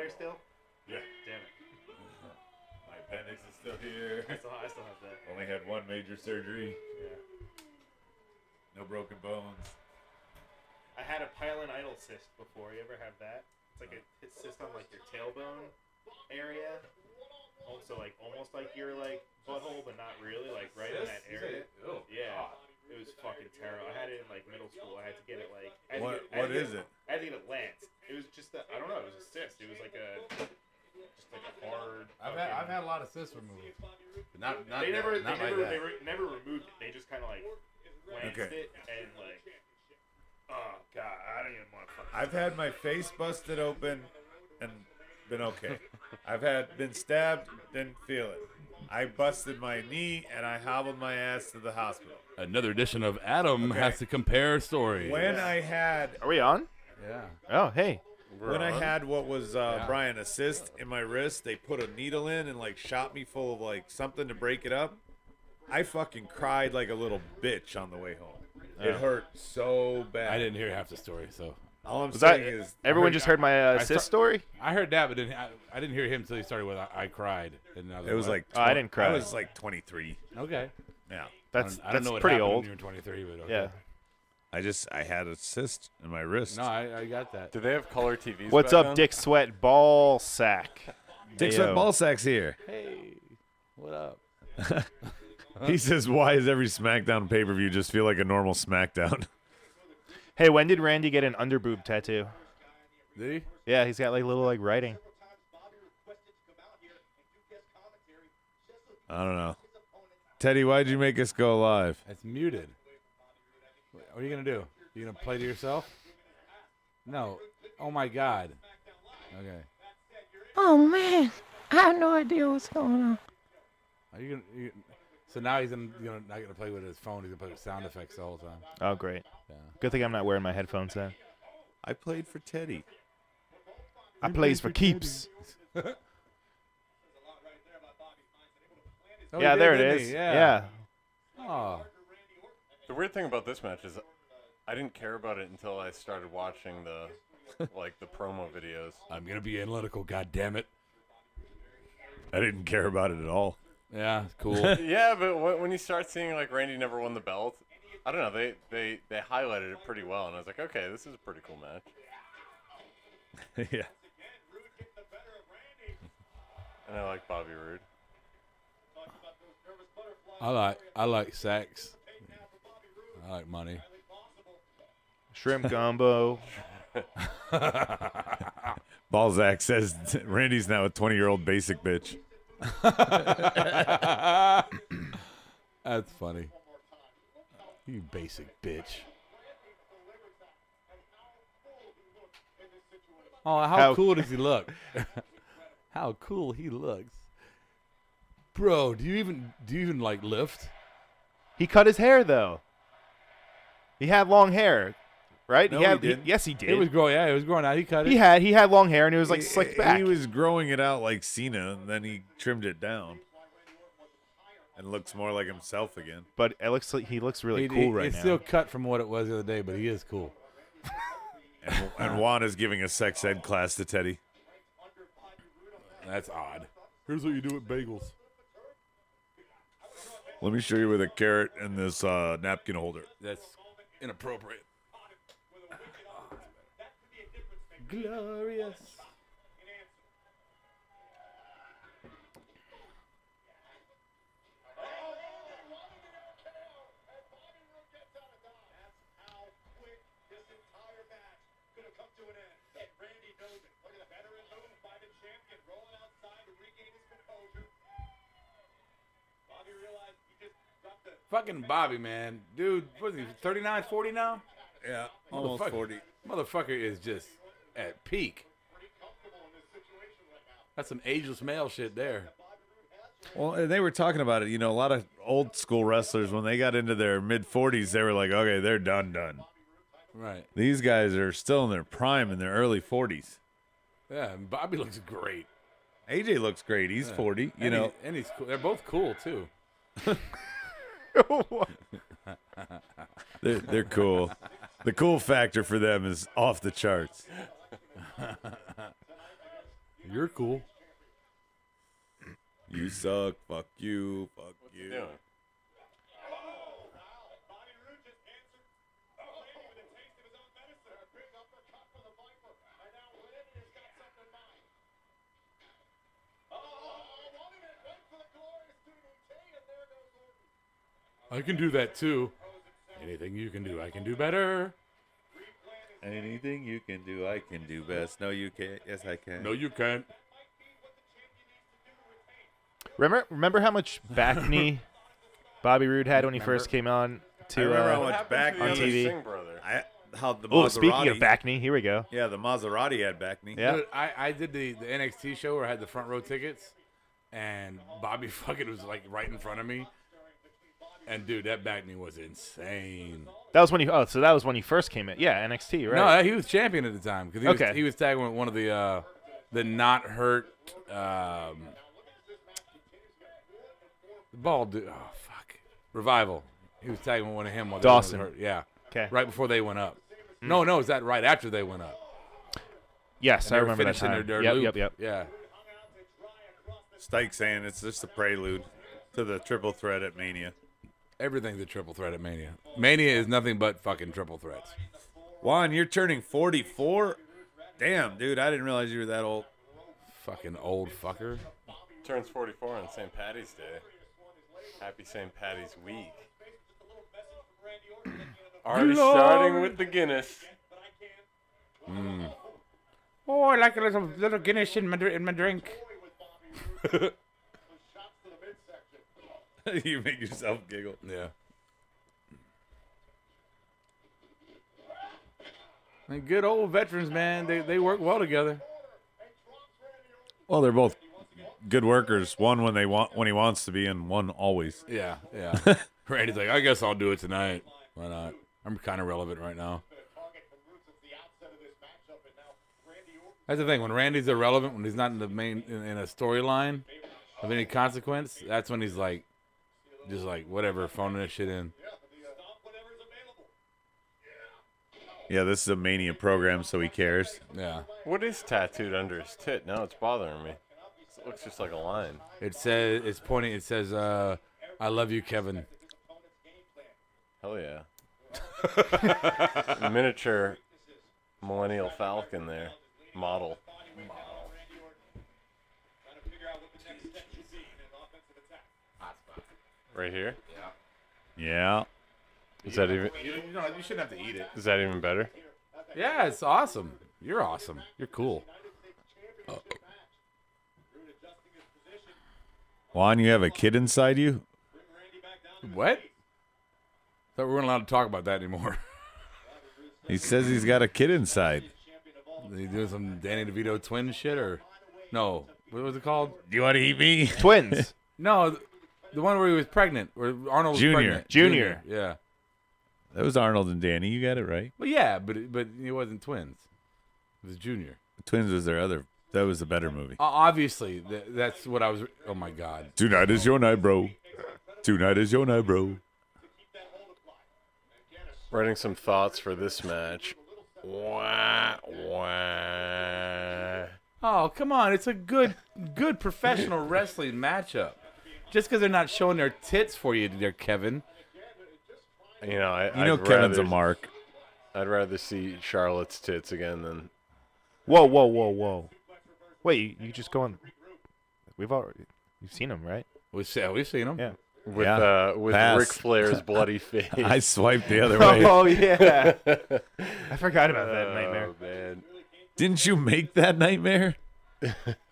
there still? Yeah. Damn it. My appendix is still here. I still have that. Only had one major surgery. Yeah. No broken bones. I had a pilonidal cyst before. You ever have that? It's like a cyst on like your tailbone area. Also, like almost like your like butthole, but not really. Like right in that area. Yeah. It was fucking terrible. I had it in like middle school. I had to get it like. What is it? I had to get it lanced. It was just I don't know. It was a cyst. It was like a hard. I've had a lot of cysts removed. But not they never like that. They never removed it. They just kind of like lanced it and like. Oh God, I don't even want to. I've had my face busted open and been okay. I've been stabbed, didn't feel it. I busted my knee and I hobbled my ass to the hospital. Another edition of Adam has to compare stories. When I had, Are we on? Yeah. Oh, hey. when I had what was Brian, a cyst in my wrist, they put a needle in and like shot me full of like something to break it up. I fucking cried like a little bitch on the way home. It hurt so bad. I didn't hear half the story, so. All I'm saying is, everyone just heard my cyst story? I heard that, but I didn't hear him until he started with I cried. And I it was like I didn't cry. I was like 23. Okay. Yeah. That's I don't know what pretty happened old. when you were 23, but okay. Yeah. I had a cyst in my wrist. No, I got that. Do they have color TVs? What's back up, then? Dick Sweat Ball Sack? Dick Hey, Sweat yo. Ballsack's here. Hey, what up? He says, "Why does every SmackDown pay-per-view just feel like a normal SmackDown?" Hey, when did Randy get an underboob tattoo? Did he? Yeah, he's got like little like writing. I don't know. Teddy, why'd you make us go live? It's muted. What are you gonna do? You gonna play to yourself? No. Oh my God. Okay. Oh man, I have no idea what's going on. Are you gonna? So now he's not gonna play with his phone. He's gonna play with sound effects the whole time. Oh, great. Yeah. Good thing I'm not wearing my headphones then. I played for Teddy. I plays for keeps. Oh, Yeah, he there did, it didn't is. he? Yeah. Oh. The weird thing about this match is I didn't care about it until I started watching the the promo videos. I'm gonna be analytical. God damn it. I didn't care about it at all. Yeah, cool. Yeah, but when you start seeing like Randy never won the belt, I don't know. They highlighted it pretty well, and I was like, okay, this is a pretty cool match. Yeah. And I like Bobby Roode. I like sex. I like money. Shrimp gumbo. Balzac says Randy's now a 20-year-old basic bitch. That's funny. You basic bitch. Oh, how cool does he look? How cool he looks. Bro, do you even like lift? He cut his hair though. He had long hair, right? No, he didn't. yes, he did. It was growing. Yeah, it was growing out. He cut it. He had long hair and it was like slicked back. He was growing it out like Cena, and then he trimmed it down. And looks more like himself again. But it looks like he looks really cool right it's now. still cut from what it was the other day, but he is cool. And Juan is giving a sex ed class to Teddy. That's odd. Here's what you do with bagels. Let me show you with a carrot and this napkin holder. That's inappropriate. Glorious. Fucking Bobby, man. Dude, what is he, 39, 40 now? Yeah, almost 40. Motherfucker is just at peak. That's some ageless male shit there. Well, and they were talking about it. You know, a lot of old school wrestlers, when they got into their mid-40s, they were like, okay, they're done. Right. These guys are still in their prime in their early 40s. Yeah, and Bobby looks great. AJ looks great. He's 40, you know. And he's cool. They're both cool, too. They're cool. The cool factor for them is off the charts. You're cool. You suck. Fuck you. Fuck you. Doing? I can do that too. Anything you can do, I can do better. Anything you can do, I can do best. No, you can't. Yes, I can. No, you can't. Remember how much back knee Bobby Roode had when he first came on to I remember how What much happened back to the on other TV? Singh brother? how the Oh, Maserati. speaking of back knee, here we go. Yeah, the Maserati had back knee. Yeah. Dude, I did the NXT show where I had the front row tickets, and Bobby fucking was like right in front of me. And dude, that back knee was insane. That was when he. Oh, so that was when he first came in. Yeah, NXT, right? No, he was champion at the time because Okay. he was tagging with one of the not hurt bald dude. Oh fuck, Revival. He was tagging with one of him while Dawson. they were hurt. Yeah, Okay. right before they went up. No, is that right after they went up? Yes, And I they were remember that finishing time. their Yep, loop. yep, yep. Yeah. Stike saying it's just a prelude to the triple threat at Mania. Everything's a triple threat at Mania. Mania is nothing but fucking triple threats. Juan, you're turning 44? Damn, dude, I didn't realize you were that old. Fucking old fucker. Turns 44 on St. Patty's Day. Happy St. Patty's week. Already starting with the Guinness. Oh, I like a little Guinness in my drink. You make yourself giggle. Yeah. And good old veterans, man. They work well together. Well, they're both good workers. One when he wants to be, and one always. Yeah. Randy's like, I guess I'll do it tonight. Why not? I'm kind of relevant right now. That's the thing. When Randy's irrelevant, when he's not in the main in a storyline of any consequence, that's when he's like, just like whatever, phoning this shit in. Yeah, this is a Mania program, so he cares. Yeah. What is tattooed under his tit? Now it's bothering me. It looks just like a line. It says it's pointing. It says, "I love you, Kevin." Hell yeah. Miniature Millennial Falcon there. Model. Right here? Yeah. Is that even You shouldn't have to eat it. is that even better? Yeah, it's awesome. You're awesome. You're cool. Juan, you have a kid inside you? What? Thought we weren't allowed to talk about that anymore. He says he's got a kid inside. Are you doing some Danny DeVito twin shit or no? What was it called? Do you want to eat me? Twins. No, the one where he was pregnant, where Arnold was Junior. pregnant. Junior. Yeah. That was Arnold and Danny. You got it right. Well, yeah, but it wasn't twins. It was Junior. Twins was their other. That was the better movie. Obviously, that's what I was. Oh my God. Tonight is your night, bro. Tonight is your night, bro. Writing some thoughts for this match. Wah, wah. Oh, come on. It's a good professional wrestling matchup. Just because they're not showing their tits for you there, Kevin. You know, You know Kevin's a mark. I'd rather see Charlotte's tits again than Whoa. Wait, you just going? You've seen him, right? We've seen them. Yeah. with Yeah. Pass. Ric Flair's bloody face. I swiped the other way. Oh yeah. I forgot about that nightmare. Oh, man. Didn't you make that nightmare?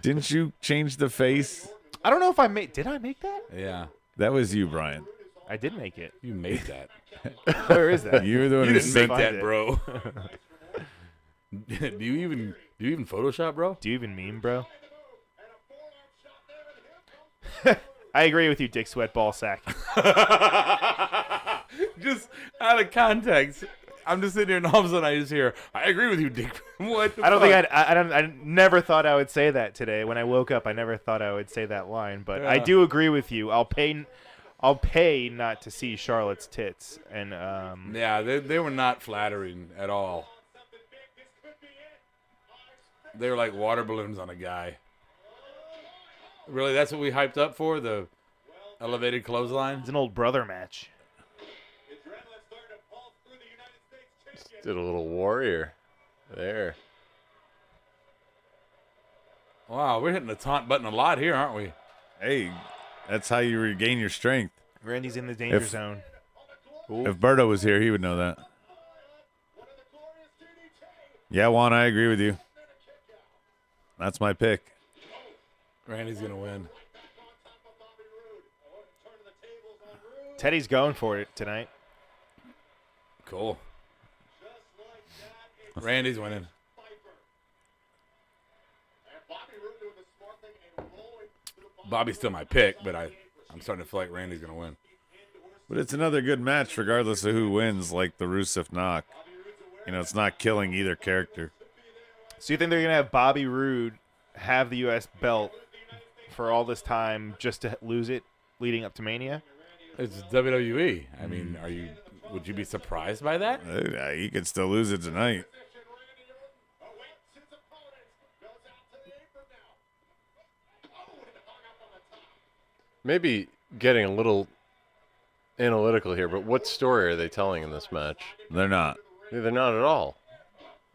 Didn't you change the face? I don't know if I made. Did I make that? Yeah. That was you, Brian. I did make it. You made that. Where is that? You were the one You who didn't make sent that, it. bro. do you even Photoshop, bro? Do you even meme, bro? I agree with you, Dick Sweatball Sack. Just out of context. I'm just sitting here and all of a sudden I just hear, I agree with you, Dick. What the I don't fuck? think I never thought I would say that today. When I woke up, I never thought I would say that line, but I Yeah. do agree with you. I'll pay not to see Charlotte's tits, and Yeah, they were not flattering at all. They were like water balloons on a guy. Really, that's what we hyped up for, the elevated clothesline? It's an old brother match. Just did a little warrior there. Wow, we're hitting the taunt button a lot here, aren't we? Hey, that's how you regain your strength. Randy's in the danger zone. Ooh. If Berto was here, he would know that. Yeah, Juan, I agree with you. That's my pick. Randy's going to win. Teddy's going for it tonight. Cool. Randy's winning. Bobby's still my pick, but I'm starting to feel like Randy's going to win. But it's another good match regardless of who wins, like the Rusev knock. You know, it's not killing either character. So you think they're going to have Bobby Roode have the U.S. belt for all this time just to lose it leading up to Mania? It's WWE. I mean, would you be surprised by that? He could still lose it tonight. Maybe getting a little analytical here, but what story are they telling in this match? They're not. They're not at all.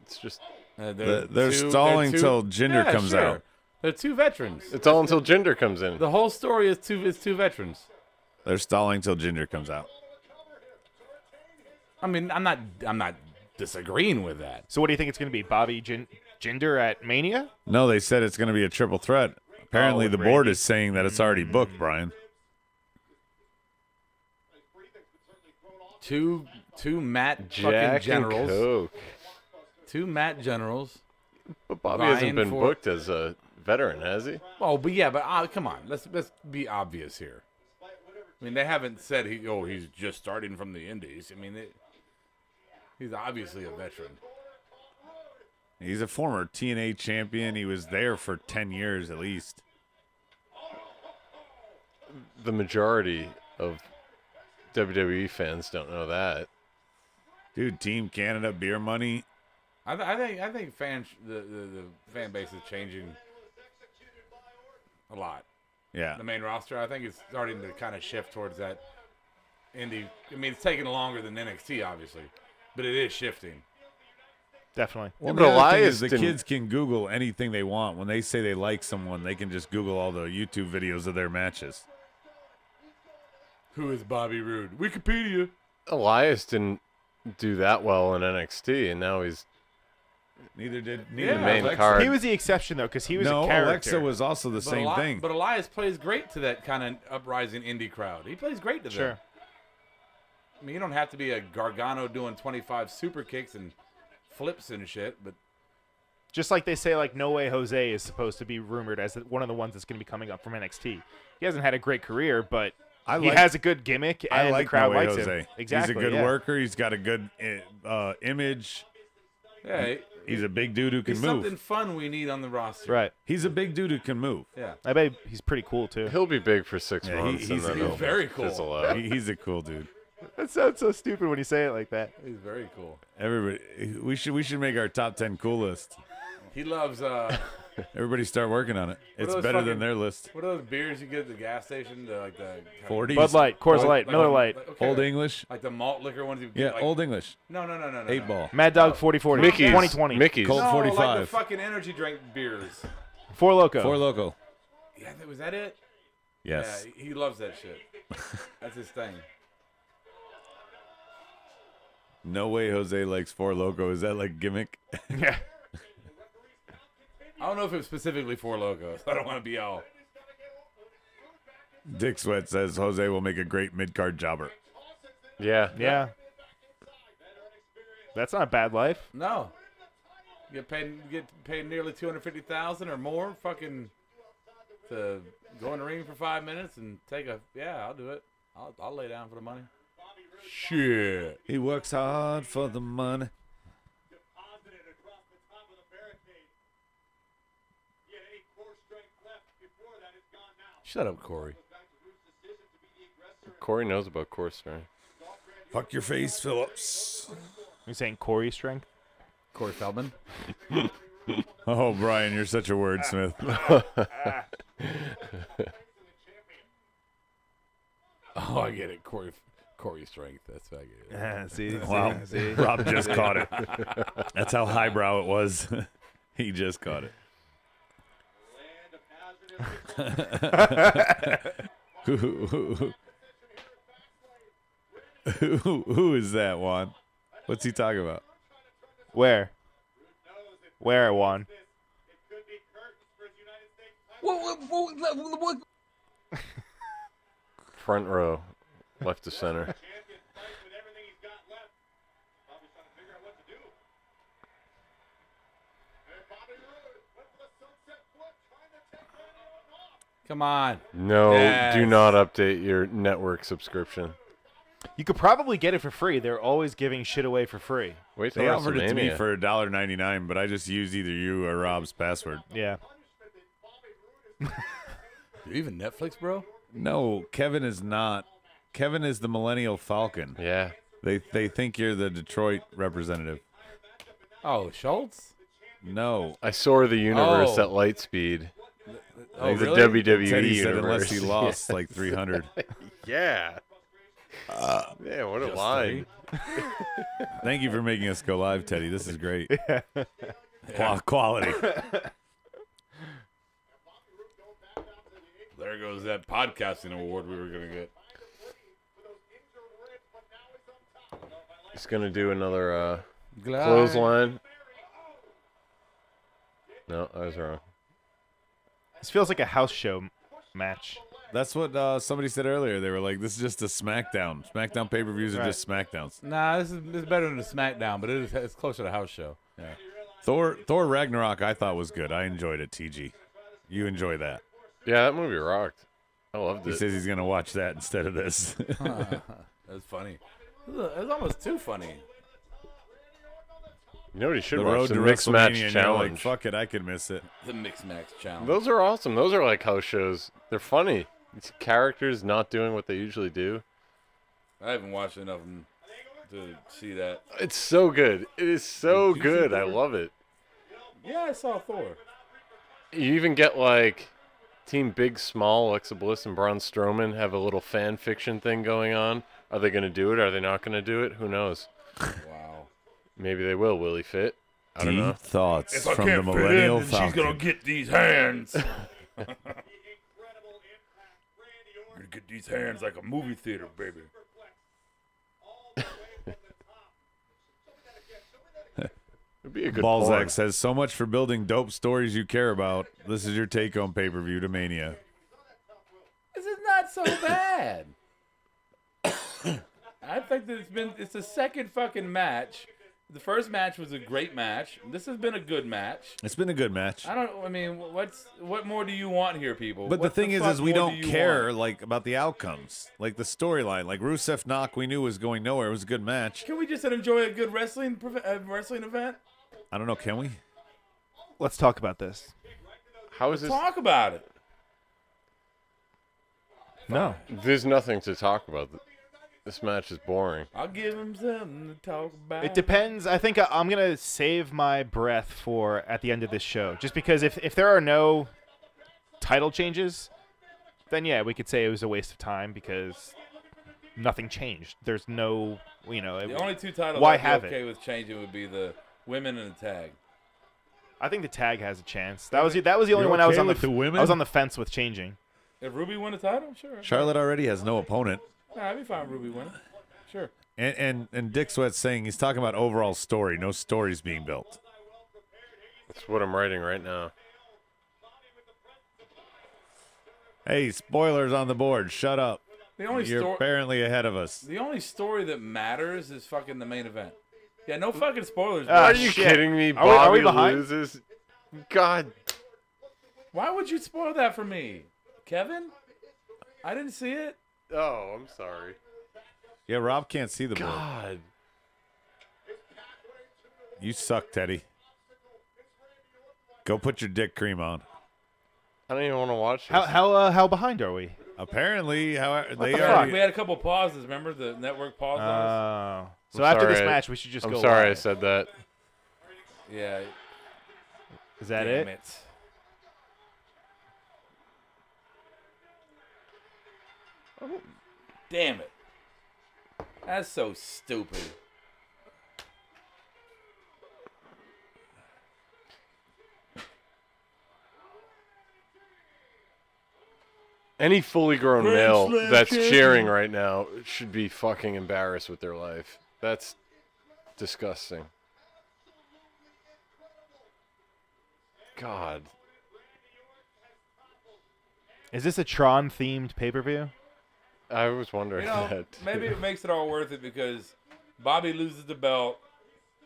It's just They're stalling till Jinder comes out. They're two veterans. it's all until Jinder comes in. The whole story is two veterans. They're stalling till Jinder comes out. I mean, I'm not disagreeing with that. So what do you think it's going to be? Bobby Jinder at Mania? No, they said it's going to be a triple threat. Apparently, with the board Randy. is saying that it's already booked, Brian. Two Matt Jack fucking generals. and Coke. Two Matt generals. But Bobby vying hasn't been for- booked as a veteran, has he? Oh, but yeah, but come on. Let's be obvious here. I mean, they haven't said he's just starting from the Indies. I mean, he's obviously a veteran. He's a former TNA champion. He was there for 10 years at least. The majority of WWE fans don't know that. Dude, Team Canada beer money. I think the fan base is changing a lot. Yeah. The main roster, I think, is starting to kind of shift towards that indie. I mean, it's taking longer than NXT, obviously, but it is shifting. Definitely. Well, but the other thing Elias is the didn't- kids can Google anything they want. When they say they like someone, they can just Google all the YouTube videos of their matches. Who is Bobby Roode? Wikipedia. Elias didn't do that well in NXT, and now he's Neither did Yeah, the main Alexa. card. He was the exception, though, because he was No, a character. Alexa was also the same thing. But Elias plays great to that kind of uprising indie crowd. He plays great to Sure. them. I mean, you don't have to be a Gargano doing 25 super kicks and flips and shit, but Just like they say, like, No Way Jose is supposed to be rumored as one of the ones that's going to be coming up from NXT. He hasn't had a great career, but he has a good gimmick, and I like the crowd No Way likes Jose. him. Exactly. He's a good yeah. worker. He's got a good image. yeah, He's a big dude who can he's move. something fun we need on the roster. Right. He's a big dude who can move. Yeah. I bet he's pretty cool, too. He'll be big for 6 Yeah, months. he's- and then he's he'll very cool. fizzle out. He's a cool dude. That sounds so stupid when you say it like that. He's very cool. Everybody, we should make our top 10 cool list. He loves Everybody start working on it. It's those better fucking- than their list. what are those beers you get at the gas station? The 40s. Bud Light, Coors Like- Light, like- Miller Light, okay, Old English. like the malt liquor ones. You Yeah, get, like, Old English. No. 8 ball. Mad Dog 4040, Mickey's. 2020, Mickey's. Colt No, 45. like the fucking energy drink beers. Four Loco. Four Loco. Yeah, was that it? Yes. Yeah, he loves that shit. That's his thing. No way Jose likes Four Loco. Is that like gimmick? Yeah. I don't know if it was specifically for logos. I don't want to be all. Dick Sweat says Jose will make a great mid-card jobber. Yeah. Yeah. That's not a bad life. No. Get paid nearly $250,000 or more. Fucking to go in the ring for 5 minutes and take a I'll do it. I'll lay down for the money. Shit. He works hard for the money. Shut up, Corey. Corey knows about core strength. Fuck your face, Phillips. You saying Corey strength? Corey Feldman. Oh, Brian, you're such a wordsmith. Oh, I get it. Corey strength. That's what I get it. Wow. See? Rob just caught it. That's how highbrow it was. He just caught it. Who is that, Juan? What's he talking about? Where, Juan? What? Front row, left to center. Come on. No, Yes. do not update your network subscription. You could probably get it for free. They're always giving shit away for free. Wait till They offered it to me WrestleMania. for $1.99, but I just used either you or Rob's password. Yeah. You even Netflix, bro? No, Kevin is not. Kevin is the Millennial Falcon. Yeah. They think you're the Detroit representative. Oh, Schultz? No. I soar the universe Oh. at light speed. Oh, Like really? the WWE Teddy said universe. unless he lost like 300. Yeah. Yeah, what a Just line. Thank you for making us go live, Teddy. This is great. Quality. There goes that podcasting award we were going to get. He's going to do another Glide. clothesline. No, I was wrong. This feels like a house show match. That's what somebody said earlier. They were like, this is just a SmackDown. SmackDown pay-per-views are Right. just SmackDowns. Nah, this is better than a SmackDown, but it's closer to house show. Yeah. Thor Ragnarok I thought was good. I enjoyed it, TG. You enjoy that. Yeah, that movie rocked. I loved He it. says he's going to watch that instead of this. That's funny. It was almost too funny. You know what you should The watch? road The to Mixed WrestleMania, Match and you're Challenge. like, fuck it, I could miss it. The Mixed Match Challenge. Those are awesome. Those are like house shows. They're funny. It's characters not doing what they usually do. I haven't watched enough of them to see that. It's so good. It is so Did you see good. I Thor? love it. Yeah, I saw Thor. You even get like Team Big Small, Alexa Bliss and Braun Strowman have a little fan fiction thing going on. Are they going to do it? Are they not going to do it? Who knows? Wow. Maybe they will. Will he fit? I don't know. Deep thoughts from the Millennial Falcon. get these hands. Gonna get these hands like a movie theater, baby. It'd be a good Balzac porn. says, so much for building dope stories you care about. This is your take on pay-per-view to Mania. This is not so bad. I think that it's the second fucking match. The first match was a great match. This has been a good match. It's been a good match. I mean, what more do you want here, people? But the What thing fuck is we more don't do you care want? like about the outcomes, like the storyline. Like Rusev Knock, we knew was going nowhere. It was a good match. Can we just enjoy a good wrestling event? I don't know. Can we? Let's talk about this. How is this? Talk about it. No. There's nothing to talk about. This match is boring. I'll give him something to talk about. It depends. I think I'm going to save my breath for at the end of this show. Just because if there are no title changes, then yeah, we could say it was a waste of time because nothing changed. There's no, The only two titles Why I'd be have okay with changing would be the women and the tag. I think the tag has a chance. That was the only You're one I was okay on with the women? I was on the fence with changing. If Ruby won the title, sure. Charlotte already has no opponent. Nah, I'd be fine with Ruby winning. Sure. And Dick Sweat's saying he's talking about overall story. No stories being built. That's what I'm writing right now. Hey, spoilers on the board. Shut up. The only You're story. apparently ahead of us. The only story that matters is fucking the main event. Yeah, no fucking spoilers. Ah, Are bro. you shit. kidding me? Are we Bobby behind? loses. God. Why would you spoil that for me, Kevin? I didn't see it. Oh, I'm sorry. Yeah, Rob can't see the board. God. You suck, Teddy. Go put your dick cream on. I don't even want to watch this. How behind are we? Apparently, however, they the are. fuck? We had a couple pauses. Remember the network paused on us? So I'm after this sorry. match, we should just I'm go sorry I live. said that. Yeah. Is that Damn it? Oh, damn it. That's so stupid. Any fully grown Grand male Slam that's champion. cheering right now should be fucking embarrassed with their life. That's disgusting. God. Is this a Tron-themed pay-per-view? I was wondering You know, that. too. maybe it makes it all worth it because Bobby loses the belt.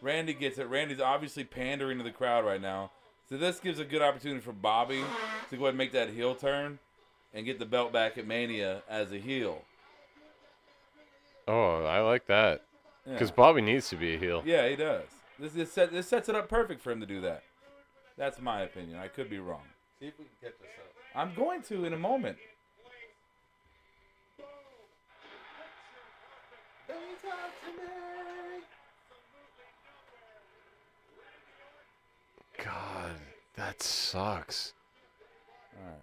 Randy gets it. Randy's obviously pandering to the crowd right now. So this gives a good opportunity for Bobby to go ahead and make that heel turn and get the belt back at Mania as a heel. Oh, I like that. Yeah, Because Bobby needs to be a heel. yeah he does. This sets it up perfect for him to do that. That's my opinion. I could be wrong. See if we can catch this up. I'm going to in a moment. God, that sucks. All right.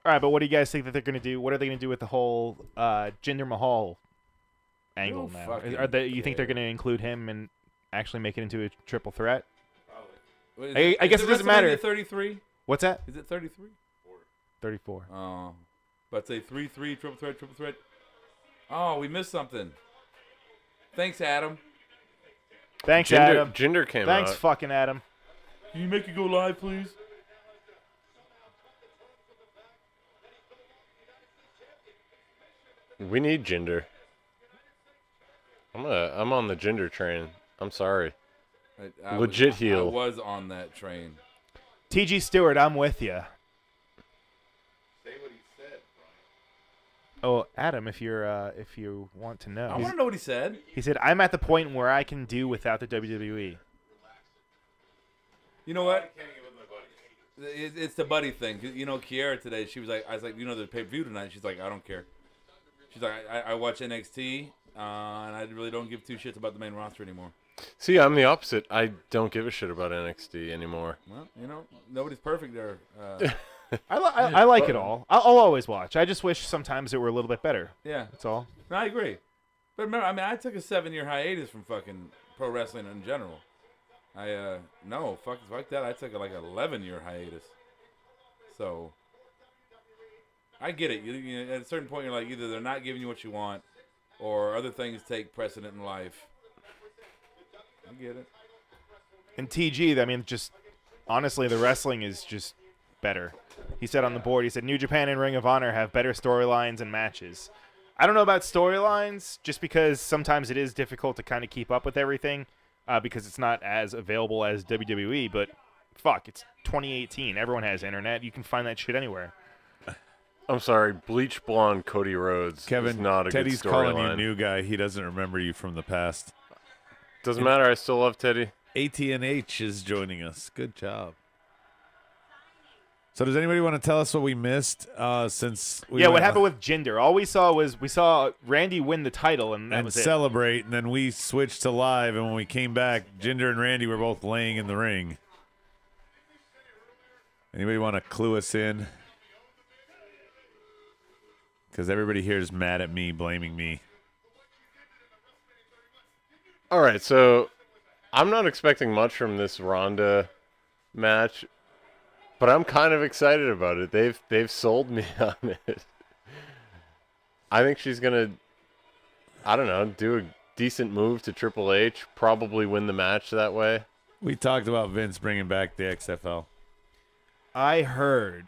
All right, but what do you guys think that they're going to do? What are they going to do with the whole Jinder Mahal angle Who now? fucking You think they're going to include him and actually make it into a triple threat? Wait, I guess it doesn't matter. 33? What's that? Is it 33? 34. Oh, but say 3-3 triple threat. Oh, we missed something. Thanks, Adam. Thanks, Adam. Jinder came Thanks, out. fucking Adam. Can you make it go live, please? We need Jinder. I'm on the Jinder train. I'm sorry. I Legit heel. I was on that train. T.G. Stewart, I'm with you. Say what he said, Oh, Adam, if you want to know, I want to know what he said. he said, "I'm at the point where I can do without the WWE." You know what? Brian. Can't get with my buddies. It's the buddy thing. You know, Kiera today, she was like, I was like, you know, the pay-per-view tonight. She's like, I don't care. She's like, I watch NXT, and I really don't give two shits about the main roster anymore. See, I'm the opposite. I don't give a shit about NXT anymore. Well, you know, nobody's perfect there. I like it all. I'll always watch. I just wish sometimes it were a little bit better. Yeah, That's all. no, I agree. But remember, I mean, I took a 7-year hiatus from fucking pro wrestling in general. No, fuck that. I took like an 11-year hiatus. So, I get it. You know, at a certain point, you're like, either they're not giving you what you want, or other things take precedent in life. I get it. And TG, I mean, just honestly, the wrestling is just better. He said on the board, he said, New Japan and Ring of Honor have better storylines and matches. I don't know about storylines, just because sometimes it is difficult to kind of keep up with everything because it's not as available as WWE, but fuck, it's 2018. Everyone has internet. You can find that shit anywhere. I'm sorry, bleach blonde Cody Rhodes. Kevin, is not a Teddy's good calling you storyline. new guy. He doesn't remember you from the past. Doesn't matter. I still love Teddy. ATNH is joining us. Good job. So does anybody want to tell us what we missed since we What went happened with Jinder? All we saw was Randy win the title, and that and was it. celebrate, and then we switched to live, and when we came back, Jinder and Randy were both laying in the ring. Anybody want to clue us in? Because everybody here is mad at me, blaming me. All right, so I'm not expecting much from this Ronda match, but I'm kind of excited about it. They've sold me on it. I think she's gonna, I don't know, do a decent move to Triple H, probably win the match that way. We talked about Vince bringing back the XFL. I heard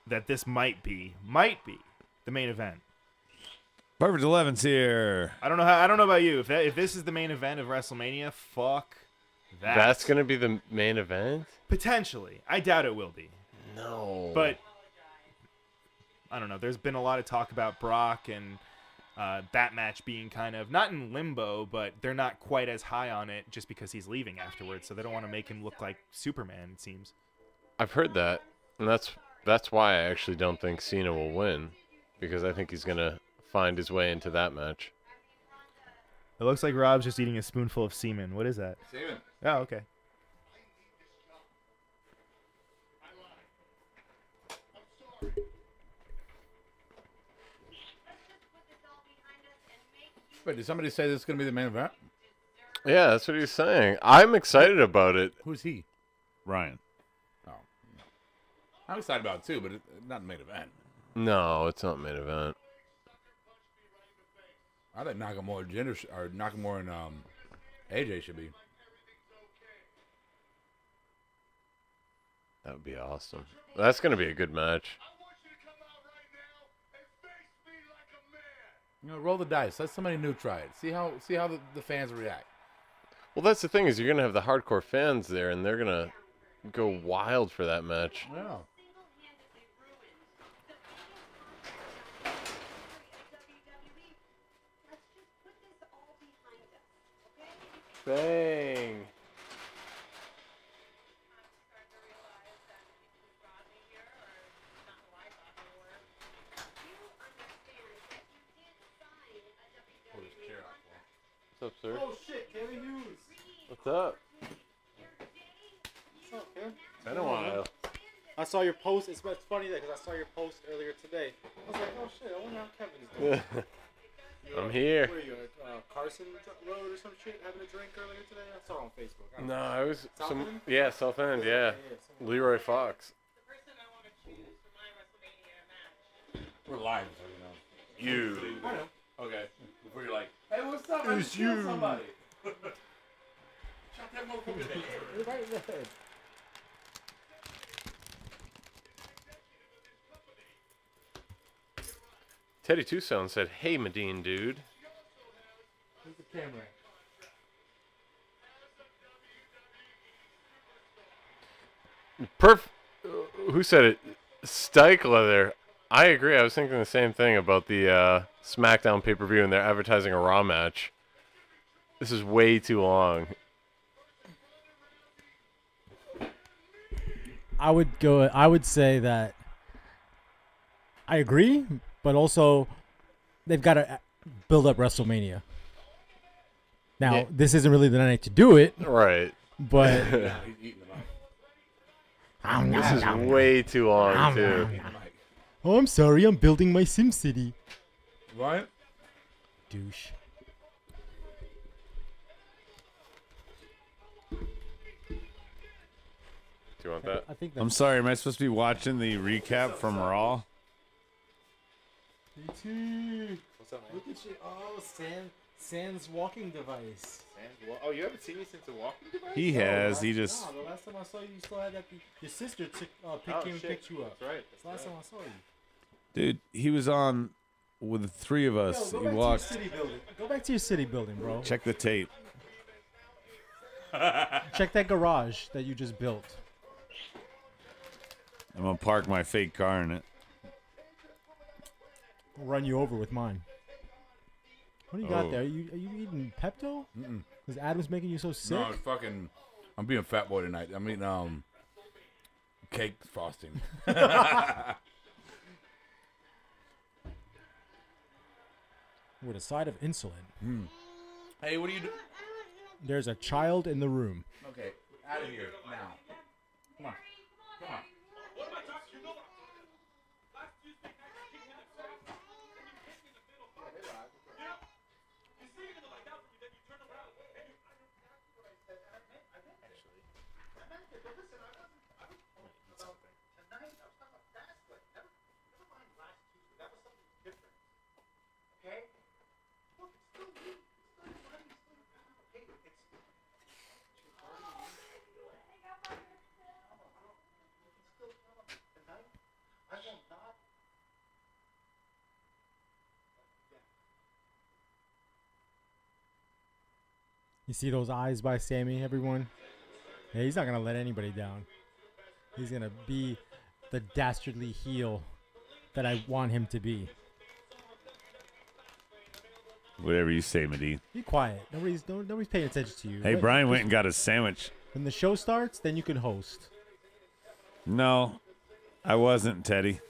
that this might be the main event. Perfect 11's here. I don't know about you. If this is the main event of WrestleMania, fuck that. That's gonna be the main event? Potentially. I doubt it will be. No. But I don't know. There's been a lot of talk about Brock and that match being kind of not in limbo, but they're not quite as high on it just because he's leaving afterwards. So they don't want to make him look like Superman, it seems. I've heard that, and that's why I actually don't think Cena will win, because I think he's gonna find his way into that match. It looks like Rob's just eating a spoonful of semen. What is that? Semen. Oh, okay. Wait, did somebody say this is going to be the main event? Yeah, that's what he's saying. I'm excited about it. Who's he? Ryan. Oh. I'm excited about it too, but not the main event. No, it's not main event. I think Nakamura and AJ should be. That would be awesome. That's going to be a good match. You know, roll the dice. Let somebody new try it. See how the fans react. Well, that's the thing is you're going to have the hardcore fans there, and they're going to go wild for that match. Yeah. Bang. What's up, sir? Oh shit, Kevin Hughes. What's up? What's up, Kev? Been a while. I saw your post. It's funny that because I saw your post earlier today. I was like, oh shit, I wonder how Kevin's doing. I'm here. Where are you at? Carson Road or some shit, having a drink earlier today? I saw it on Facebook. No, I was South End? yeah, South End, yeah. Leroy Fox. We're live, so you know. You. I know. Okay. Before you're like, hey, what's up? I just killed somebody. Shot that motherfucker dead. Right there. Teddy Tucson said, "Hey, Medine, dude." Where's the camera? Who said it? Stykla there. I agree. I was thinking the same thing about the SmackDown pay-per-view, and they're advertising a Raw match. This is way too long. I would say that I agree, but also they've got to build up WrestleMania. Now, Yeah. this isn't really the night to do it, Right. but He's eating them up. This is way too long, too. oh, I'm sorry, I'm building my Sim City. Right? Douche. Do you want that? I think I'm that's sorry. Am I supposed to be watching the recap from Raw? What's up, man? Look at you. Oh, Sans walking device. Oh, you haven't seen me since the walking device? He has. He just. No, the last time I saw you, you still had that. Your sister came and picked you up. That's right. That's the last time I saw you. Dude, he was on with the three of us. Yo, He go back walked. to your city building. Go back to your city building, bro. Check the tape. Check that garage that you just built. I'm gonna park my fake car in it. I'll run you over with mine. What do you got there? Are you eating Pepto? Mm-mm. Because Adam's making you so sick? No, it's fucking. I'm being fat boy tonight. I'm eating cake frosting. With a side of insulin. Hey, what do you do? There's a child in the room. Okay, out of here now. Come on. Come on. You see those eyes by Sammy, everyone? Yeah, he's not going to let anybody down. He's going to be the dastardly heel that I want him to be. Whatever you say, Medine. Be quiet. Nobody's paying attention to you. Hey, Let- Brian just- went and got his sandwich. When the show starts, then you can host. No, I wasn't, Teddy.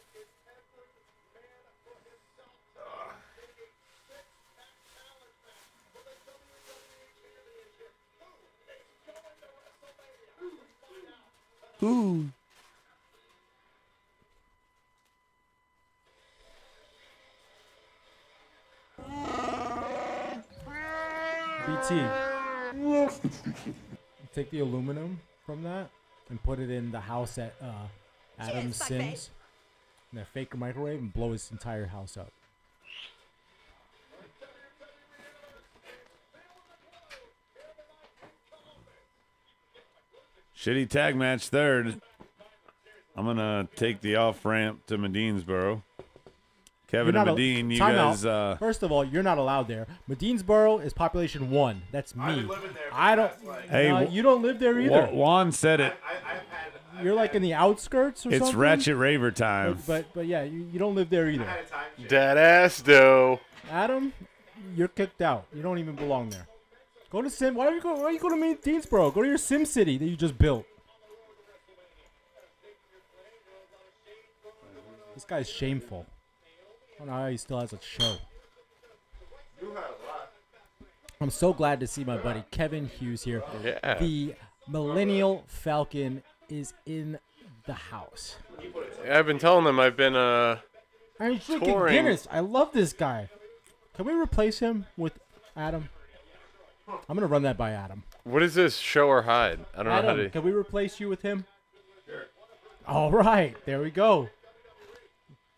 Ooh. BT. Take the aluminum from that and put it in the house at Adam Sims in a fake microwave and blow his entire house up. Shitty tag match third. I'm going to take the off-ramp to Medinesboro. Kevin and Medine, you guys... First of all, you're not allowed there. Medinesboro is population 1. That's me. I don't... Hey, you don't live there either. Juan said it. You're like in the outskirts or something? It's Ratchet Raver time. But yeah, you don't live there either. Dead ass though. Adam, you're kicked out. You don't even belong there. Go to Sim. Why are you go to Medinesboro? Go to your Sim City that you just built. This guy's shameful. I don't know how he still has a show. I'm so glad to see my buddy Kevin Hughes here. Yeah. The Millennial Falcon is in the house. I've been telling them I've been I'm drinking touring. Guinness. I love this guy. Can we replace him with Adam? I'm gonna run that by Adam. What is this? Show or hide? I don't know how to. Can we replace you with him? Sure. All right, there we go.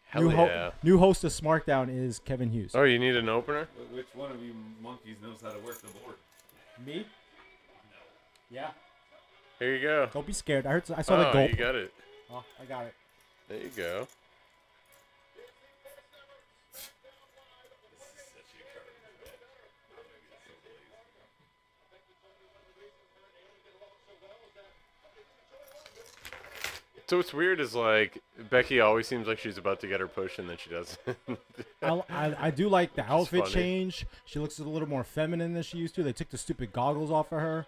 Hell yeah. New host of SmackDown is Kevin Hughes. Oh, you need an opener? Which one of you monkeys knows how to work the board? Me? No. Yeah. Here you go. Don't be scared. I saw the Oh, gulp. you got it. Oh, I got it. There you go. So what's weird is like Becky always seems like she's about to get her push and then she doesn't. I do like the outfit funny. change. She looks a little more feminine than she used to. They took the stupid goggles off of her.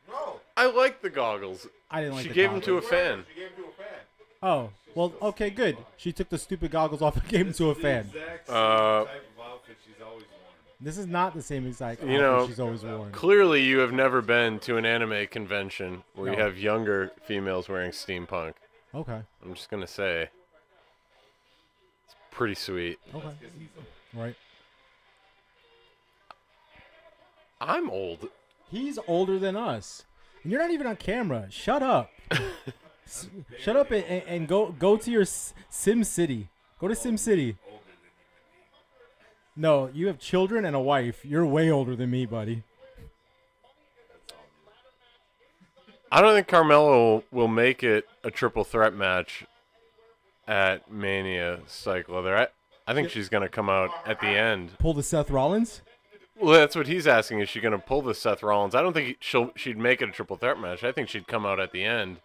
No. I like the goggles. I didn't like She the gave them goggles. to a fan. She gave him to a fan. Oh, well, okay, good. She took the stupid goggles off and gave them to a fan. Exact same Uh, type of outfit she's always worn. This is not the same exact You outfit know, she's always worn. Clearly, you have never been to an anime convention where you No. have younger females wearing steampunk. Okay. I'm just gonna say, it's pretty sweet. Okay. Right. I'm old. He's older than us. And you're not even on camera. Shut up. Shut up and go to your Sim City. Go to Sim City. No, you have children and a wife. You're way older than me, buddy. I don't think Carmelo will make it a triple threat match at Mania Cycle. I think she's gonna come out at the end. Pull the Seth Rollins? Well, that's what he's asking. Is she gonna pull the Seth Rollins? I don't think she'd make it a triple threat match. I think she'd come out at the end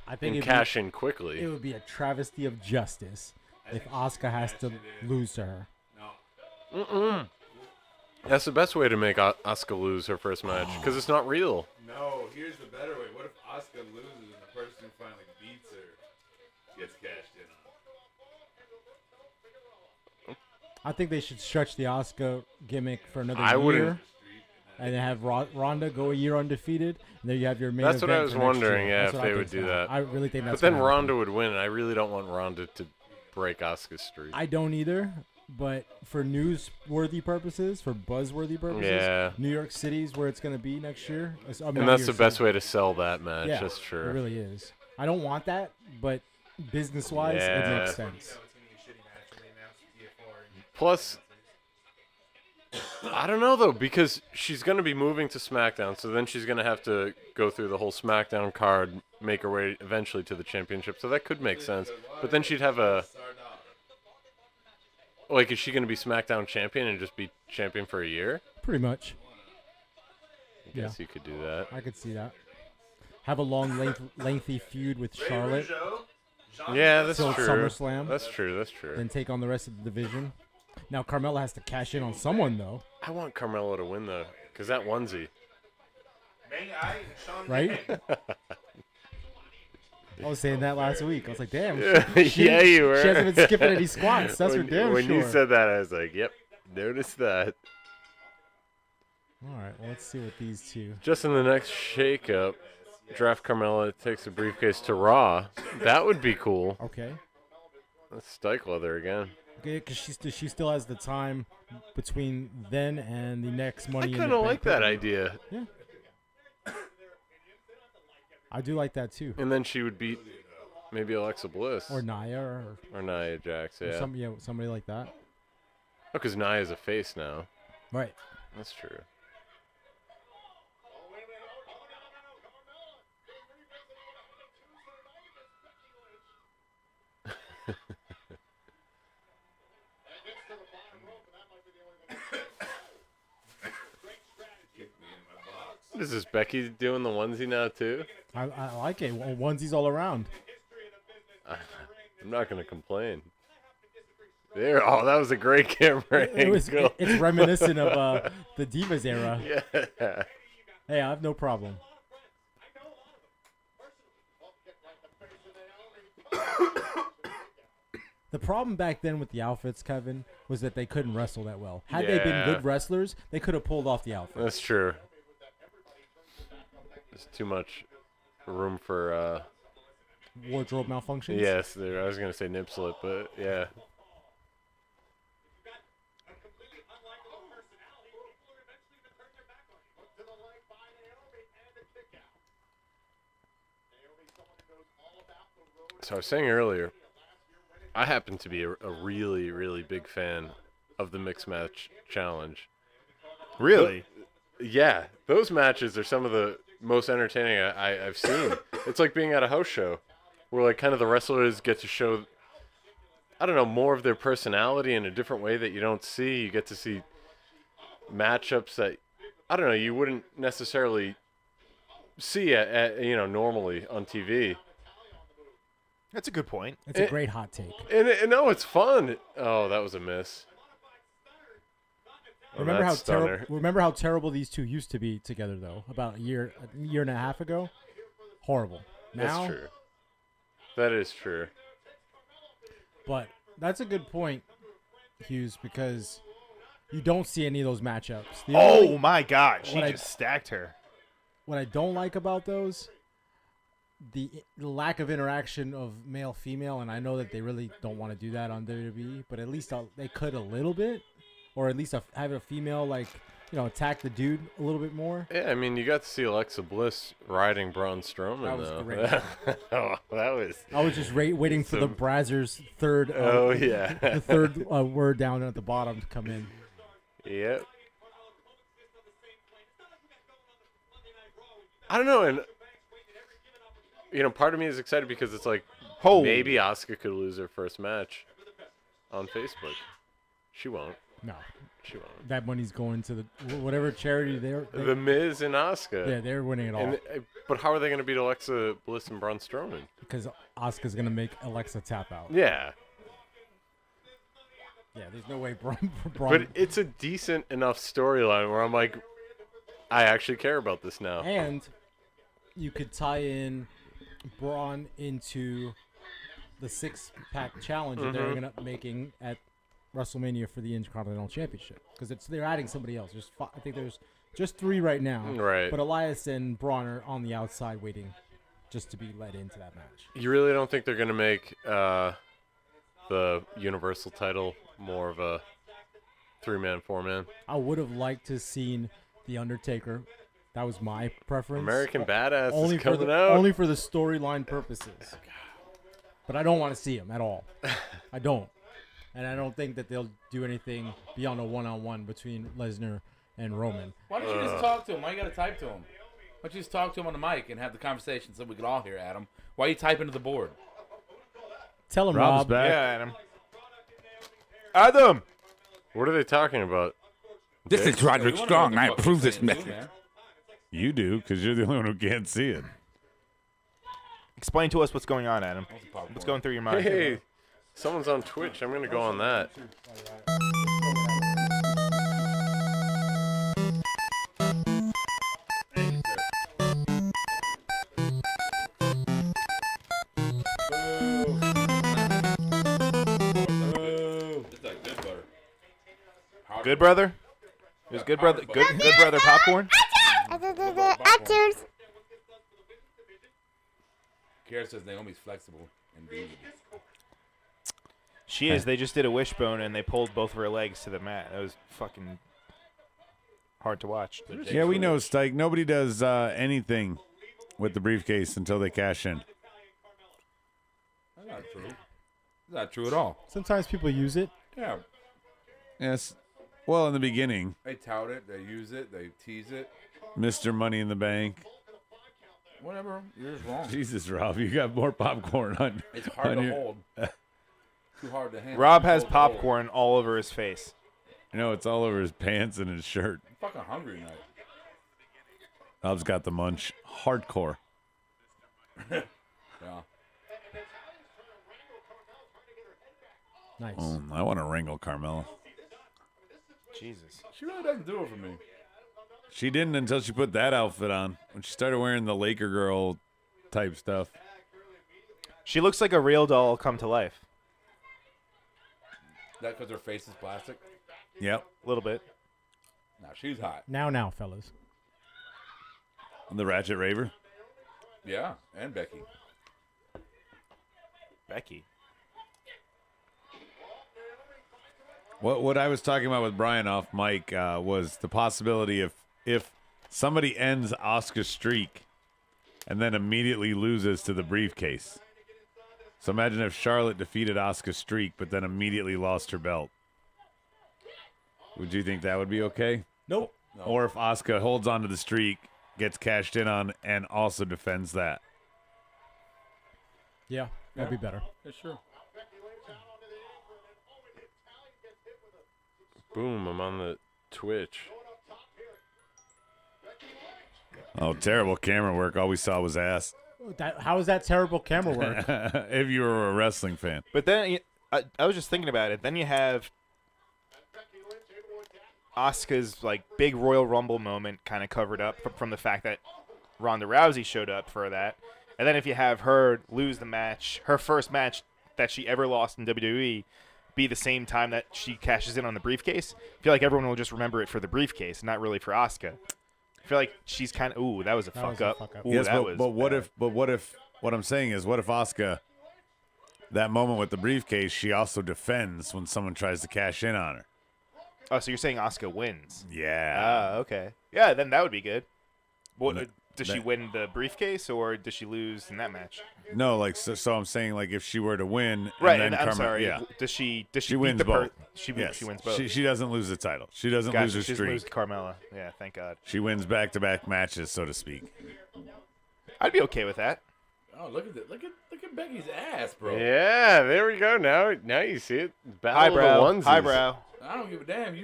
I think and cash in quickly. it would be a travesty of justice if Asuka has to lose to her. That's the best way to make Asuka lose her first match because it's not real. No, here's the better way. What if Asuka loses and the person who finally beats her gets cashed in on? I think they should stretch the Asuka gimmick for another I year. wouldn't. And then have Ronda go a year undefeated. And then you have your main That's event what I was for next wondering, year. yeah, That's if what I they would think's do gonna- that. I really think that's But then gonna happen. Ronda would win, and I really don't want Ronda to break Asuka's streak. I don't either. But for newsworthy purposes, for buzzworthy purposes, Yeah. New York City's where it's going to be next year. I mean, And not that's New the York best City. way to sell that match. Yeah, That's true. It really is. I don't want that, but business-wise, Yeah. it makes sense. Plus, I don't know though, because she's going to be moving to SmackDown, so then she's going to have to go through the whole SmackDown card, make her way eventually to the championship. So that could make sense. But then she'd have a. Like, is she going to be SmackDown champion and just be champion for a year? Pretty much. I guess you could do that. I could see that. Have a long, lengthy feud with Charlotte. Yeah, that's Till true. SummerSlam. That's true. That's true. Then take on the rest of the division. Now Carmella has to cash in on someone though, I want Carmelo to win though, because that onesie. right? I was saying that last week. I was like, damn. Yeah, you were. She hasn't been skipping any squats. That's for damn when sure. you said that, I was like, yep, notice that. All right, well, let's see what these two. Just in the next shakeup, draft Carmella, takes the briefcase to Raw. That would be cool. Okay. That's Stike leather again. Okay, because she still has the time between then and the next Money in the Bank. I kind of like that pay-per-view. idea. Yeah. I do like that too. And then she would beat maybe Alexa Bliss. Or Nia or Nia Jax, or yeah. somebody like that. Oh, because Nia's a face now. Right. That's true. What is this, Becky doing the onesie now too? I like it. Onesies all around. I'm not going to complain. There, oh, that was a great camera angle. It's reminiscent of the Divas era. Yeah. Hey, I have no problem. The problem back then with the outfits, Kevin, was that they couldn't wrestle that well. Had they been good wrestlers, they could have pulled off the outfits. That's true. There's too much room for wardrobe malfunctions. Yes, I was gonna say nip slip, but yeah. So I was saying earlier, I happen to be a really, really big fan of the mixed match challenge. Really? Yeah, those matches are some of the most entertaining I've seen. It's like being at a house show where like kind of the wrestlers get to show, I don't know, more of their personality in a different way that you don't see. You get to see matchups that, I don't know, you wouldn't necessarily see at normally on TV. That's a good point. It's a great hot take. And no, it's fun. Oh, that was a miss. Remember how terrible these two used to be together, though? About a year and a half ago? Horrible. Now, that's true. That is true. But that's a good point, Hughes, because you don't see any of those matchups. My God. She just stacked her. What I don't like about those, the lack of interaction of male-female, and I know that they really don't want to do that on WWE, but at least they could a little bit, or at least have a female, attack the dude a little bit more. Yeah, I mean, you got to see Alexa Bliss riding Braun Strowman, that was though. Great. Oh, that was... I was just waiting for the Brazzers' third... the third word down at the bottom to come in. Yep. I don't know, and part of me is excited because it's like maybe Asuka could lose her first match on Facebook. She won't. No, she won't. That money's going to whatever charity they're. The Miz and Asuka. Yeah, they're winning it all. But how are they going to beat Alexa Bliss and Braun Strowman? Because Asuka's going to make Alexa tap out. Yeah. Yeah, there's no way Braun. But it's a decent enough storyline where I'm like, I actually care about this now. And you could tie in Braun into the six-pack challenge that they're going to making at WrestleMania for the Intercontinental Championship, because they're adding somebody else. I think there's just 3 right now. Right. But Elias and Braun are on the outside waiting just to be led into that match. You really don't think they're going to make the Universal title more of a 3-man, 4-man? I would have liked to have seen The Undertaker. That was my preference. American Badass is coming out. Only for the storyline purposes. But I don't want to see him at all. I don't. And I don't think that they'll do anything beyond a one-on-one between Lesnar and Roman. Why don't you just talk to him? Why you got to type to him? Why don't you just talk to him on the mic and have the conversation so we can all hear Adam? Why are you typing to the board? Tell him, Rob's Rob. back. Yeah, Adam! What are they talking about? This is Roderick Strong. I approve this message. message. You do, because you're the only one who can't see it. Explain to us what's going on, Adam. What's going through your mind? Hey, someone's on Twitch. I'm going to go on that. Good brother? It was good brother. Good brother popcorn? Kiera says Naomi's flexible. Indeed. She is. They just did a wishbone and they pulled both of her legs to the mat. That was fucking hard to watch. Yeah, we know, Stike. Nobody does anything with the briefcase until they cash in. That's not true. That's not true at all. Sometimes people use it. Yeah. Yes. Well, in the beginning, They tout it. They use it. They tease it. Mr. Money in the Bank. Whatever. You're just wrong. Jesus, Rob, you got more popcorn on. It's hard on to your- hold. Too hard to handle. Rob has Hold to hold. popcorn all over his face. You know, it's all over his pants and his shirt. I'm fucking hungry tonight. Rob's got the munch. Hardcore. Yeah. Nice. I want to wrangle Carmella. Jesus. She really doesn't do it for me. She didn't until she put that outfit on. When she started wearing the Laker girl type stuff. She looks like a real doll come to life. That because her face is plastic? Yep. A little bit. Nah, she's hot. Now, fellas. The Ratchet Raver. Yeah, and Becky. Becky. What I was talking about with Brian off mic was the possibility if somebody ends Asuka's streak and then immediately loses to the briefcase. So imagine if Charlotte defeated Asuka's streak but then immediately lost her belt. Would you think that would be okay? Nope. No. Or if Asuka holds on to the streak, gets cashed in on, and also defends that? Yeah, that'd be better. Yeah, sure. Boom, I'm on the Twitch. Oh, terrible camera work. All we saw was ass. How is that terrible camera work? If you were a wrestling fan. But then I was just thinking about it. Then you have Asuka's like big Royal Rumble moment kind of covered up from the fact that Ronda Rousey showed up for that. And then if you have her lose the match, her first match that she ever lost in WWE, be the same time that she cashes in on the briefcase, I feel like everyone will just remember it for the briefcase, not really for Asuka. I feel like she's kind of, ooh, that was a fuck up. Ooh, Yes, that but, was what bad. if what I'm saying is, what if Asuka, that moment with the briefcase, she also defends when someone tries to cash in on her? Oh, so you're saying Asuka wins? Yeah. Ah, okay. Yeah, then that would be good. What, That- does she win the briefcase or does she lose in that match? No, like so I'm saying, like, if she were to win, Right, and then I'm Carmella, sorry. yeah, Does she she beat wins the both. She Yes. wins both. She doesn't lose the title. She doesn't Gotcha, lose her she doesn't streak. lose Carmella. Yeah, thank God. She wins back-to-back matches, so to speak. I'd be okay with that. Oh, look at Becky's ass, bro. Yeah, there we go. Now you see it. Battle Highbrow. of the onesies. Highbrow. I don't give a damn.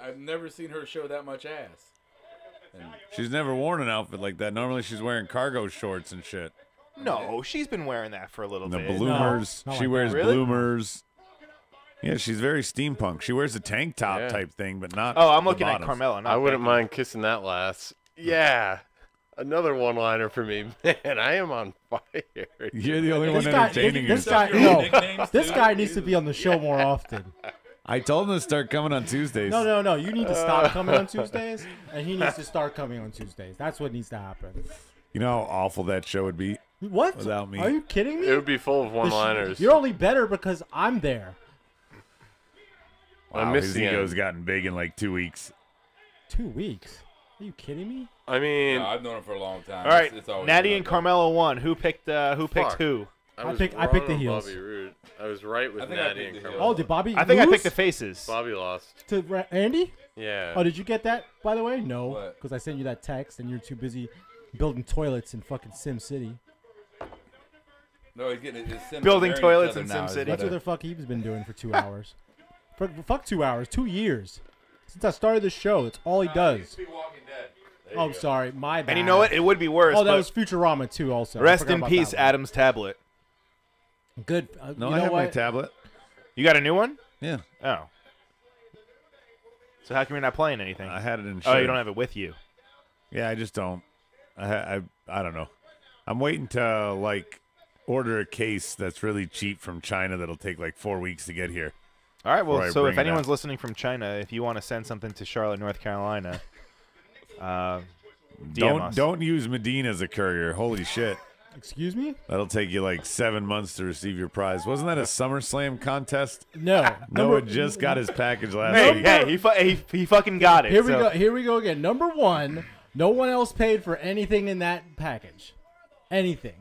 I've never seen her show that much ass. And She's never worn an outfit like that. Normally, she's wearing cargo shorts and shit. No, she's been wearing that for a little The bit. bloomers. not She like wears that. Really? bloomers. Yeah, she's very steampunk. She wears a tank top Yeah. type thing, but not. Oh, I'm the looking at bottoms. Carmella. Not I wouldn't Becky. mind kissing that lass. Yeah. Another one-liner for me. Man, I am on fire. You're the only This one guy, entertaining this yourself. guy, no, Nicknames, this too? guy needs to be on the show more often. I told him to start coming on Tuesdays. No. You need to stop coming on Tuesdays, and he needs to start coming on Tuesdays. That's what needs to happen. You know how awful that show would be What? without me. Are you kidding me? It would be full of The sh- one-liners. You're only better because I'm there. Wow, I miss his the ego's end. gotten big in like 2 weeks. 2 weeks? Are you kidding me? I mean, No, I've known her for a long time. All right, It's always Natty been and like that. Carmella won. Who picked Fuck. who? I I was picked wrong the on heels. Bobby Roode. I was right with I think I Natty picked and the Carmella. heels. Oh, did Bobby I think I lose picked the faces. Bobby lost. to Andy? Yeah. Oh, did you get that, by the way? No, What? because I sent you that text, and you're too busy building toilets in fucking Sim City. No, he's getting his Sims Building marrying each toilets other in now. SimCity. That's what the fuck he's been doing for 2 hours. Fuck 2 hours, 2 years. Since I started the show, it's all he does. Oh, I'm sorry, my bad. And you know what? It would be worse. Oh, that but was Futurama too. Also, I rest forgot in about peace, that one. Adam's tablet. Good. No, you I know have my what? tablet. You got a new one? Yeah, Oh. So how come you're not playing anything? I had it in. Oh, you don't have it with you. Yeah, I just don't. I don't know. I'm waiting to like order a case that's really cheap from China that'll take like 4 weeks to get here. All right. Before I Well, so bring if it anyone's up. listening from China, if you want to send something to Charlotte, North Carolina, DM us. Don't use Medina as a courier. Holy shit. Excuse me? That'll take you like 7 months to receive your prize. Wasn't that a SummerSlam contest? No. Noah just got his package last Hey, week. he fucking got it. Here we go. Here we go again. Number one, no one else paid for anything in that package. Anything.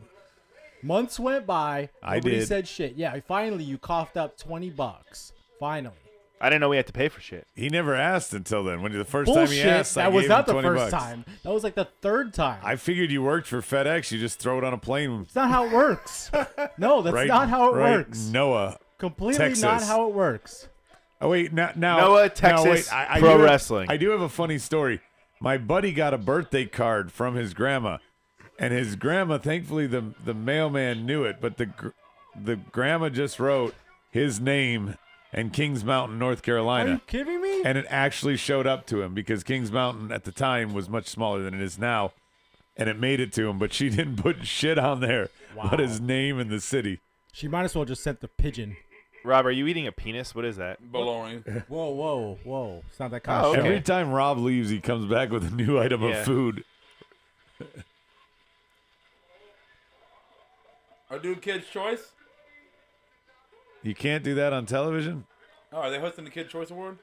Months went by. I Nobody did. said shit. Yeah, finally you coughed up $20. Finally. I didn't know we had to pay for shit. He never asked until then. When the first Bullshit. time he asked, I that was gave not him the 20 first bucks. time. That was like the third time. I figured you worked for FedEx. You just throw it on a plane. It's not how it works. No, that's Right- not how it right, works. Noah. Completely Texas. not how it works. Oh wait, now Noah, Texas, wait, I pro do have- wrestling. I do have a funny story. My buddy got a birthday card from his grandma, and his grandma, thankfully, the mailman knew it, but the grandma just wrote his name and Kings Mountain, North Are Carolina. you kidding me? And it actually showed up to him because Kings Mountain at the time was much smaller than it is now, and it made it to him. But she didn't put shit on there but his name and the city. She might as well just sent the pigeon. Rob, are you eating a penis? What is that? Baloney. Whoa, whoa, whoa. It's not that kind Oh, of okay. Every time Rob leaves, he comes back with a new item Yeah. of food. Are doing Kids' Choice? You can't do that on television? Oh, are they hosting the Kids' Choice Award?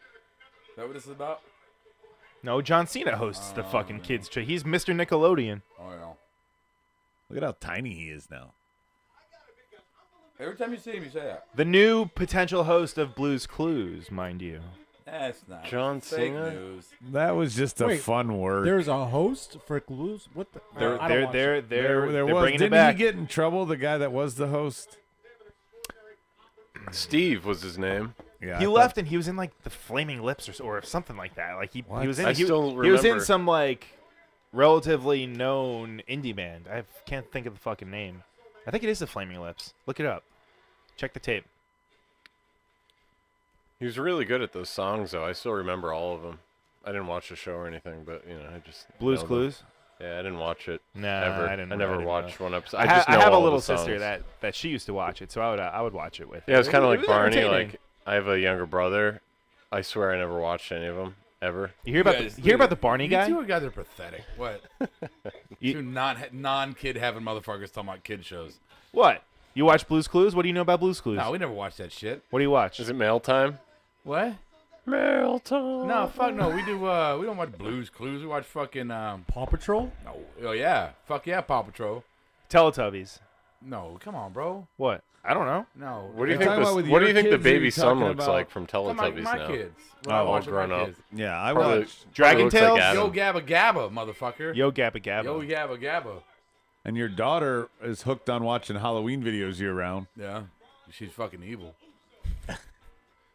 Is that what this is about? No, John Cena hosts the fucking kids' show. He's Mr. Nickelodeon. Oh, yeah. Look at how tiny he is now. Every time you see him, you say that. The new potential host of Blue's Clues, mind you. That's not John fake Cena? news. That was just a Wait, fun word. There's a host for Clues? What the? I don't watch it. there They're was. bringing it Didn't back. he get in trouble? The guy that was the host. Steve was his name. Yeah, He I left and he was in like the Flaming Lips or something like that. Like he was in I he, still he was in remember. some like relatively known indie band. I can't think of the fucking name. I think it is the Flaming Lips. Look it up. Check the tape. He was really good at those songs, though. I still remember all of them. I didn't watch the show or anything, but I just Blue's know them. Clues. Yeah, I didn't watch it. Nah, ever. I didn't. I never didn't watched know. one episode. I just know have a all the little sister songs. that she used to watch it, so I would watch it with. Yeah, her. it's kind of It like was Barney. entertaining. Like I have a younger brother. I swear I never watched any of them ever. You hear about the Barney You guy? two guys are pathetic. What? You- Two non-kid having motherfuckers talking about kid shows. What? You watch Blue's Clues? What do you know about Blue's Clues? No, we never watched that shit. What do you watch? Is it mail time? What? Mail time. No, fuck no. We do. We don't watch Blues Clues. We watch fucking. Paw Patrol? No. Oh yeah. Fuck yeah, Paw Patrol. Teletubbies. No, come on, bro. What? I don't know. No. What do you You're think? talking about with What do your you think the kids, or are you baby son talking looks about- like from Teletubbies my now? kids. Oh, I all watch with my grown up. kids. Yeah, I Probably- watched. Dragon looks like Tales? Adam. Yo Gabba Gabba, motherfucker. Yo Gabba Gabba. Yo Gabba Gabba. And your daughter is hooked on watching Halloween videos year round. Yeah. She's fucking evil.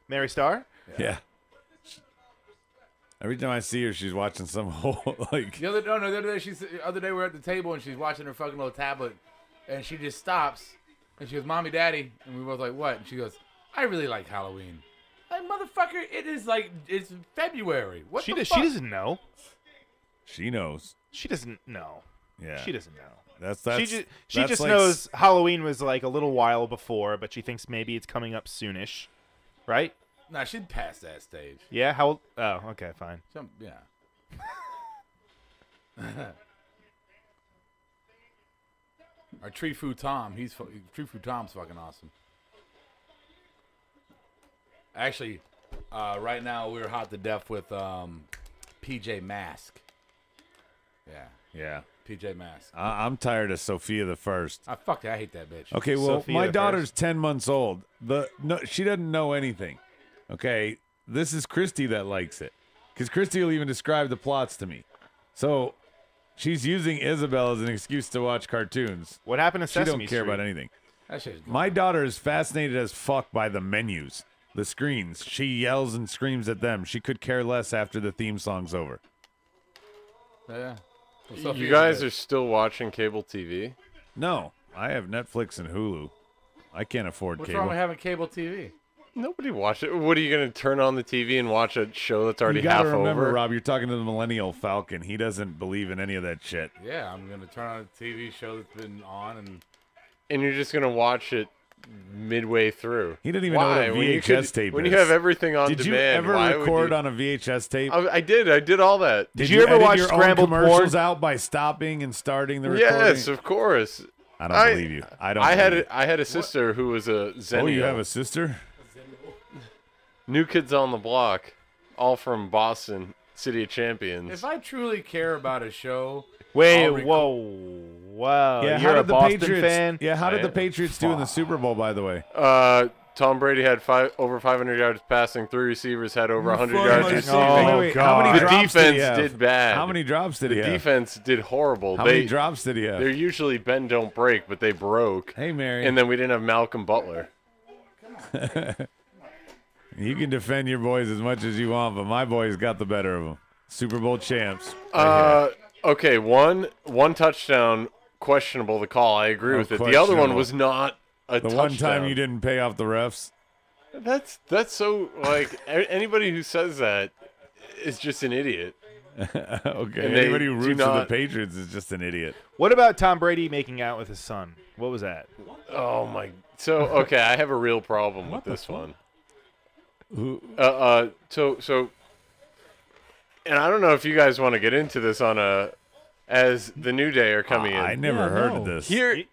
Mary Star? Yeah. Every time I see her, she's watching some whole like. The other day the other day we were at the table and she's watching her fucking little tablet, and she just stops and she goes, "Mommy, Daddy," and we both like, "What?" And she goes, "I really like Halloween." Like, motherfucker, it's February. What She the does. fuck? She doesn't know. She knows. She doesn't know. Yeah. She doesn't know. That's She that's just like knows Halloween was like a little while before, but she thinks maybe it's coming up soonish, right? Nah, she'd pass that stage. Yeah. How? Old? Oh, okay, fine. Yeah. Our Tree Fu Tom, Tree Fu Tom's fucking awesome. Actually, right now we're hot to death with PJ Mask. Yeah, Yeah. PJ Mask. I'm tired of Sophia the First. Fuck that, I hate that bitch. Okay, well, Sophia my the daughter's 10 months old. She doesn't know anything. Okay, this is Christy that likes it. Because Christy will even describe the plots to me. So she's using Isabel as an excuse to watch cartoons. What happened to She Sesame don't care Street? about anything. That shit's My daughter is fascinated as fuck by the menus, the screens. She yells and screams at them. She could care less after the theme song's over. Yeah. Well, You Sophia's guys good. are still watching cable TV? No, I have Netflix and Hulu. I can't afford What's cable. wrong with having cable TV? Nobody watch it. What are you going to turn on the TV and watch a show that's already You gotta half remember, over? Rob, you're talking to the millennial Falcon. He doesn't believe in any of that shit. Yeah, I'm gonna turn on a TV show that's been on and And you're just going to watch it midway through. He didn't even Why? know what a When you VHS tape When is. you have everything on Did demand, you ever why would record you? on a VHS tape? I did. I did all that. Did you ever edit watch your own scrambled commercials porn? out by stopping and starting the recording? Yes, of course. I don't believe you. I had a sister who was a Zennial. Oh, you have a sister? New Kids on the Block, all from Boston, City of Champions. If I truly care about a show, Wait, whoa, wow! Yeah, You're how a did the Boston Patriots? fan? Yeah, how did the Patriots do in the Super Bowl? By the way, Tom Brady had over 500 yards passing. 3 receivers had over 100 yards receiving. Oh, wait, God. how many The drops did he defense have? did bad. How many drops did he The have? defense did horrible. How many drops did he have? They're usually bend don't break, but they broke. Hey, Mary. And then we didn't have Malcolm Butler. You can defend your boys as much as you want, but my boys got the better of them. Super Bowl champs. Okay, one touchdown, questionable the call. I agree with it. The other one was not a touchdown. The one time you didn't pay off the refs. That's so like anybody who says that is just an idiot. Okay, And anybody who they do roots for the not- Patriots is just an idiot. What about Tom Brady making out with his son? What was that? Oh my! So okay, I have a real problem with this one. Who? So, and I don't know if you guys want to get into this as the New Day are coming in. I never heard of this. Here's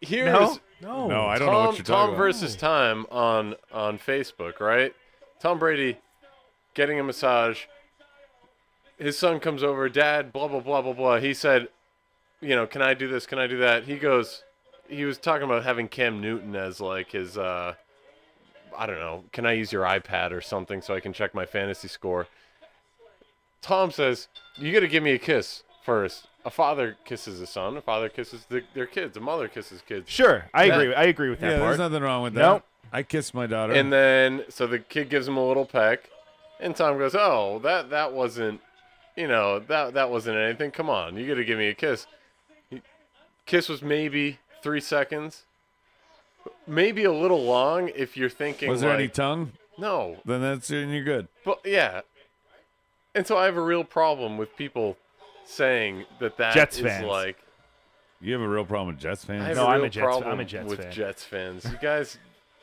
No, I don't know what you're talking Tom about. versus Time on Facebook, right? Tom Brady getting a massage. His son comes over, Dad, blah, blah, blah, blah, blah. He said, can I do this? Can I do that? He was talking about having Cam Newton as like his, I don't know, can I use your iPad or something so I can check my fantasy score? Tom says, you got to give me a kiss first. A father kisses a son. A father kisses their kids. A mother kisses kids. Sure, I agree. I agree with that Yeah, part. there's nothing wrong with that. Nope. I kissed my daughter. And then, so the kid gives him a little peck, and Tom goes, "Oh, that wasn't, that wasn't anything. Come on, you got to give me a kiss." Kiss was maybe 3 seconds, maybe a little long if you're thinking. Was there like, any tongue? No. Then you're good. But yeah, and so I have a real problem with people saying that Jets is fans. like. You have a real problem with Jets fans? I have No, a I'm real a Jets- problem I'm a Jets with fan. Jets fans. You guys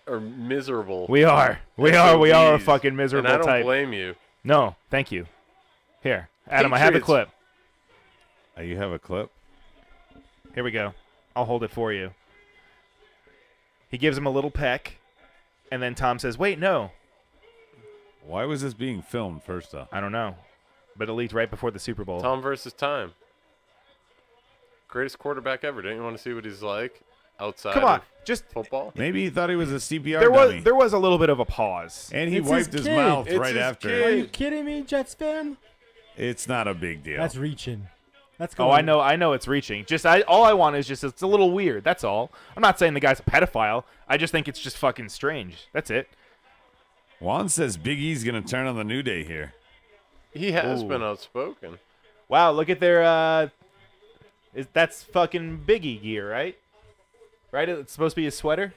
are miserable. We are a fucking miserable and I don't type. blame you. No, thank you. Here, Adam, I have the Patriots. clip. You have a clip? Here we go. I'll hold it for you. He gives him a little peck, and then Tom says, "Wait, no." Why was this being filmed, first off? I don't know, but it leaked right before the Super Bowl. Tom versus Time. Greatest quarterback ever. Don't you want to see what he's like outside Come on, of just football? Maybe he thought he was a CPR there dummy. was a little bit of a pause. And he It's wiped his his kid. mouth It's right his after. kid. Are you kidding me, Jets fan? It's not a big deal. That's reaching. That's Oh, I know it's reaching. All I want is just it's a little weird. That's all. I'm not saying the guy's a pedophile. I just think it's just fucking strange. That's it. Juan says Big E's going to turn on the New Day here. He has Ooh. been outspoken. Wow, look at their that's fucking Biggie gear, right? Right? It's supposed to be his sweater.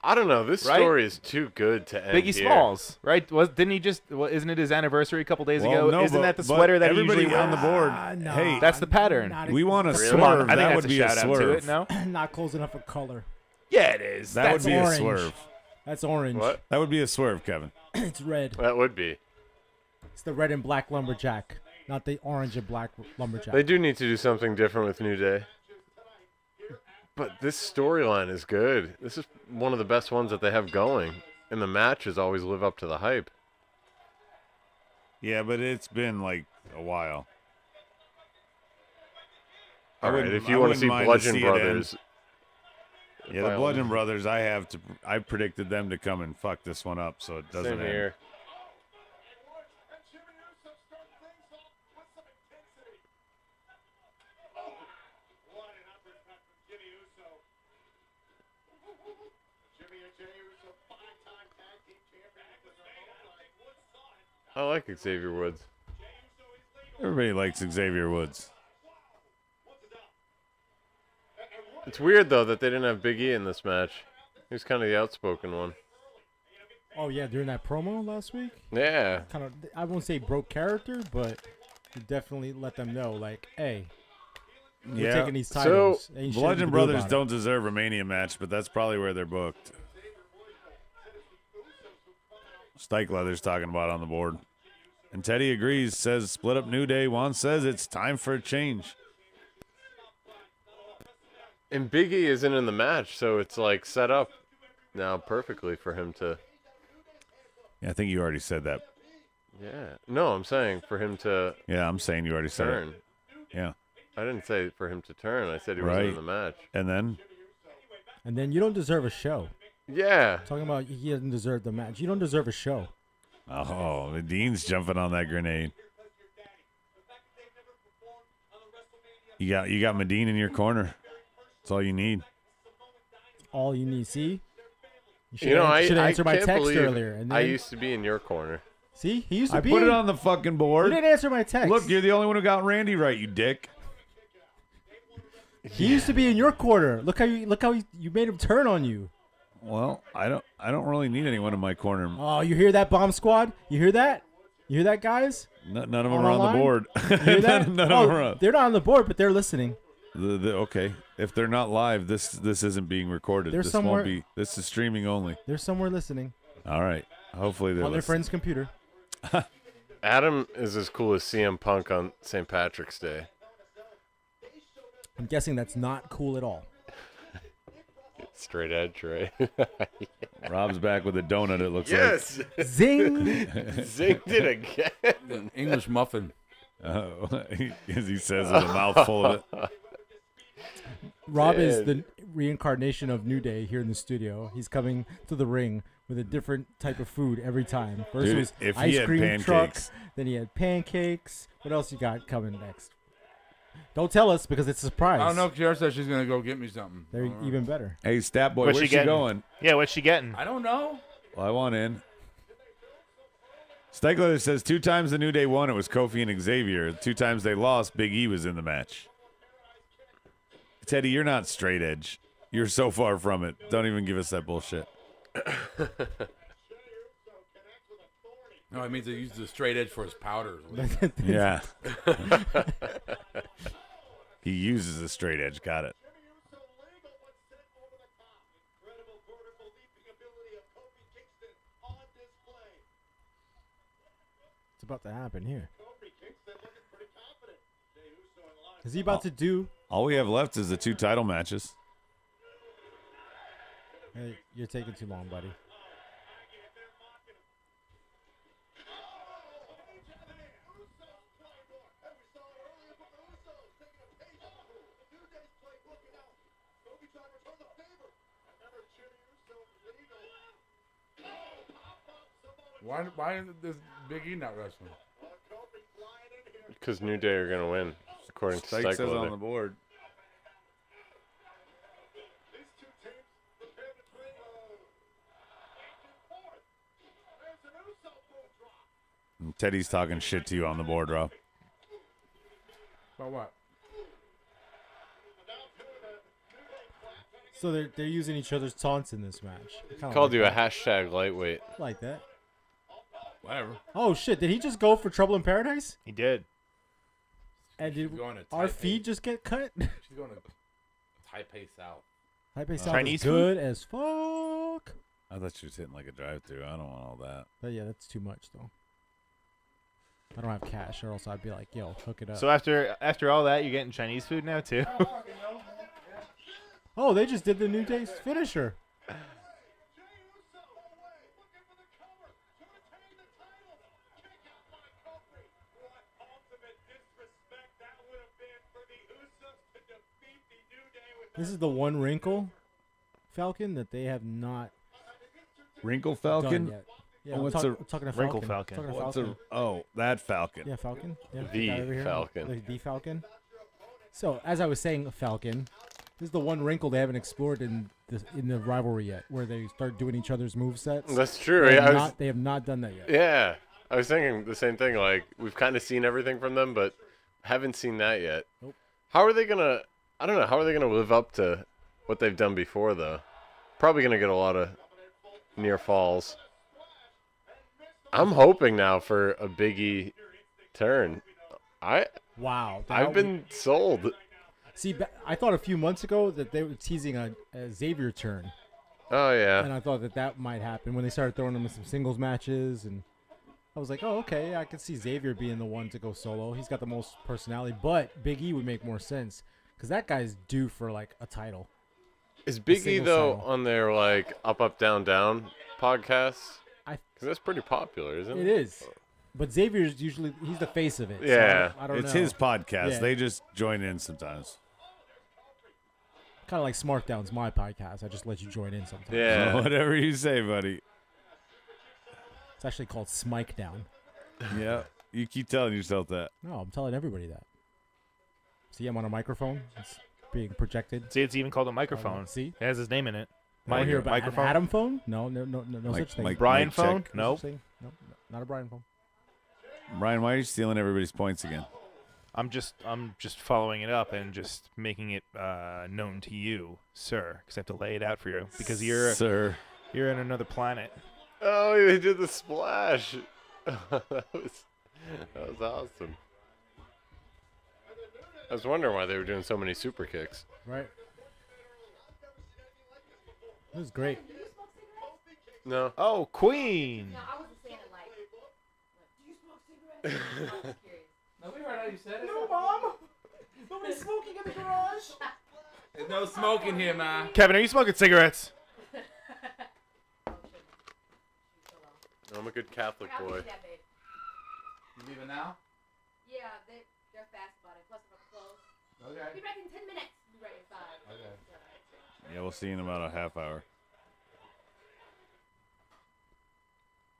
I don't know. This Right? story is too good to end Biggie here. Smalls, right? Isn't it his anniversary a couple days Well, ago? no, Isn't but- that the but sweater that he everybody usually on wears? the board? No, Hey, That's the pattern. not we want to Really? swerve. Come on, I think that that's would a be a shout out to swerve. it. No, not close enough of color. yeah, it is. That would That's be orange. a swerve. That's orange. What? That would be a swerve, Kevin. It's red. That would be. It's the red and black lumberjack, not the orange and black lumberjack. They do need to do something different with New Day. But this storyline is good. This is one of the best ones that they have going. And the matches always live up to the hype. Yeah, but it's been like a while. I All right, wouldn't- if you I want to wouldn't see mind to Bludgeon see it end. Brothers. Yeah, by the all Bludgeon means. Brothers, I predicted them to come and fuck this one up, so it doesn't Same end. here. I like Xavier Woods. Everybody likes Xavier Woods. It's weird, though, that they didn't have Big E in this match. He was kind of the outspoken one. Oh yeah, during that promo last week, Yeah. kind of. I won't say broke character, but he definitely let them know, like, hey, we're Yeah. taking these So, titles. and you shouldn't Bludgeon do Brothers about it. don't deserve a Mania match, but that's probably where they're booked. Stike Leather's talking about on the board. And Teddy agrees, says split up New Day. Juan says it's time for a change. And Big E isn't in the match, so it's like set up now perfectly for him to. Yeah, I think you already said that. Yeah. No, I'm saying for him to. Yeah, I'm saying you already said turn. it. Yeah. I didn't say for him to turn. I said he wasn't in the match. And then? And then you don't deserve a show. Yeah. Talking about he doesn't deserve the match. You don't deserve a show. Oh, Dean's jumping on that grenade. You got Medine in your corner. That's all you need. All you need. See? You should I have answered my can't text believe earlier. And then, I used to be in your corner. see? He used to I be. put it on the fucking board. You didn't answer my text. Look, you're the only one who got Randy right, you dick. He used to be in your corner. Look how you made him turn on you. Well, I don't really need anyone in my corner. Oh, you hear that, Bomb Squad? You hear that? You hear that, guys? None of them On are on line? the board. You hear that? None Oh, of them are on. they're not on the board, but they're listening. Okay, if they're not live, this isn't being recorded. They're This somewhere- won't be. This is streaming only. They're somewhere listening All right. Hopefully they're on their listening. friend's computer. Adam is as cool as CM Punk on St. Patrick's Day. I'm guessing that's not cool at all. Straight edge, right? Rob's back with a donut. It looks yes. Zing! Zinged it again. An English muffin. like. Oh, as he says with a mouthful of it. Rob is the reincarnation of New Day here in the studio. He's coming to the ring with a different type of food every time. First Dude, was if he ice had cream pancakes. trucks, then he had pancakes. What else you got coming next? Don't tell us because it's a surprise. I don't know. Kiara said she's gonna go get me something. They're even better. Hey, Stat Boy, What's where's she she getting? going? Yeah, what's she getting? I don't know. Well, I want in. Stegler says 2 times the New Day won, it was Kofi and Xavier. 2 times they lost, Big E was in the match. Teddy, you're not straight edge. You're so far from it. Don't even give us that bullshit. No, it means he uses the straight edge for his powder. Yeah. He uses a straight edge. Got it. It's about to happen here. Is he about to do? All we have left is the 2 title matches. Hey, you're taking too long, buddy. Why is this Big E not wrestling? Because New Day are going to win, according to Stike says on Cycler. the board. And Teddy's talking shit to you on the board, Rob. About what? So they're using each other's taunts in this match. Kinda Called like you a that. hashtag lightweight. Like that. Whatever. Oh shit! Did he just go for Trouble in Paradise? He did. And did She's going to our Taipei. feed just get cut? She's going to Taipei South. Taipei South Chinese is good as fuck. I thought she was hitting like a drive-through. I don't want all that. But yeah, that's too much though. I don't have cash, or else I'd be like, "Yo, hook it up." So after all that, you're getting Chinese food now too. Oh, they just did the New Day's finisher. This is the one wrinkle, Falcon, that they have not Wrinkle done Falcon? yet. Yeah, Oh, I'm, what's talk- a I'm talking to wrinkle Falcon. Falcon? Talking to What's Falcon. that Falcon. Yeah, Falcon. Yeah, The guy over here. Falcon. The Falcon. So, as I was saying, Falcon, this is the one wrinkle they haven't explored in the rivalry yet, where they start doing each other's movesets. That's true. They Yeah, have, they have not done that yet. yeah, I was thinking the same thing. Like, we've kind of seen everything from them, but haven't seen that yet. Nope. How are they going to... I don't know. How are they going to live up to what they've done before, though? Probably going to get a lot of near falls. I'm hoping now for a Big E turn. Wow. that I've would- been sold. See, I thought a few months ago that they were teasing a Xavier turn, Oh, yeah. and I thought that might happen when they started throwing him in some singles matches, and I was like, oh, okay, I could see Xavier being the one to go solo. He's got the most personality, but Big E would make more sense Because that guy's due for like a title. Is Big E singles though title. on their like up down down podcasts? I- Because that's pretty popular, isn't it? It is. But Xavier's usually he's the face of it. so Yeah. I don't It's know. his podcast. Yeah. They just join in sometimes. Kind of like Smartdown's my podcast. I just let you join in sometimes. Yeah. Whatever you say, buddy. It's actually called Smike Down. Yeah. You keep telling yourself that. No, I'm telling everybody that. See, I'm on a microphone. It's being projected. See, it's even called a microphone. See? It has his name in it. I don't hear about microphone. an Adam phone? No Mike- such thing. Mike- Brian Mic phone? check. No Nope. such thing. No, not a Brian phone. Brian, why are you stealing everybody's points again? I'm just following it up and just making it known to you, sir, because I have to lay it out for you because Sir. you're in another planet. Oh, they did the splash. that was awesome. I was wondering why they were doing so many super kicks. Right. This is great. No. Oh, Queen. No, I wasn't saying it like, do you smoke cigarettes? I was curious. No, we heard how you said it. No, Mom. Nobody's smoking in the garage. There's no smoking here, man. Kevin, are you smoking cigarettes? I'm a good Catholic I'll boy. give you that, babe. You leaving now? Yeah, they're fast about it. Plus, if I'm close. Okay. Be back in 10 minutes. Be right inside. Okay. Yeah, we'll see you in about a half hour.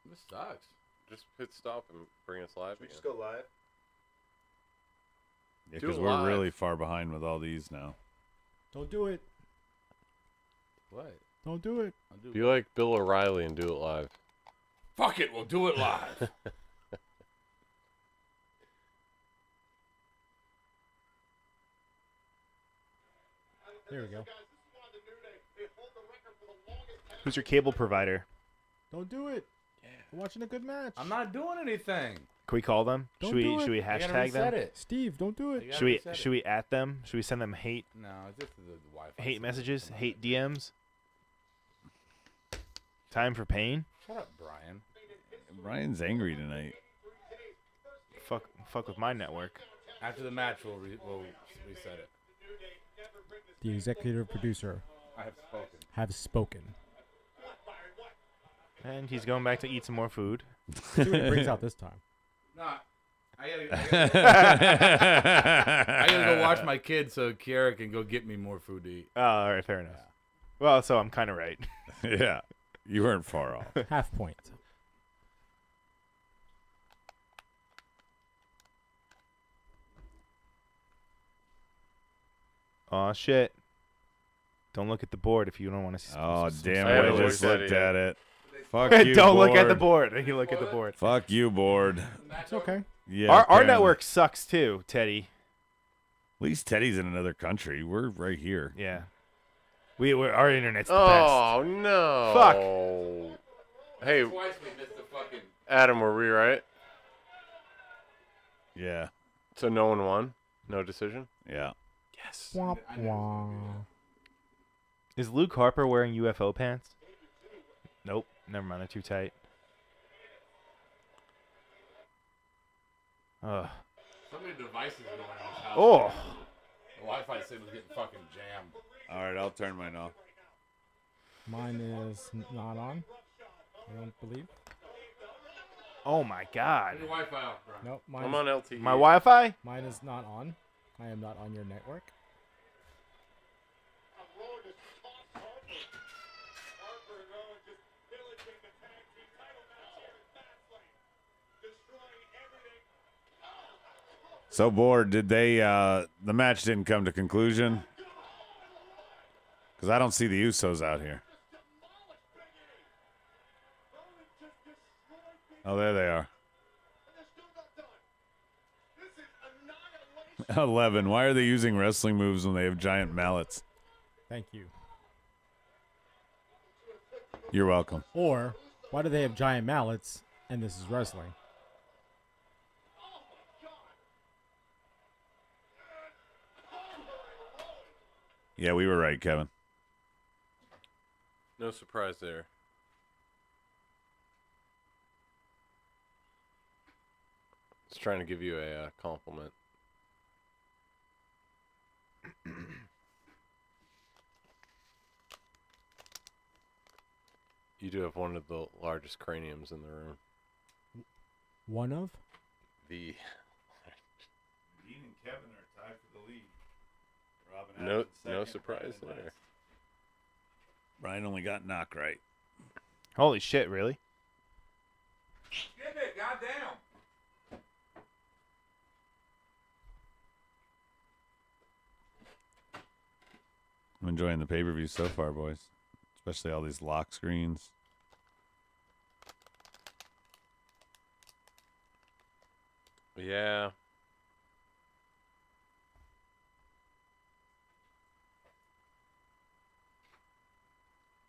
This sucks. Just hit stop and bring us live Should we again. just go live? Yeah, Do because it we're live. really far behind with all these now. Don't do it. What? Don't do it. I'll do Be like Bill O'Reilly and do it live. Fuck it, we'll do it live. There we go. Who's your cable provider? Don't do it. We're watching a good match. I'm not doing anything. Can we call them? Don't should we do it. should we I gotta hashtag reset them? it. Steve, don't do You it. gotta Should we reset should it. we at them? Should we send them hate No, it's just the Wi-Fi. hate signal. messages, hate DMs? Time for pain? Shut up, Brian. Brian's angry tonight. Fuck with my network. After the match, we'll reset it. The executive producer I have spoken. have spoken. And he's going back to eat some more food. See what he brings out this time. Nah, I gotta go watch my kids so Kiara can go get me more food to eat. Oh, all right, fair enough. Well, so I'm kind of right. Yeah, you weren't far off. Half point. Aw, shit. Don't look at the board if you don't want to see. Oh, damn I it. haven't I just looked at looked it at yet. it. Fuck you, Don't look at the board. board. You look at the board. Fuck you, board. It's okay. Yeah. Our apparently. network sucks too, Teddy. At least Teddy's in another country. We're right here. Yeah. Our internet's the best. Oh no! Fuck. Hey, Twice we missed the fucking. Adam, were we right? Yeah. So no one won. No decision. Yeah. Yes. Womp womp. Is Luke Harper wearing UFO pants? Nope. Never mind. They're too tight. Ugh. So many devices going on in this house. Oh. The Wi-Fi signal's getting fucking jammed. All right, I'll turn mine off. Mine is not on. I don't believe. Oh my God. Turn your Wi-Fi off, bro. Nope. I'm on LTE. My Wi-Fi? Mine is not on. I am not on your network. So, bored. Did they? The match didn't come to conclusion because I don't see the Usos out here. Oh, there they are. 11. Why are they using wrestling moves when they have giant mallets? Thank you. You're welcome. Or why do they have giant mallets and this is wrestling? Yeah, we were right, Kevin. No surprise there. Just trying to give you a compliment. You do have one of the largest craniums in the room. One of? The Dean and Kevin are tied for the lead. Robin no Adams second, surprise Brian there. last. Brian only got knock right. Holy shit! Really? Get it, goddamn. I'm enjoying the pay-per-view so far, boys. Especially all these lock screens. Yeah.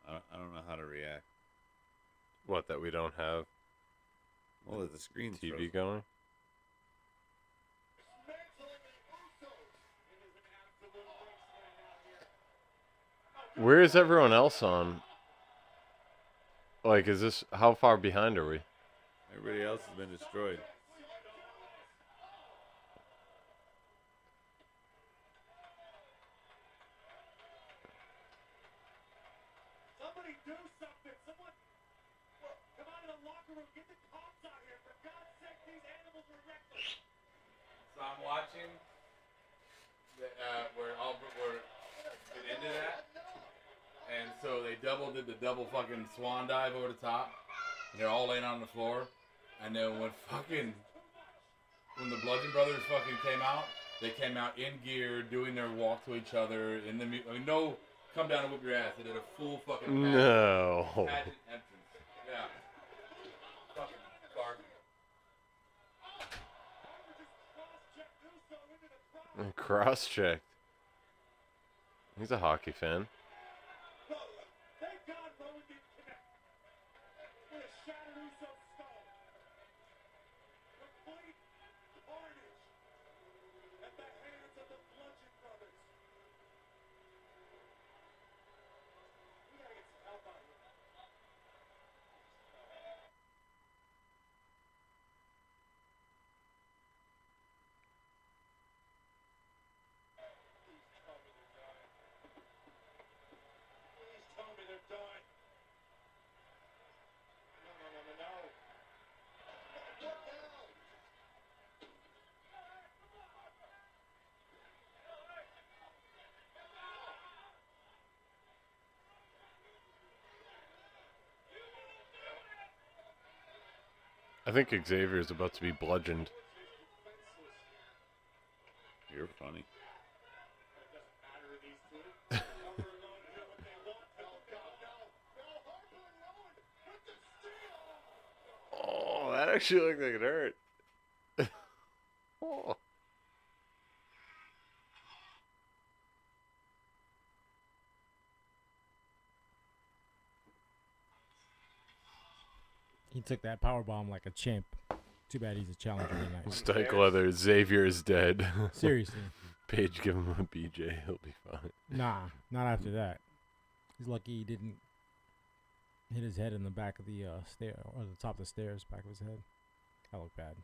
I don't know how to react. What, that we don't have Well, the screen's TV frozen. going? Where is everyone else on? Like, is this, how far behind are we? Everybody else has been destroyed. Somebody do something. Someone come out of the locker room. Get the cops out here. For God's sake, these animals are reckless. So I'm watching where Albert were get into that, and so they did the double fucking swan dive over the top, and they're all laying on the floor, and then when the Bludgeon Brothers fucking came out, they came out in gear, doing their walk to each other in the no come down and whoop your ass. They did a full fucking No. pageant entrance. Yeah. Fucking garbage. Cross-checked. He's a hockey fan. Thank God Rowan didn't connect. With a shattered Uso skull. Complete carnage at the hands of the Bludgeon Brothers. We gotta get some help out here. Please tell me they're dying. No. I think Xavier is about to be bludgeoned. You're funny. Oh, that actually looked like it hurt. Oh. He took that power bomb like a champ. Too bad he's a challenger tonight. Stike leather. Xavier is dead. Seriously. Paige, give him a BJ. He'll be fine. Nah, not after that. He's lucky he didn't hit his head in the back of the stair or the top of the stairs, back of his head. That looked bad.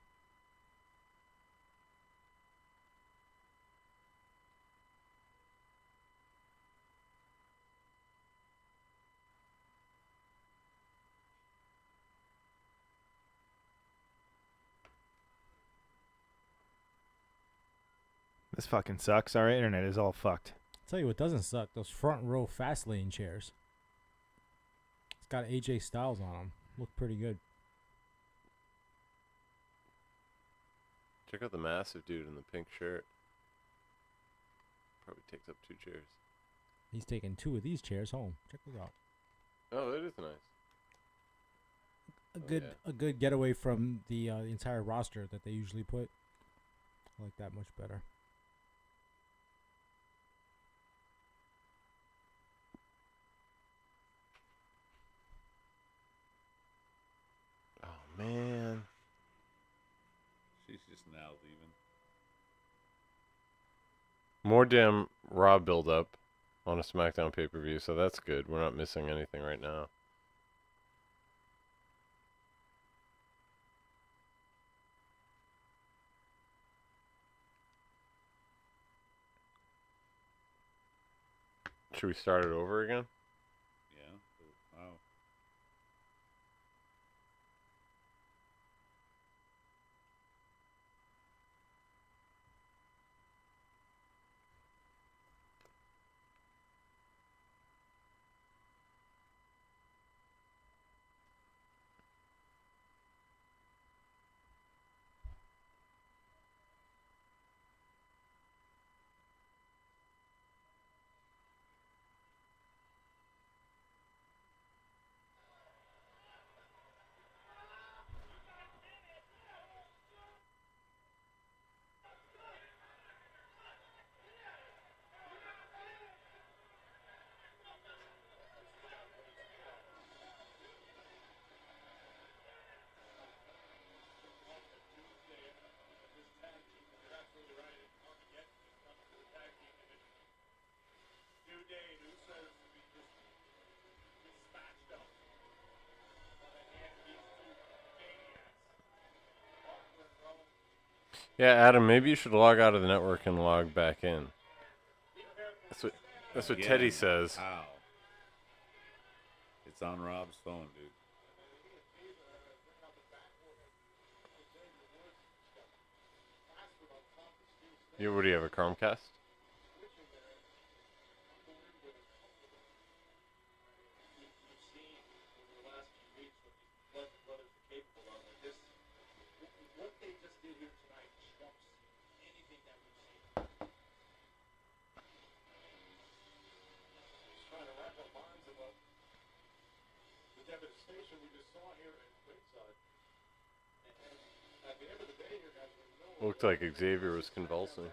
This fucking sucks. Our internet is all fucked. Tell you what doesn't suck, those front row Fastlane chairs. It's got AJ Styles on them. Look pretty good. Check out the massive dude in the pink shirt. Probably takes up 2 chairs. He's taking 2 of these chairs home. Check this out. Oh, that is nice. A good getaway from the entire roster that they usually put. I like that much better. Oh, man. She's just now leaving. More damn Raw build-up on a SmackDown pay-per-view, so that's good. We're not missing anything right now. Should we start it over again? Yeah. Wow. Yeah, Adam, maybe you should log out of the network and log back in. That's what Teddy says. How? It's on Rob's phone, dude. What do you have, a Chromecast? Looked like Xavier was convulsing.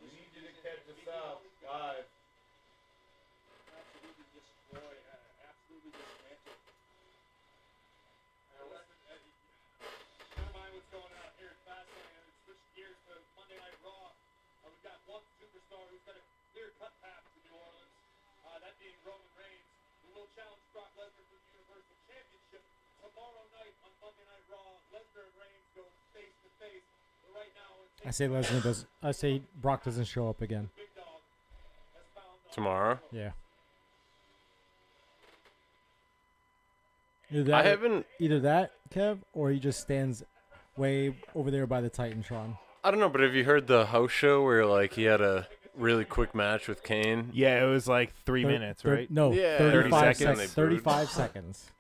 We need you to catch us up, guys. Absolutely destroy, absolutely dismantle. Never mind what's going on here at Fastlane. And switch gears to Monday Night Raw. We've got one superstar who's got a clear-cut path to New Orleans. That being Roman Reigns, who will challenge Brock Lesnar for the Universal Championship tomorrow night on Monday Night Raw. Lesnar and Reigns go face to face. Right now, I say Lesnar does. I say Brock doesn't show up again. Tomorrow? Yeah. Either that, Kev, or he just stands way over there by the Titantron. I don't know, but have you heard the house show where like he had a really quick match with Kane? Yeah, it was like 3 minutes, right? No, Yeah, 35 seconds. seconds. 35 seconds.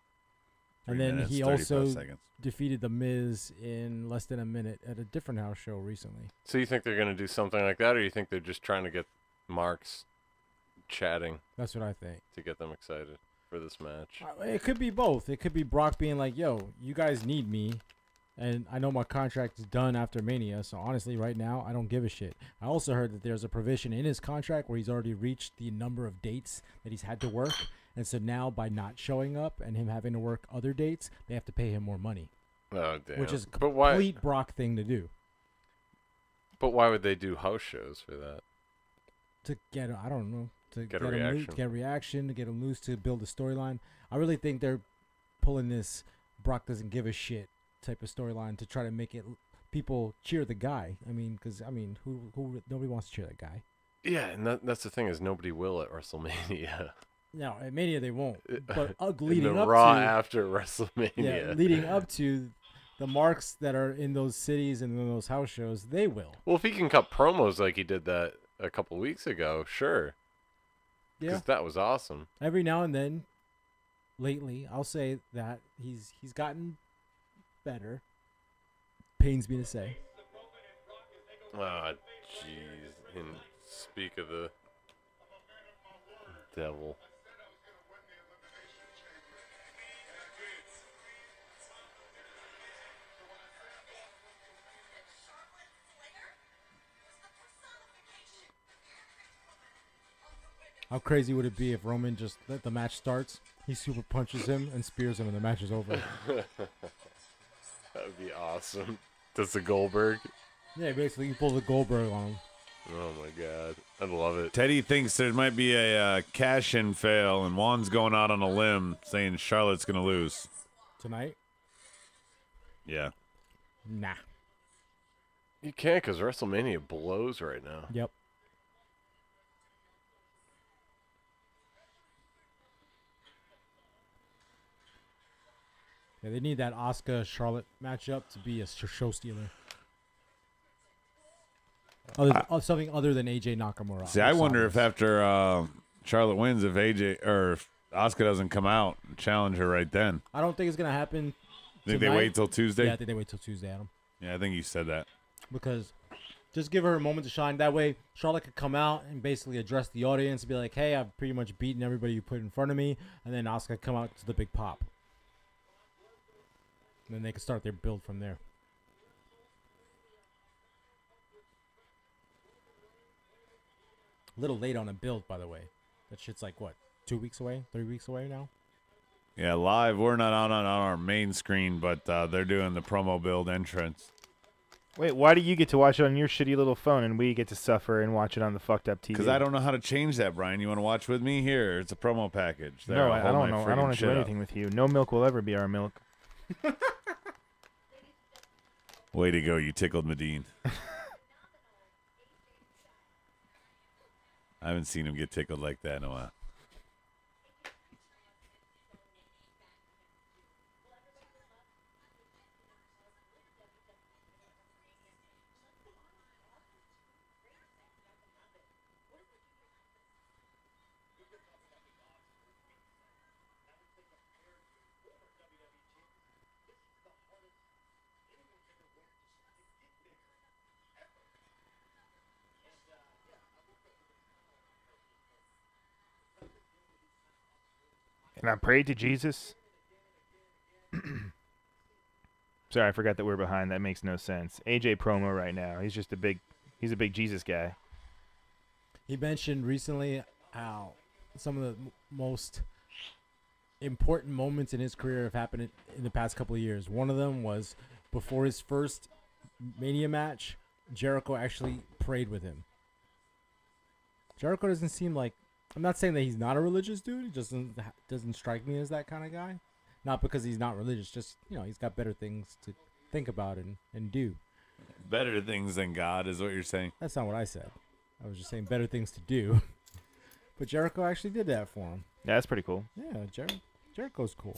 And 3 then minutes, he 35 also seconds. defeated The Miz in less than a minute at a different house show recently. So you think they're going to do something like that, or you think they're just trying to get marks chatting That's what I think. to get them excited for this match? It could be both. It could be Brock being like, yo, you guys need me. And I know my contract is done after Mania, so honestly, right now, I don't give a shit. I also heard that there's a provision in his contract where he's already reached the number of dates that he's had to work. And so now, by not showing up and him having to work other dates, they have to pay him more money. Oh, damn. Which is a But why? complete Brock thing to do. But why would they do house shows for that? To get, I don't know, to Get a him reaction. loose, to get a reaction, to get him loose, to build a storyline. I really think they're pulling this Brock doesn't give a shit type of storyline to try to make it people cheer the guy. I mean, because who nobody wants to cheer that guy. Yeah, and that's the thing is nobody will at WrestleMania. No, at Mania they won't. But In leading the up Raw to after WrestleMania. yeah, leading up to the marks that are in those cities and in those house shows, they will. Well, if he can cut promos like he did that a couple weeks ago, sure. Yeah. Because that was awesome. Every now and then, lately, I'll say that he's gotten better. Pains me to say. Ah, jeez. And speak of the devil. How crazy would it be if Roman just let the match starts, he super punches him and spears him, and the match is over? That would be awesome. Does the Goldberg? Yeah, basically you pull the Goldberg on him. Oh my god, I'd love it. Teddy thinks there might be a cash-in fail, and Juan's going out on a limb saying Charlotte's going to lose. Tonight? Yeah. Nah. You can't because WrestleMania blows right now. Yep. Yeah, they need that Asuka-Charlotte matchup to be a show stealer. Something other than AJ Nakamura. See, I wonder if after Charlotte wins, if AJ or if Asuka doesn't come out and challenge her right then. I don't think it's gonna happen. Think they tonight. wait till Tuesday? Yeah, I think they wait till Tuesday, Adam. Yeah, I think you said that. Because just give her a moment to shine. That way, Charlotte could come out and basically address the audience and be like, "Hey, I've pretty much beaten everybody you put in front of me," and then Asuka come out to the big pop. And then they can start their build from there. A little late on a build, by the way. That shit's like, what, 2 weeks away? 3 weeks away now? Yeah, live. We're not on our main screen, but they're doing the promo build entrance. Wait, why do you get to watch it on your shitty little phone and we get to suffer and watch it on the fucked up TV? Because I don't know how to change that, Brian. You want to watch with me? Here, it's a promo package. There, No, I'll I hold don't my know. I don't want to friggin' do shit anything up. with you. No milk will ever be our milk. Way to go, you tickled Medine. I haven't seen him get tickled like that in a while. And I prayed to Jesus. Sorry, I forgot that we're behind. That makes no sense. AJ promo right now. He's just he's a big Jesus guy. He mentioned recently how some of the most important moments in his career have happened in the past couple of years. One of them was before his first Mania match, Jericho actually prayed with him. Jericho doesn't seem like, I'm not saying that he's not a religious dude. He just doesn't strike me as that kind of guy. Not because he's not religious, just, he's got better things to think about and do. Better things than God is what you're saying. That's not what I said. I was just saying better things to do. But Jericho actually did that for him. Yeah, that's pretty cool. Yeah, Jericho's cool.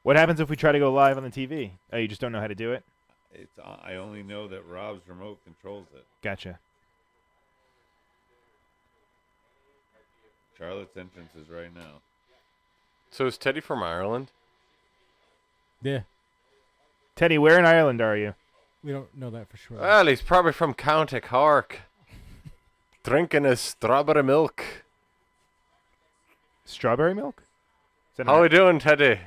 What happens if we try to go live on the TV? Oh, you just don't know how to do it? I only know that Rob's remote controls it. Gotcha. Charlotte's entrance is right now. So is Teddy from Ireland? Yeah. Teddy, where in Ireland are you? We don't know that for sure. Well, he's probably from County Cork. Drinking his strawberry milk. Strawberry milk? How we doing, Teddy?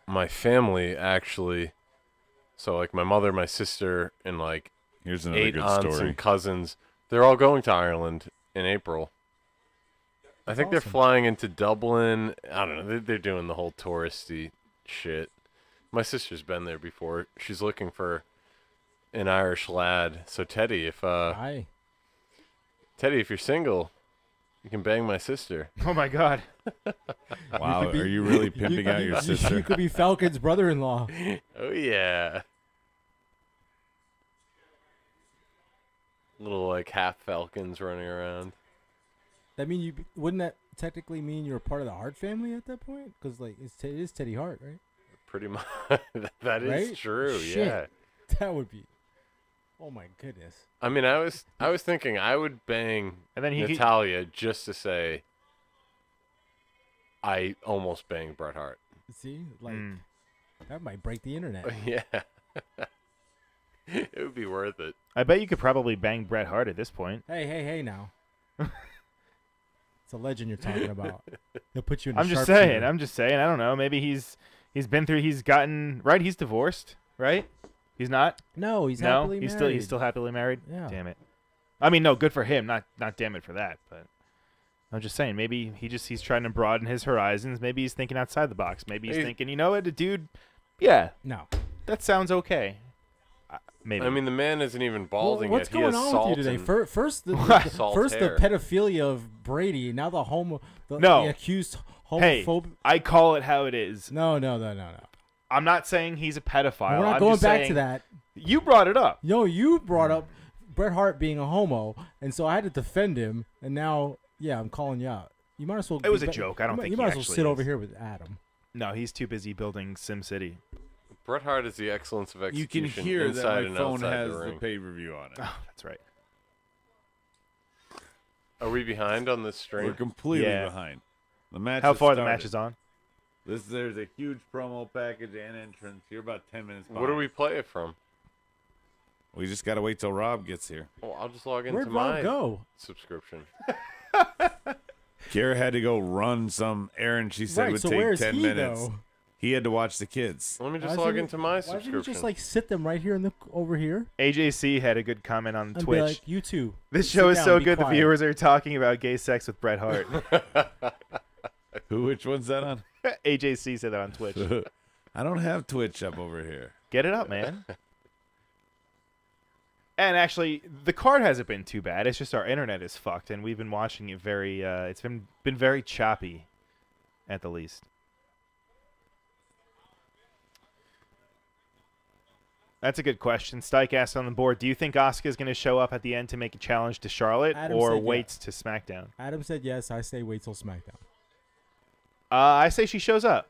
My family actually, so like my mother, my sister, and like Here's another 8 good aunts story. and cousins, they're all going to Ireland in April. I think they're awesome. flying into Dublin. I don't know. They're doing the whole touristy shit. My sister's been there before. She's looking for an Irish lad. So Teddy, if Hi. you're single, you can bang my sister. Oh, my God. Wow, could be- are you really pimping out your sister? You could be Falcon's brother-in-law. Oh yeah. Little like half falcons running around. That mean wouldn't that technically mean you're a part of the Hart family at that point? Because like it is Teddy Hart, right? Pretty much. That is Right? true. Shit. Yeah. That would be. Oh my goodness. I mean, I was thinking I would bang And then he Natalia just to say I almost banged Bret Hart. See, like that might break the internet. Yeah. It would be worth it. I bet you could probably bang Bret Hart at this point. Hey now. It's a legend you're talking about. They'll put you in. I'm just saying. I don't know. Maybe he's been through. He's gotten right. He's divorced, right? He's not. No, he's No, happily he's married. still happily married. Yeah. Damn it. I mean, no, good for him. Not damn it for that. But I'm just saying. Maybe he's trying to broaden his horizons. Maybe he's thinking outside the box. Maybe he's thinking, you know what, dude. Yeah, No. that sounds okay. Maybe. I mean, the man isn't even balding What's yet. He going has on salt with you today? and First the salt hair. pedophilia of Brady. Now the No. the accused Hey, homophobe. I call it how it is. No. I'm not saying he's a pedophile. We're not I'm going just back saying, to that. You brought it up. No, you brought up Bret Hart being a homo, and so I had to defend him. And now, yeah, I'm calling you out. You might as well. It was a joke. I don't think you he might as well actually sit is. over here with Adam. No, he's too busy building SimCity. Bret Hart is the excellence of You execution can hear that inside my and phone outside has the the ring. pay-per-view on it. Oh, that's right. Are we behind on this stream? We're completely Yeah. behind. The match. How has far the started. match is on? There's a huge promo package and entrance. You're about 10 minutes behind. Where do we play it from? We just gotta wait till Rob gets here. Well, I'll just log into Where'd my Rob go? subscription. Kara had to go run some errand. She said Right, would so take where's 10 he, minutes. though? He had to watch the kids. Let me Why just doesn't log he- into my Why didn't subscription. you just like sit them right here in the over here AJC had a good comment on and Twitch. be like, you two? This sit show is down, so be good. quiet." The viewers are talking about gay sex with Bret Hart. Which one's that on? AJC said that on Twitch. I don't have Twitch up over here. Get it up, man. And actually, the card hasn't been too bad. It's just our internet is fucked, and we've been watching it very. It's been very choppy, at the least. That's a good question. Stike asked on the board, do you think Asuka is going to show up at the end to make a challenge to Charlotte, Adam or said waits to SmackDown? Adam said yes. I say wait till SmackDown. I say she shows up.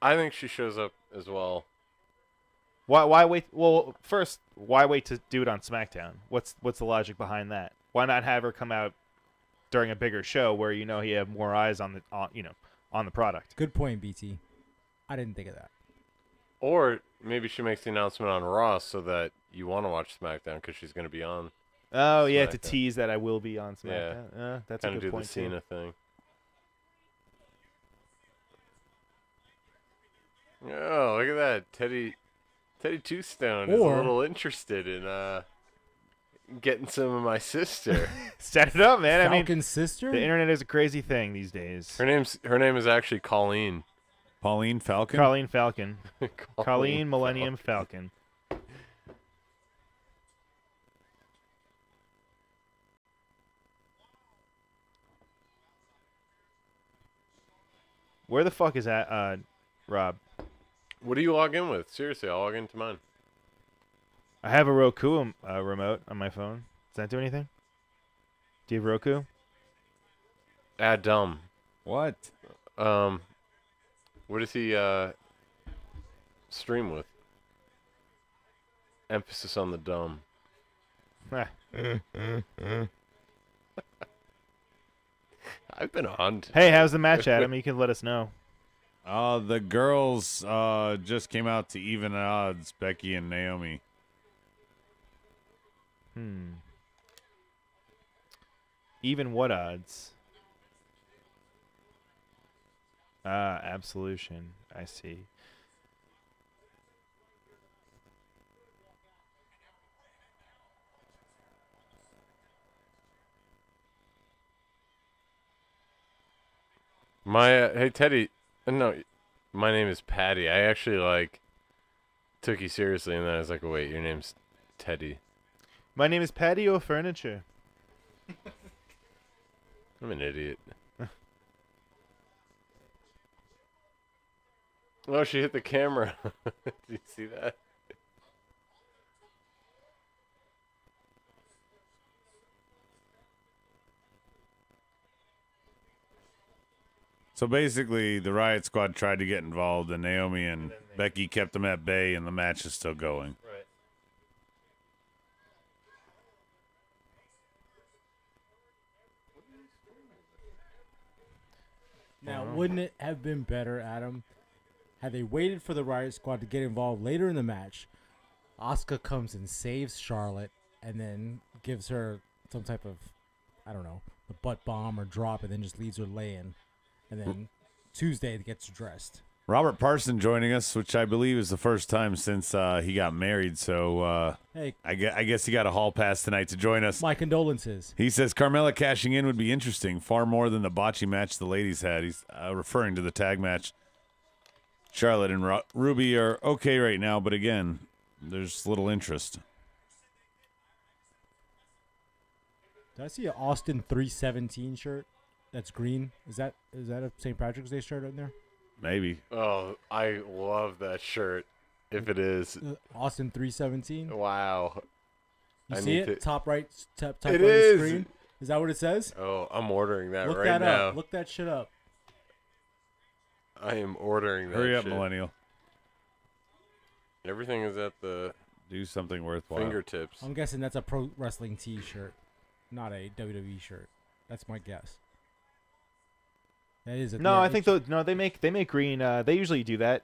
I think she shows up as well. Why wait? Well, first, why wait to do it on SmackDown? What's the logic behind that? Why not have her come out during a bigger show where you have more eyes on the product? Good point, BT. I didn't think of that. Or maybe she makes the announcement on Raw so that you want to watch SmackDown because she's going to be on. Oh yeah, to SmackDown. tease that I will be on SmackDown. Yeah. That's a Kind of good do point the Cena too. thing. Oh, look at that. Teddy Two Stone is a Or- little interested in getting some of my sister. Set it up, man. I mean, Falcon's sister. the internet is a crazy thing these days. Her name is actually Colleen. Pauline Falcon? Colleen Falcon. Colleen Millennium Falcon. Where the fuck is that, Rob? What do you log in with? Seriously, I'll log into mine. I have a Roku remote on my phone. Does that do anything? Do you have Roku? Dumb. What? What does he stream with? Emphasis on the dumb. I've been on. Hey, how's the match, Adam? You can let us know. The girls just came out to even odds, Becky and Naomi. Even what odds? Absolution. I see. My hey Teddy, no, my name is Patty. I actually took you seriously, and then I was like, oh, wait, your name's Teddy. My name is Patio Furniture. I'm an idiot. Oh, she hit the camera. Did you see that? So basically, the Riot Squad tried to get involved, and Naomi and Becky kept them at bay, and the match is still going. Right. Now, wouldn't it have been better, Adam, had they waited for the Riot Squad to get involved later in the match? Asuka comes and saves Charlotte, and then gives her some type of, I don't know, a butt bomb or drop, and then just leaves her laying. And then Tuesday it gets dressed. Robert Parson joining us, which I believe is the first time since he got married. So Hey, I guess he got a hall pass tonight to join us. my condolences. He says Carmella cashing in would be interesting, far more than the botchy match the ladies had. He's referring to the tag match. Charlotte and Ruby are okay right now, but again, there's little interest. Did I see an Austin 317 shirt? That's green. Is that a St. Patrick's Day shirt in there? Maybe. Oh, I love that shirt. If it is, Austin 317. wow. You I see need it? to- Top right, top It right of the is. screen. Is that what it says? Oh, I'm ordering that Look right that now. up. Look that shit up. I am ordering that. Hurry up, shit. millennial. Everything is at the Do something worthwhile. fingertips. I'm guessing that's a pro wrestling T-shirt, not a WWE shirt. That's my guess. That is. No, I think they make green. They usually do that.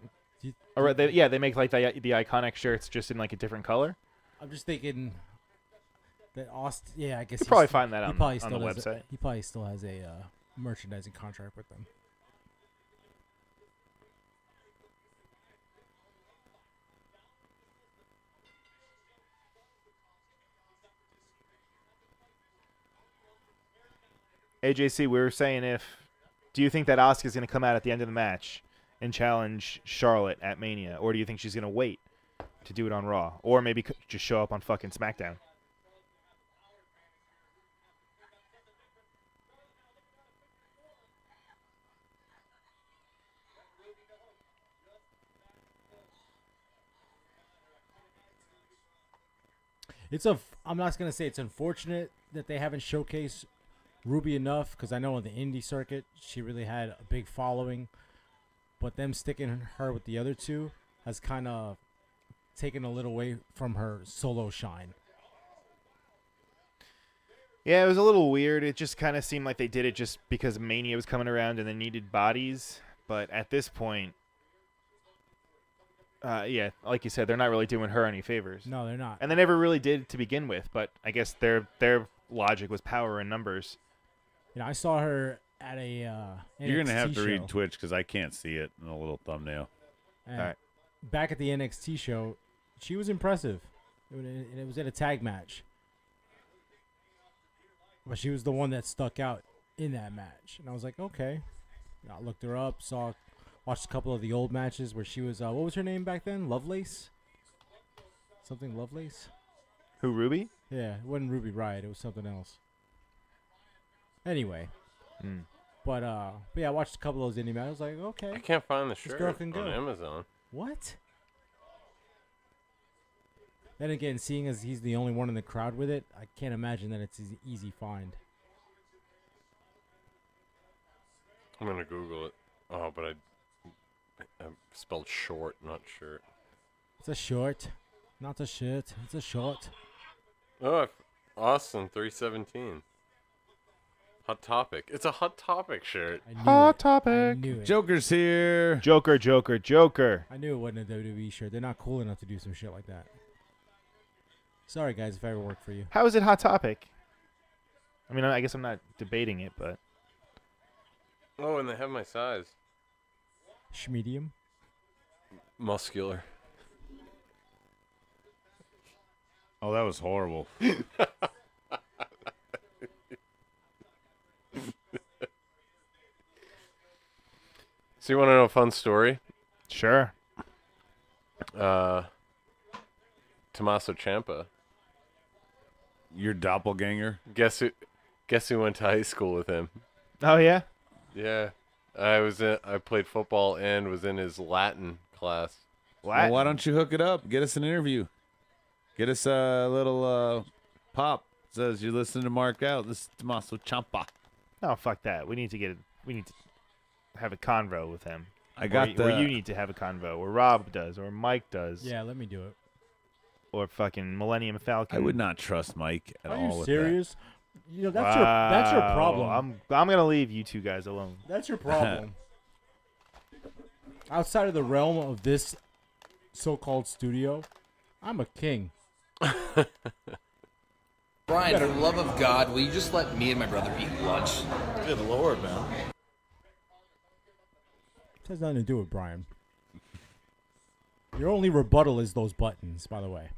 Or they make like the iconic shirts just in like a different color. I'm just thinking that Austin. Yeah, I guess you probably find that on the has website. He probably still has a merchandising contract with them. AJC, we were saying do you think that Asuka's going to come out at the end of the match and challenge Charlotte at Mania, or do you think she's going to wait to do it on Raw, or maybe just show up on fucking SmackDown? I'm not going to say it's unfortunate that they haven't showcased Ruby enough, because I know on the indie circuit she really had a big following, but them sticking her with the other two has kind of taken a little away from her solo shine. Yeah, it was a little weird. It just kind of seemed like they did it just because Mania was coming around and they needed bodies, but at this point, yeah, like you said, they're not really doing her any favors. No, they're not. And they never really did to begin with, but I guess their logic was power in numbers. You know, I saw her at a You're going to have to NXT read show. Twitch because I can't see it in a little thumbnail. And All right. Back at the NXT show, she was impressive. It was at a tag match. But she was the one that stuck out in that match. And I was like, okay. I looked her up, watched a couple of the old matches where she was, what was her name back then? Lovelace? Something Lovelace? Who, Ruby? Yeah, it wasn't Ruby Riott. It was something else. Anyway. But yeah, I watched a couple of those indie matches. I was like, okay. I can't find the this shirt girl can go. on Amazon. What? Then again, seeing as he's the only one in the crowd with it, I can't imagine that it's an easy find. I'm going to Google it. Oh, but I spelled short, not shirt. It's a short. Not a shirt. It's a short. Oh, Austin 317. Hot Topic. It's a Hot Topic shirt. Hot Topic. I knew it. Joker's here. Joker, Joker, Joker. I knew it wasn't a WWE shirt. They're not cool enough to do some shit like that. Sorry, guys, if I ever worked for you. How is it Hot Topic? I mean, I guess I'm not debating it, but... Oh, and they have my size. Schmedium. Muscular. Oh, that was horrible. So you want to know a fun story? Sure. Tommaso Ciampa. Your doppelganger. Guess who went to high school with him? Oh, yeah? Yeah. I played football and was in his Latin class. Well, why don't you hook it up? Get us an interview. Get us a little pop. Says you listen to Mark Out. This is Tommaso Ciampa. No, fuck that. We need to have a convo with him. I got where you need to have a convo, or Rob does, or Mike does. Yeah, let me do it. Or fucking Millennium Falcon. I would not trust Mike at Are all. you with serious? You know, that's your problem. I'm gonna leave you two guys alone. That's your problem. Outside of the realm of this so-called studio, I'm a king. Brian, for the love of God, will you just let me and my brother eat lunch? Good Lord, man. It has nothing to do with Brian. Your only rebuttal is those buttons, by the way.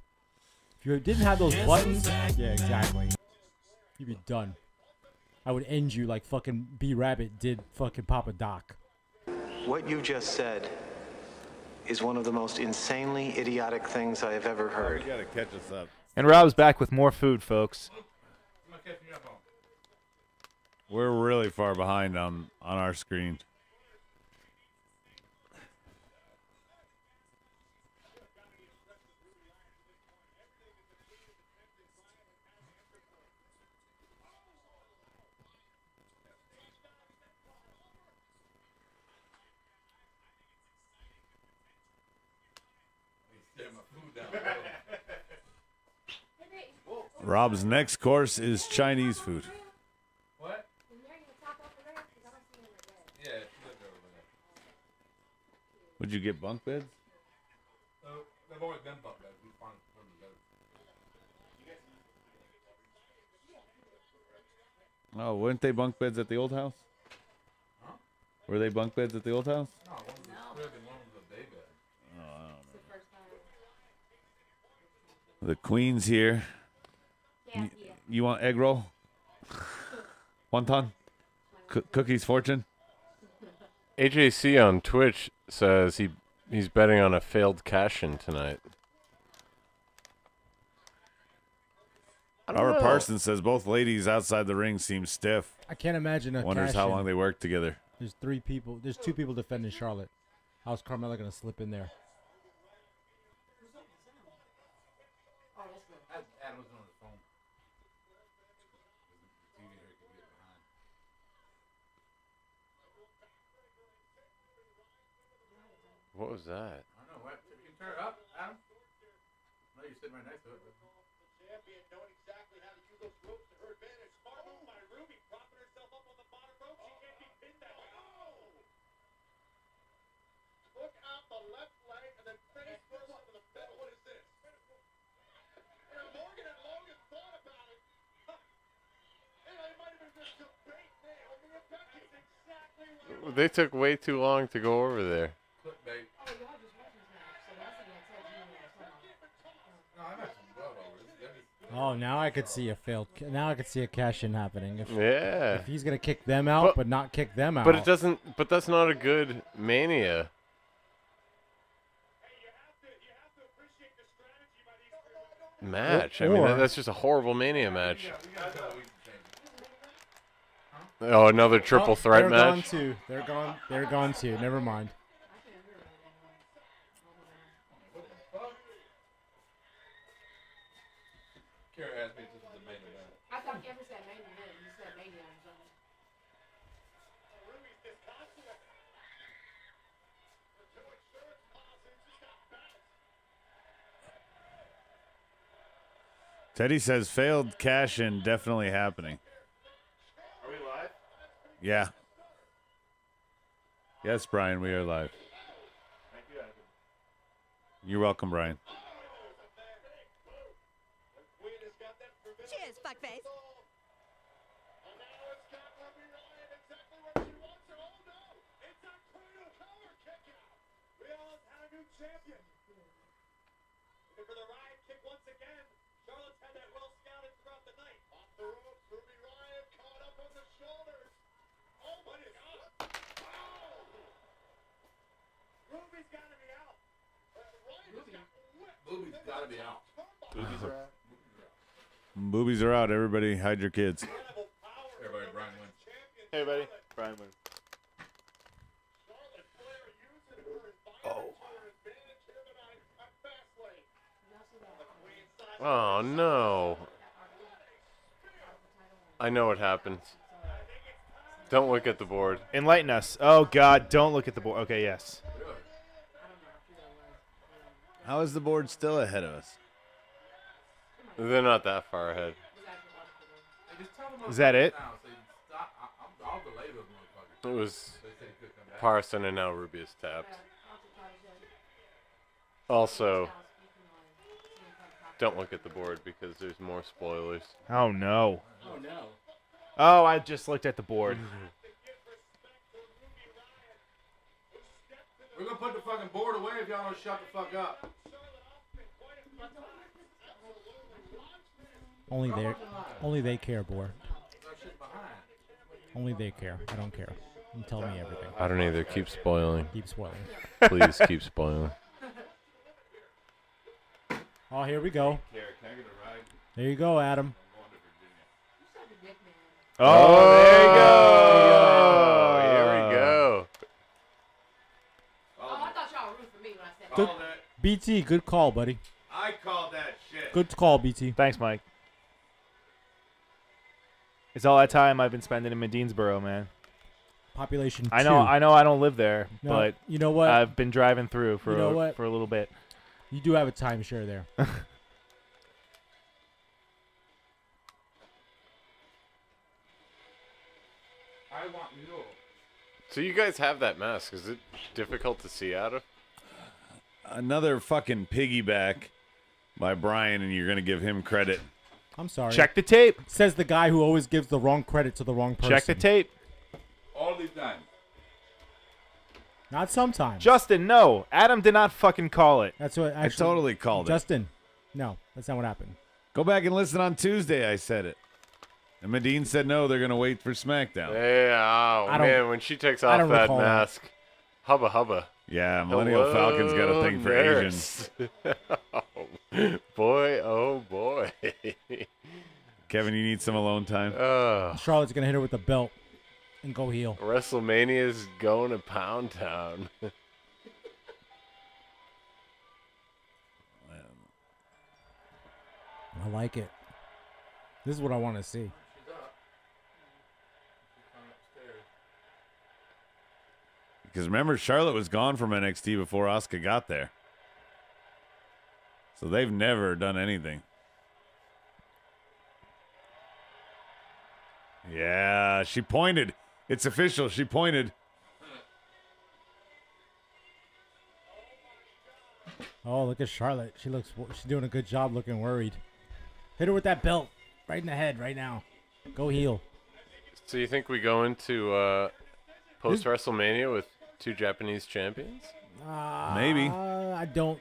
If you didn't have those buttons, yeah, exactly. You'd be done. I would end you like fucking B-Rabbit did fucking Papa Doc. What you just said is one of the most insanely idiotic things I have ever heard. You gotta catch us up. And Rob's back with more food, folks. We're really far behind on our screen. Rob's next course is Chinese food. What? Would you get bunk beds? They've always been bunk beds. We find them better. Oh, weren't they bunk beds at the old house? Huh? Were they bunk beds at the old house? No, one was a crib and one was a day bed. Oh, I don't know. The queen's here. You want egg roll? Wonton? Cookies fortune? AJC on Twitch says he's betting on a failed cash-in tonight. Robert Parsons says both ladies outside the ring seem stiff. I can't imagine a Wonders how cash-in. long they work together. There's 3 people. There's 2 people defending Charlotte. How's Carmella gonna slip in there? Adam was on his phone. What was that? I don't know. What? You can turn it up, Adam. No, you're sitting right next to it. Champion knowing exactly how to use those ropes to her advantage. Smart move by Ruby, propping herself up on the bottom rope. She can't be pinned that way. Oh! Took out the left leg and then face first into the middle. What is this? Morgan and Logan thought about it. It might have been just a bait nail. The effect is exactly right. They took way too long to go over there. Clickbait. Oh, now I could see a failed. Now I could see a cash-in happening. If he's gonna kick them out, but not kick them out. But it doesn't. But that's not a good Mania. Match. I mean, that's just a horrible Mania match. Oh, another triple threat match. They're gone too. They're gone. They're gone too. Never mind. Kara asked me if this was the main event. I thought Kevin said main event. You said Mania or something. Teddy says failed cash-in definitely happening. Are we live? Yeah. Yes, Brian, we are live. Thank you, Adam. You're welcome, Brian. Cheers, fuckface. Champion. Looking for the Riot kick once again. Charlotte's had that well scouted throughout the night. Off the ropes, Ruby Riot caught up on the shoulders. Oh my God! Oh! Ruby's got to be out. Ruby's got to be out. Boobies are out. Boobies are out. Everybody, hide your kids. Everybody, Brian wins. Hey, buddy. Brian wins. Oh no. I know what happens. Don't look at the board. Enlighten us. Oh God, don't look at the board. Okay, yes. How is the board still ahead of us? They're not that far ahead. Is that it? It was Parson and now Ruby is tapped. Also, don't look at the board because there's more spoilers. Oh no. Oh no. Oh, I just looked at the board. We're gonna put the fucking board away if y'all don't shut the fuck up. Only they care, boy. Only they care. I don't care. You tell me everything. I don't either. Keep spoiling. Keep spoiling. Please keep spoiling. Oh, here we go. There you go, Adam. Oh, there you go. Here we go. Oh, I thought y'all were rooting for me when I said Good, that. BT, good call, buddy. I called that shit. Good call, BT. Thanks, Mike. It's all that time I've been spending in Medinesboro, man. Population 2. I know I don't live there, No, but you know what? I've been driving through for You know what? for a little bit. You do have a timeshare there. I want mule. So you guys have that mask. Is it difficult to see out of? Another fucking piggyback by Brian, and you're going to give him credit. I'm sorry. Check the tape. Says the guy who always gives the wrong credit to the wrong person. Check the tape. All these times. Not sometimes. Justin, no. Adam did not fucking call it. That's what I totally called it. Justin, no, that's not what happened. Go back and listen on Tuesday. I said it. And Medine said no, they're going to wait for SmackDown. Yeah, oh, man, when she takes off that mask. Hubba hubba. Yeah, Millennial Falcon's got a thing for Asians. Oh, boy, oh boy. Kevin, you need some alone time? Charlotte's going to hit her with the belt and go heel. WrestleMania's going to Pound Town. I like it. This is what I want to see. Because remember, Charlotte was gone from NXT before Asuka got there. So they've never done anything. Yeah, she pointed. It's official. She pointed. Oh, look at Charlotte. She's doing a good job looking worried. Hit her with that belt right in the head right now. Go heel. So you think we go into post WrestleMania with 2 Japanese champions? Maybe. I don't.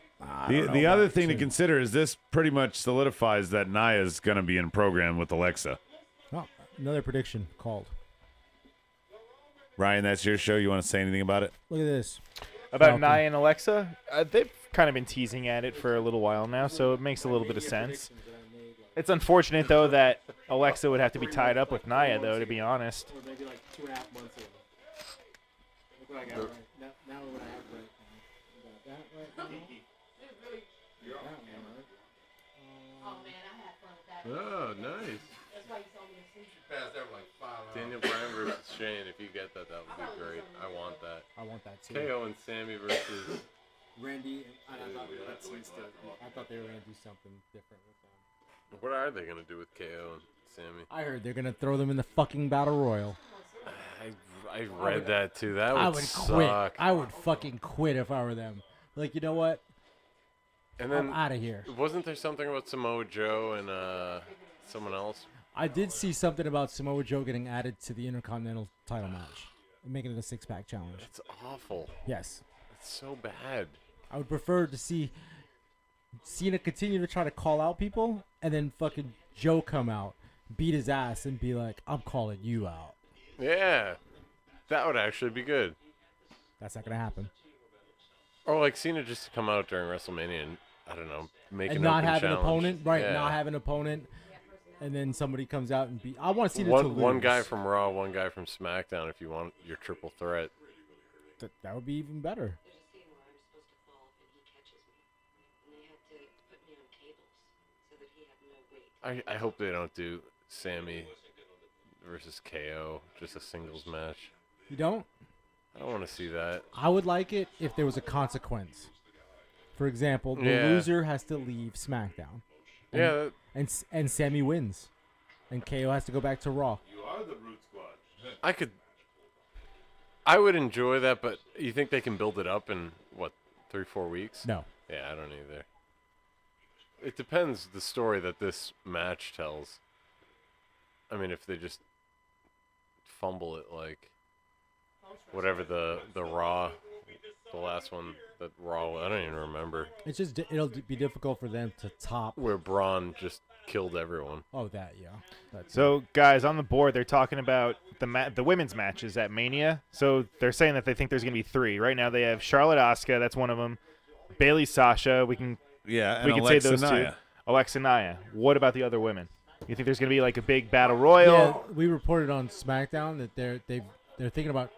The other thing to consider is this pretty much solidifies that Naya's going to be in program with Alexa. Oh, another prediction called. Ryan, that's your show. You want to say anything about it? Look at this. About Nia and Alexa? They've kind of been teasing at it for a little while now, so it makes a little bit of sense. It's unfortunate, though, that Alexa would have to be tied up with Nia, though, to be honest. Or maybe like 2.5 months ago. Look what I got right now. Now what I have right now. Got that right now. Oh man, I had fun with that. Oh, nice. That's why you told me to see. Passed that like 5 hours. Daniel Bryan versus Shane. If you get that, that would be great. I want that. I want that too. KO and Sammy versus Randy. I thought they were gonna do something different with them. What are they gonna do with KO and Sammy? I heard they're gonna throw them in the fucking battle royal. I read that too. That would I would suck. quit. I would fucking quit if I were them. Like, you know what? And then I'm out of here. Wasn't there something about Samoa Joe and someone else? I did see something about Samoa Joe getting added to the Intercontinental title match, making it a 6-pack challenge. It's awful. Yes. It's so bad. I would prefer to see Cena continue to try to call out people, and then fucking Joe come out, beat his ass, and be like, "I'm calling you out." Yeah, that would actually be good. That's not gonna happen. Or like Cena just to come out during WrestleMania and I don't know, make And an not open have challenge. an opponent, right? Yeah. Not have an opponent, and then somebody comes out and beat. I want to see the one guy from Raw, one guy from SmackDown. If you want your triple threat, that would be even better. I hope they don't do Sammy versus KO, just a singles match. You don't? I don't want to see that. I would like it if there was a consequence. For example, the Yeah. loser has to leave SmackDown. And, Yeah. and Sammy wins, and KO has to go back to Raw. You are the Root Squad. I would enjoy that, but you think they can build it up in, what, 3-4 weeks? No. Yeah, I don't either. It depends the story that this match tells. I mean, if they just fumble it like whatever the Raw, the last one that Raw, I don't even remember. It's just it'll be difficult for them to top. Where Braun just killed everyone. Oh, that, yeah. That's So, guys, on the board, they're talking about the women's matches at Mania. So they're saying that they think there's going to be 3. Right now they have Charlotte Asuka, that's one of them. Bayley Sasha, we can and say Alexa those Nia. 2. Alexa Nia. What about the other women? You think there's going to be like a big battle royal? Yeah, we reported on SmackDown that they're thinking about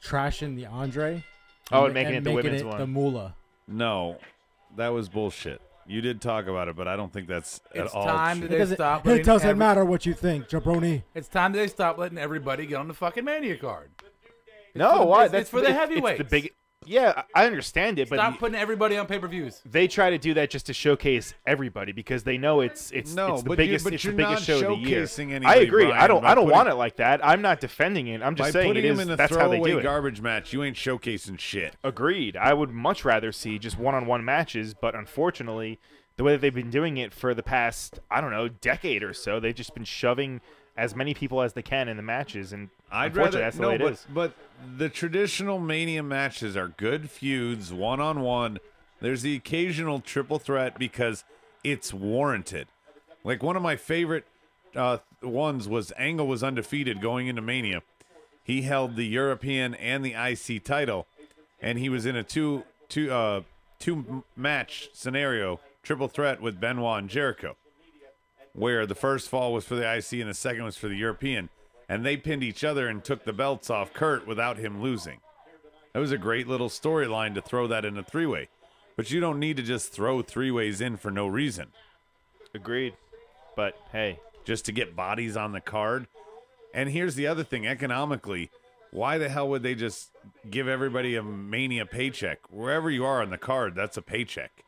trashing the Andre. Oh, and making it the women's one. The Moolah. No, that was bullshit. You did talk about it, but I don't think that's at all time true. that they stop. It doesn't matter what you think, jabroni. It's time that they stop letting everybody get on the fucking Mania card. No, why? It's for the It's heavyweights. the big. Yeah, I understand it, but Stop putting everybody on pay-per-views. they try to do that just to showcase everybody because they know it's the biggest show of the year. I agree. Brian, I don't want it like that. I'm not defending it. I'm just saying it is. That's how they do it. Garbage match, you ain't showcasing shit. Agreed. I would much rather see just one-on-one matches, but unfortunately, the way that they've been doing it for the past, I don't know, decade or so, they've just been shoving as many people as they can in the matches, and unfortunately, that's the way it is. But the traditional Mania matches are good feuds, one-on-one. There's the occasional triple threat because it's warranted. Like one of my favorite ones was Angle was undefeated going into Mania. He held the European and the IC title, and he was in a two match scenario, triple threat with Benoit and Jericho, where the first fall was for the IC and the second was for the European. And they pinned each other and took the belts off Kurt without him losing. That was a great little storyline to throw that in a three-way. But you don't need to just throw three-ways in for no reason. Agreed. But, hey. Just to get bodies on the card. And here's the other thing. Economically, why the hell would they just give everybody a Mania paycheck? Wherever you are on the card, that's a paycheck.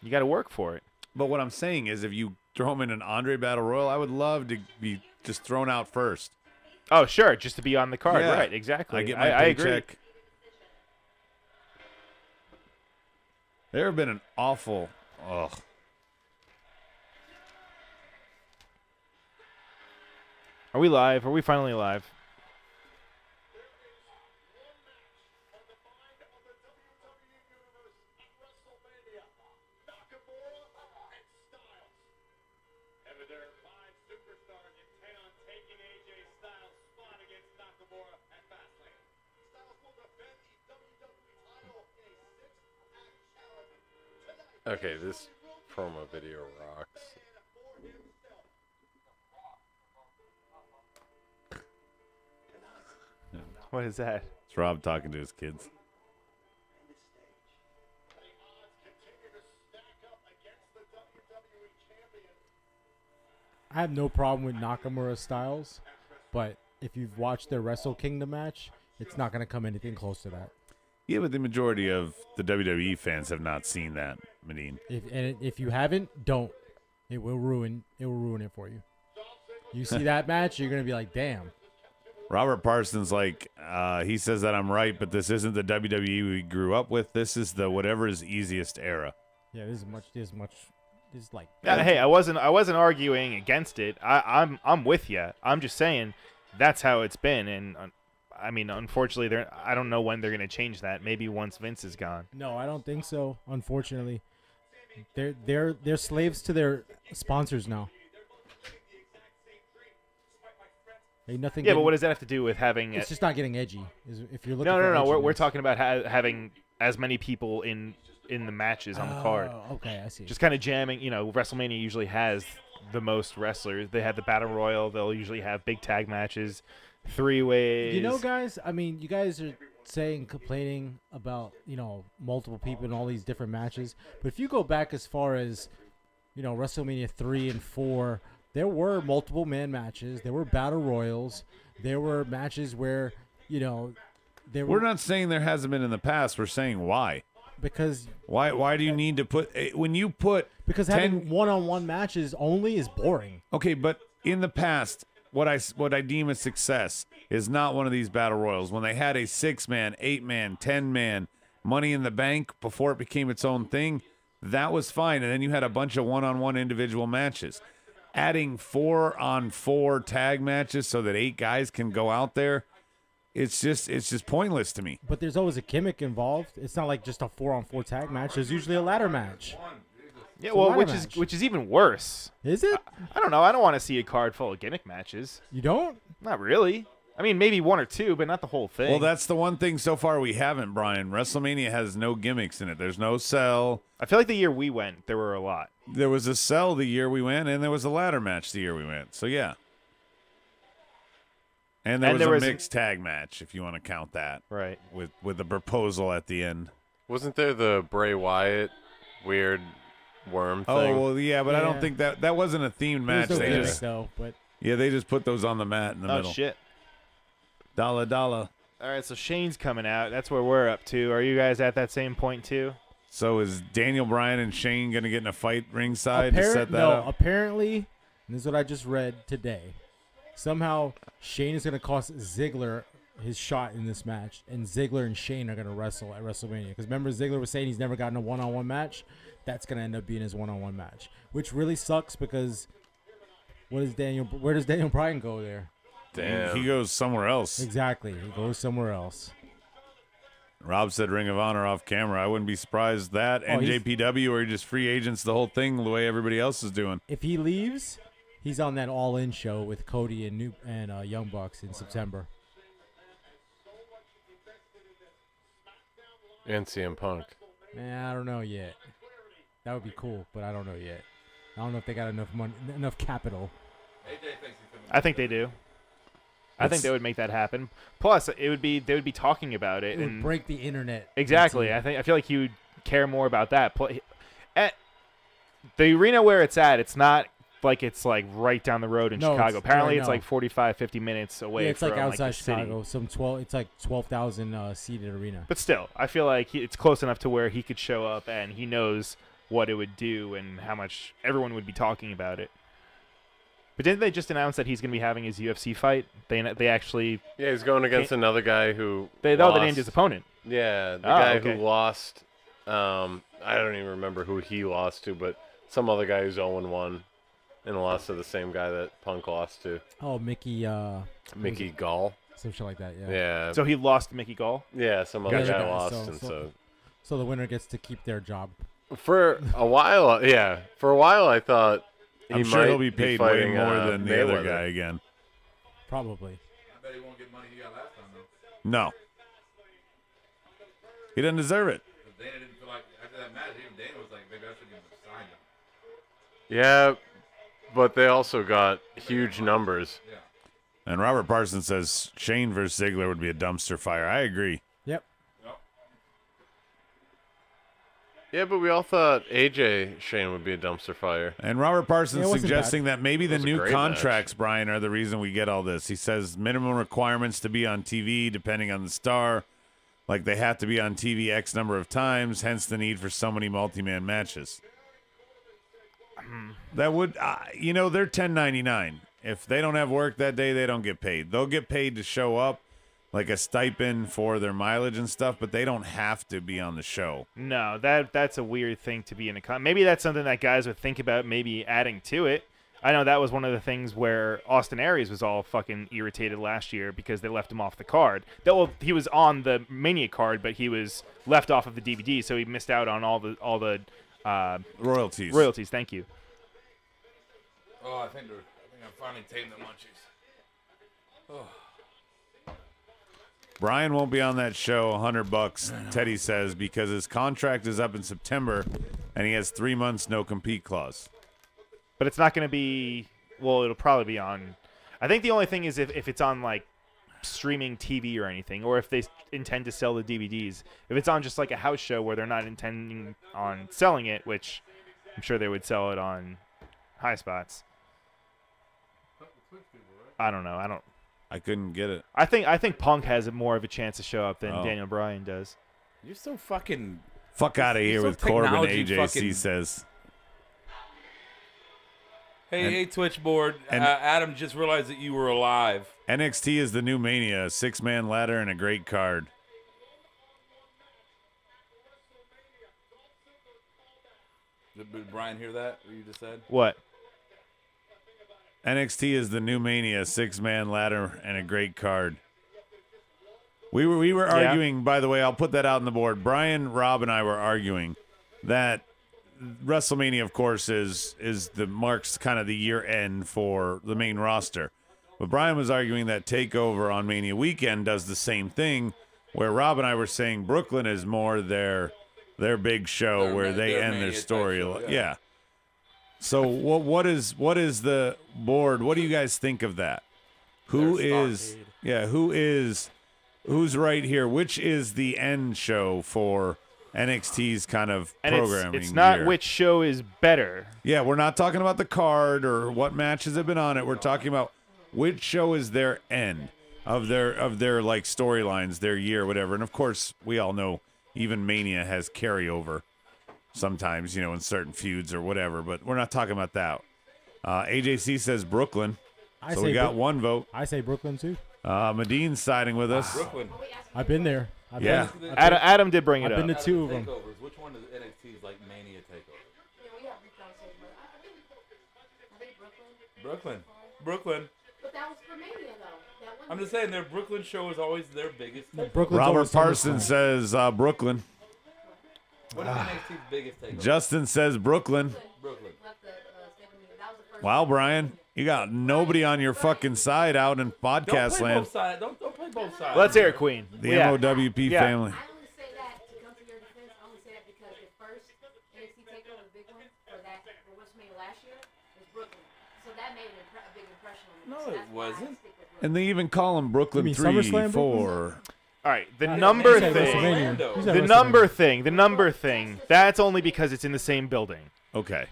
You got to work for it. But what I'm saying is if you throw him in an Andre Battle Royal, I would love to be just thrown out first. Oh, sure, just to be on the card. Yeah. Right, exactly. I get my I paycheck. agree. There have been an awful... Ugh. Are we live? Are we finally live? Okay, this promo video rocks. What is that? It's Rob talking to his kids. I have no problem with Nakamura Styles, but if you've watched their Wrestle Kingdom match, it's not going to come anything close to that. Yeah, but the majority of the WWE fans have not seen that, Medine. If you haven't, don't. It will ruin it for you. You see that match, you're going to be like, damn. Robert Parsons, he says that I'm right, but this isn't the WWE we grew up with. This is the whatever is easiest era. Yeah, this is like. Hey, I wasn't arguing against it. I'm with you. I'm just saying that's how it's been, and I mean, unfortunately, I don't know when they're going to change that. Maybe once Vince is gone. No, I don't think so. Unfortunately, they're slaves to their sponsors now. Ain't nothing. Yeah, but what does that have to do with having? It's just not getting edgy. If you're looking. No. We're talking about having as many people in the matches on the card. Okay, I see. Just kind of jamming. You know, WrestleMania usually has the most wrestlers. They have the Battle Royal. They'll usually have big tag matches. 3-ways. You know, guys, I mean, you guys are complaining about, multiple people in all these different matches. But if you go back as far as, WrestleMania 3 and 4, there were multiple man matches. There were battle royals. There were matches where, We're not saying there hasn't been in the past. We're saying why. Because why do you need to put when you put having one-on-one matches only is boring. Okay, but in the past, what I deem a success is not one of these battle royals. When they had a 6-man, 8-man, 10-man Money in the Bank before it became its own thing, that was fine. And then you had a bunch of one-on-one individual matches. Adding 4-on-4 tag matches so that 8 guys can go out there, it's just pointless to me. But there's always a gimmick involved. It's not like just a 4-on-4 tag match. There's usually a ladder match. Yeah, well, which is even worse. Is it? I don't know. I don't want to see a card full of gimmick matches. You don't? Not really. I mean, maybe 1 or 2, but not the whole thing. Well, that's the one thing so far we haven't, Brian. WrestleMania has no gimmicks in it. There's no cell. I feel like the year we went, there were a lot. There was a cell the year we went, and there was a ladder match the year we went. So, yeah. And there was a mixed tag match, if you want to count that. Right. With the proposal at the end. Wasn't there the Bray Wyatt weird worm thing? Oh, well, yeah, but I don't think that wasn't a themed match. They just, yeah, they just put those on the mat in the middle. Oh, shit. Dollar. All right, so Shane's coming out. That's where we're up to. Are you guys at that same point too? So is Daniel Bryan and Shane going to get in a fight ringside to set that up? Apparently, and this is what I just read today. Somehow, Shane is going to cost Ziggler his shot in this match, and Ziggler and Shane are going to wrestle at WrestleMania. Because remember, Ziggler was saying he's never gotten a one-on-one match. That's going to end up being his one-on-one match, which really sucks because where does Daniel Bryan go there? Damn. He goes somewhere else. Exactly. He goes somewhere else. Rob said Ring of Honor off camera. I wouldn't be surprised that. NJPW, or just free agents the whole thing the way everybody else is doing. If he leaves, he's on that All-In show with Cody and Young Bucks in September. And CM Punk. I don't know yet. That would be cool, but I don't know yet. I don't know if they got enough money, enough capital. I think they do. I think they would make that happen. Plus, they would be talking about it. It would and break the internet. Exactly. I feel like he would care more about that. At the arena where it's at, it's not like it's like right down the road in Chicago. Apparently, it's like 45, 50 minutes away. Yeah, it's from like outside the Chicago. City. It's like 12,000 seated arena. But still, I feel like it's close enough to where he could show up and he knows what it would do and how much everyone would be talking about it. But didn't they just announce that he's going to be having his UFC fight? They actually... Yeah, he's going against another guy who they named his opponent. Yeah, the guy who lost... I don't even remember who he lost to, but some other guy who's 0-1 and lost to the same guy that Punk lost to. Oh, Mickey Gall. Some shit like that, yeah. Yeah. So he lost to Mickey Gall? Yeah, some other guy lost. So the winner gets to keep their job. For a while, yeah. For a while, I thought... I'm sure he'll be paid way more than the other guy again. Probably. I bet he won't get money he got last time, though. No. He doesn't deserve it. Dana didn't feel like, after that match, even Dana was like, maybe I shouldn't even sign him. Yeah, but they also got huge numbers. Yeah. And Robert Parsons says Shane versus Ziggler would be a dumpster fire. I agree. Yep. Yeah, but we all thought AJ Shane would be a dumpster fire. And Robert Parsons suggesting that maybe the new contracts, match. Brian, are the reason we get all this. He says minimum requirements to be on TV depending on the star. Like they have to be on TV X number of times, hence the need for so many multi-man matches. That would, they're 1099. If they don't have work that day, they don't get paid. They'll get paid to show up, like a stipend for their mileage and stuff, but they don't have to be on the show. No, that's a weird thing to be in a maybe that's something that guys would think about maybe adding to it. I know that was one of the things where Austin Aries was all fucking irritated last year because they left him off the card. He was on the Mania card, but he was left off of the DVD, so he missed out on all the royalties. Royalties, thank you. Oh, I think I'm finally tamed the munchies. Oh. Brian won't be on that show, $100, Teddy says, because his contract is up in September, and he has 3 months no-compete clause. But it's not going to be, it'll probably be on, I think the only thing is if it's on, like, streaming TV or anything, or if they intend to sell the DVDs. If it's on just, like, a house show where they're not intending on selling it, which I'm sure they would sell it on high spots. I don't know. I couldn't get it. I think Punk has more of a chance to show up than Daniel Bryan does. You're so fucking... Fuck out of here so with Corbin, AJC says. Hey, Twitch board. Adam just realized that you were alive. NXT is the new Mania, a 6-man ladder and a great card. Did Brian hear that, what you just said? What? NXT is the new Mania, 6-man ladder, and a great card. We were arguing, by the way, I'll put that out on the board. Brian, Rob, and I were arguing that WrestleMania, of course, is the marks kind of the year end for the main roster. But Brian was arguing that TakeOver on Mania weekend does the same thing, where Rob and I were saying Brooklyn is more their big show where they end their story. Yeah. So what is the board? What do you guys think of that? Who's right here? Which is the end show for NXT's kind of programming? It's not year? Which show is better. Yeah, we're not talking about the card or what matches have been on it. We're talking about which show is their end. of their like storylines, their year, whatever. And of course, we all know even Mania has carryover sometimes, you know, in certain feuds or whatever. But we're not talking about that. AJC says Brooklyn, so we got one vote. I say Brooklyn too. Medin's siding with us. Brooklyn. I've been there. Adam did bring it I've up. been to 2 of them. Takeovers. Which one is NXT's like Mania takeover? Brooklyn. But that was for Mania, though. That I'm just saying, their Brooklyn show is always their biggest takeover. Brooklyn's Robert always Parsons SummerSlam. says Brooklyn. What is NXT's biggest takeover? Justin says Brooklyn. Brooklyn. Wow, Brian, you got nobody on your fucking side out in podcast Don't play land. both sides. Don't play both sides. Let's hear it, Queen. The MOWP family. I only say that to come to your defense. I only say that because the first NXT takeover, the big one for WrestleMania last year, was Brooklyn. So that made a big impression on me. No, So it that's why I wasn't. stick with Brooklyn. And they even call them Brooklyn You mean 3, SummerSlam 4. All right, the You number said thing. WrestleMania. You said The WrestleMania. number thing. That's only because it's in the same building. Okay.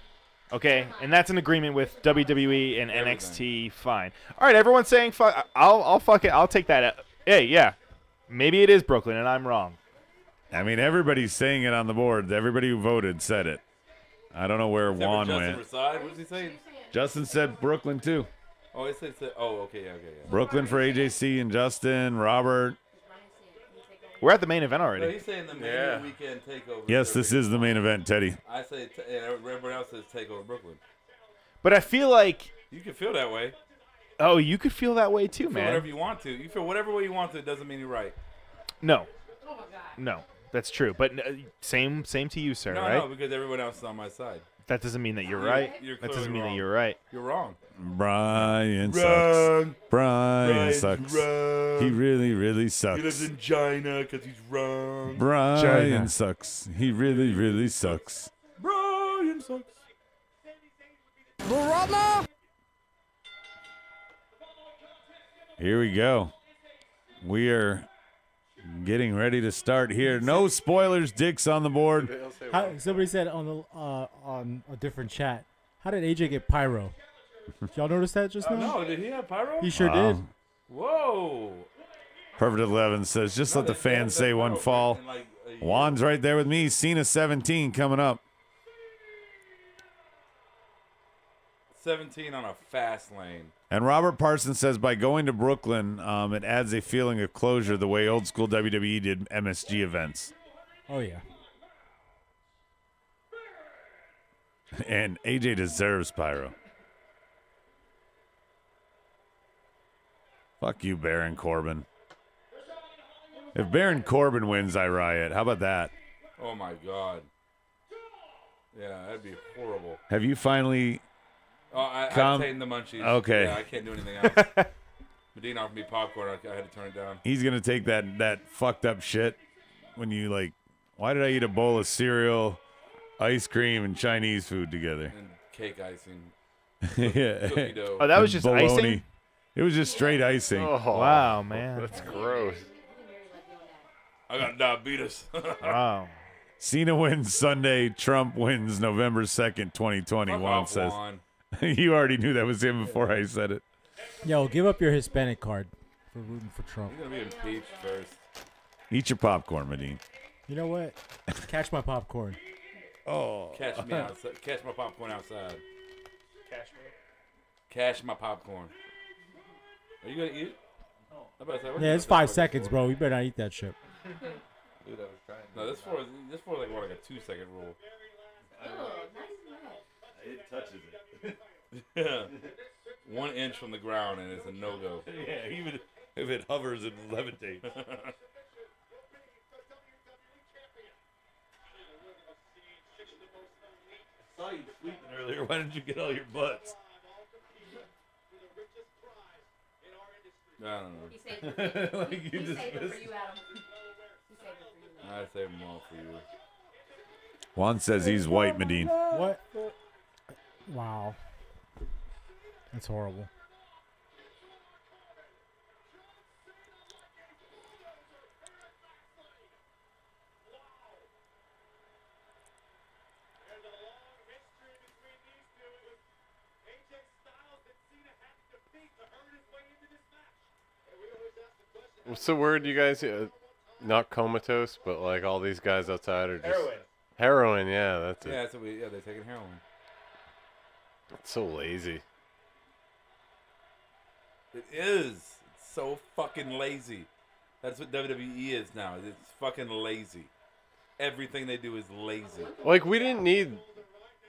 Okay, and that's an agreement with WWE and NXT. Fine. All right, everyone's saying fuck. I'll fuck it. I'll take that. Hey, yeah, maybe it is Brooklyn, and I'm wrong. I mean, everybody's saying it on the board. Everybody who voted said it. I don't know where Except for Juan Justin went. Reside. What was he saying? Justin said Brooklyn too. Oh, it said. Oh, okay, yeah. Brooklyn for AJC and Justin, Robert. We're at the main event No, already. he's saying the Mania weekend takeover. Yes, this is the main event, Teddy. I say, and everyone else says takeover Brooklyn. But I feel like, You can feel that way. oh, you could feel that way too, You feel whatever man. you want to. You feel whatever way you want to. It doesn't mean you're right. No, no, that's true. But same to you, sir. No, right? no, because everyone else is on my side. That doesn't mean that you're You're- right. you're That doesn't clearly mean that wrong. you're right. You're wrong. Brian sucks. Wrong. Brian Brian's sucks. wrong. He really, really sucks. He lives in China because he's wrong. Brian China. sucks. He really, really sucks. Brian sucks. Here we go. We are getting ready to start here. No spoilers, dicks on the board. Somebody said on a different chat, how did AJ get pyro? Did y'all notice that just now? No, did he have pyro? He sure Wow. did. Whoa. Perfect 11 says, just let the fans say one fall. Juan's right there with me. Cena 17 coming up. 17 on a fast lane. And Robert Parsons says, by going to Brooklyn, it adds a feeling of closure the way old school WWE did MSG events. Oh yeah. And AJ deserves pyro. Fuck you, Baron Corbin. If Baron Corbin wins, I riot. How about that? Oh my God. Yeah, that'd be horrible. Have you finally... Oh, I've Come- taken the munchies. Okay. Yeah, I can't do anything else. Medina offered me popcorn. I had to turn it down. He's going to take that fucked up shit when you like, why did I eat a bowl of cereal, ice cream, and Chinese food together? And cake icing. Yeah. Cookie dough. Oh, that was just Bologna. icing? It was just straight icing. Oh, Wow, man. That's gross. I got diabetes. Wow. Cena wins Sunday. Trump wins November 2nd, 2020. Fuck Juan off, says. Juan. You already knew that was him before I said it. Yo, give up your Hispanic card for rooting for Trump. He's going to be impeached first. Eat your popcorn, Medine. You know what? Catch my popcorn. Oh. Catch me outside. Catch my popcorn outside. Cashmere. Cash my popcorn. Are you going to eat it? Yeah, it's 5 seconds, bro. You better not eat that shit. Dude, I was trying. No, this for like what, like a 2-second rule. It touches it. Yeah. 1 inch from the ground and it's a no-go. Yeah, even if it hovers and levitates. I saw you sleeping earlier. Why didn't you get all your butts? I don't know. He saved it for you. Like you He just saved it missed. for you, Adam. He saved it for you. I save them all for you. Juan says he's white, Medine. What? Wow. That's horrible. What's the word you guys? Not comatose, but like all these guys outside are just Heroin. Heroin, yeah, that's it. Yeah, that's what they're taking heroin. It's so lazy. It is. It's so fucking lazy. That's what WWE is now. It's fucking lazy. Everything they do is lazy. Like, we didn't need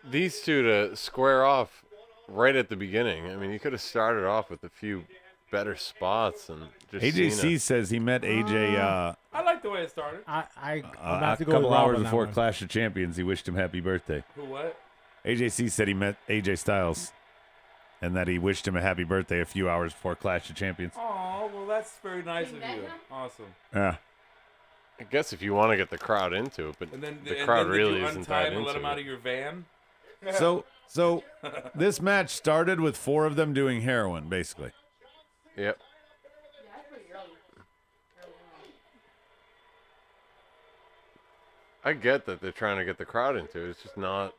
these two to square off right at the beginning. I mean, you could have started off with a few better spots and just AJC Cena. says he met AJ I like the way it started. I'm gonna a have to go couple with Rob hours on that before one. Clash of Champions. He wished him happy birthday. Who what? AJC said he met AJ Styles and that he wished him a happy birthday a few hours before Clash of Champions. Oh, well, that's very nice of met you. him? Awesome. Yeah. I guess if you want to get the crowd into it, but And then the and crowd then really did you isn't untie that him and let into him out it. of your van? So this match started with 4 of them doing heroin, basically. Yep. Yeah, that's pretty early. I get that they're trying to get the crowd into it. It's just not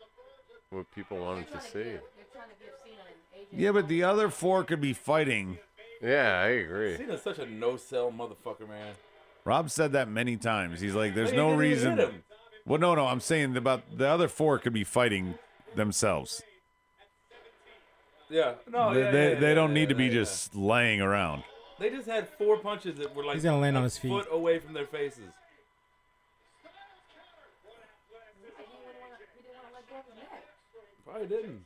what people wanted to see. They're trying to give Cena and AJ. Yeah, but the other 4 could be fighting. Yeah, I agree. Cena's such a no-sell motherfucker, man. Rob said that many times. He's like, there's Hey, no he didn't even reason. hit him. Well, no, I'm saying about the other 4 could be fighting themselves. Yeah. No, They don't need to be just laying around. They just had 4 punches that were like He's gonna land on a his feet. foot away from their faces. He didn't want to let go of his neck. Probably didn't.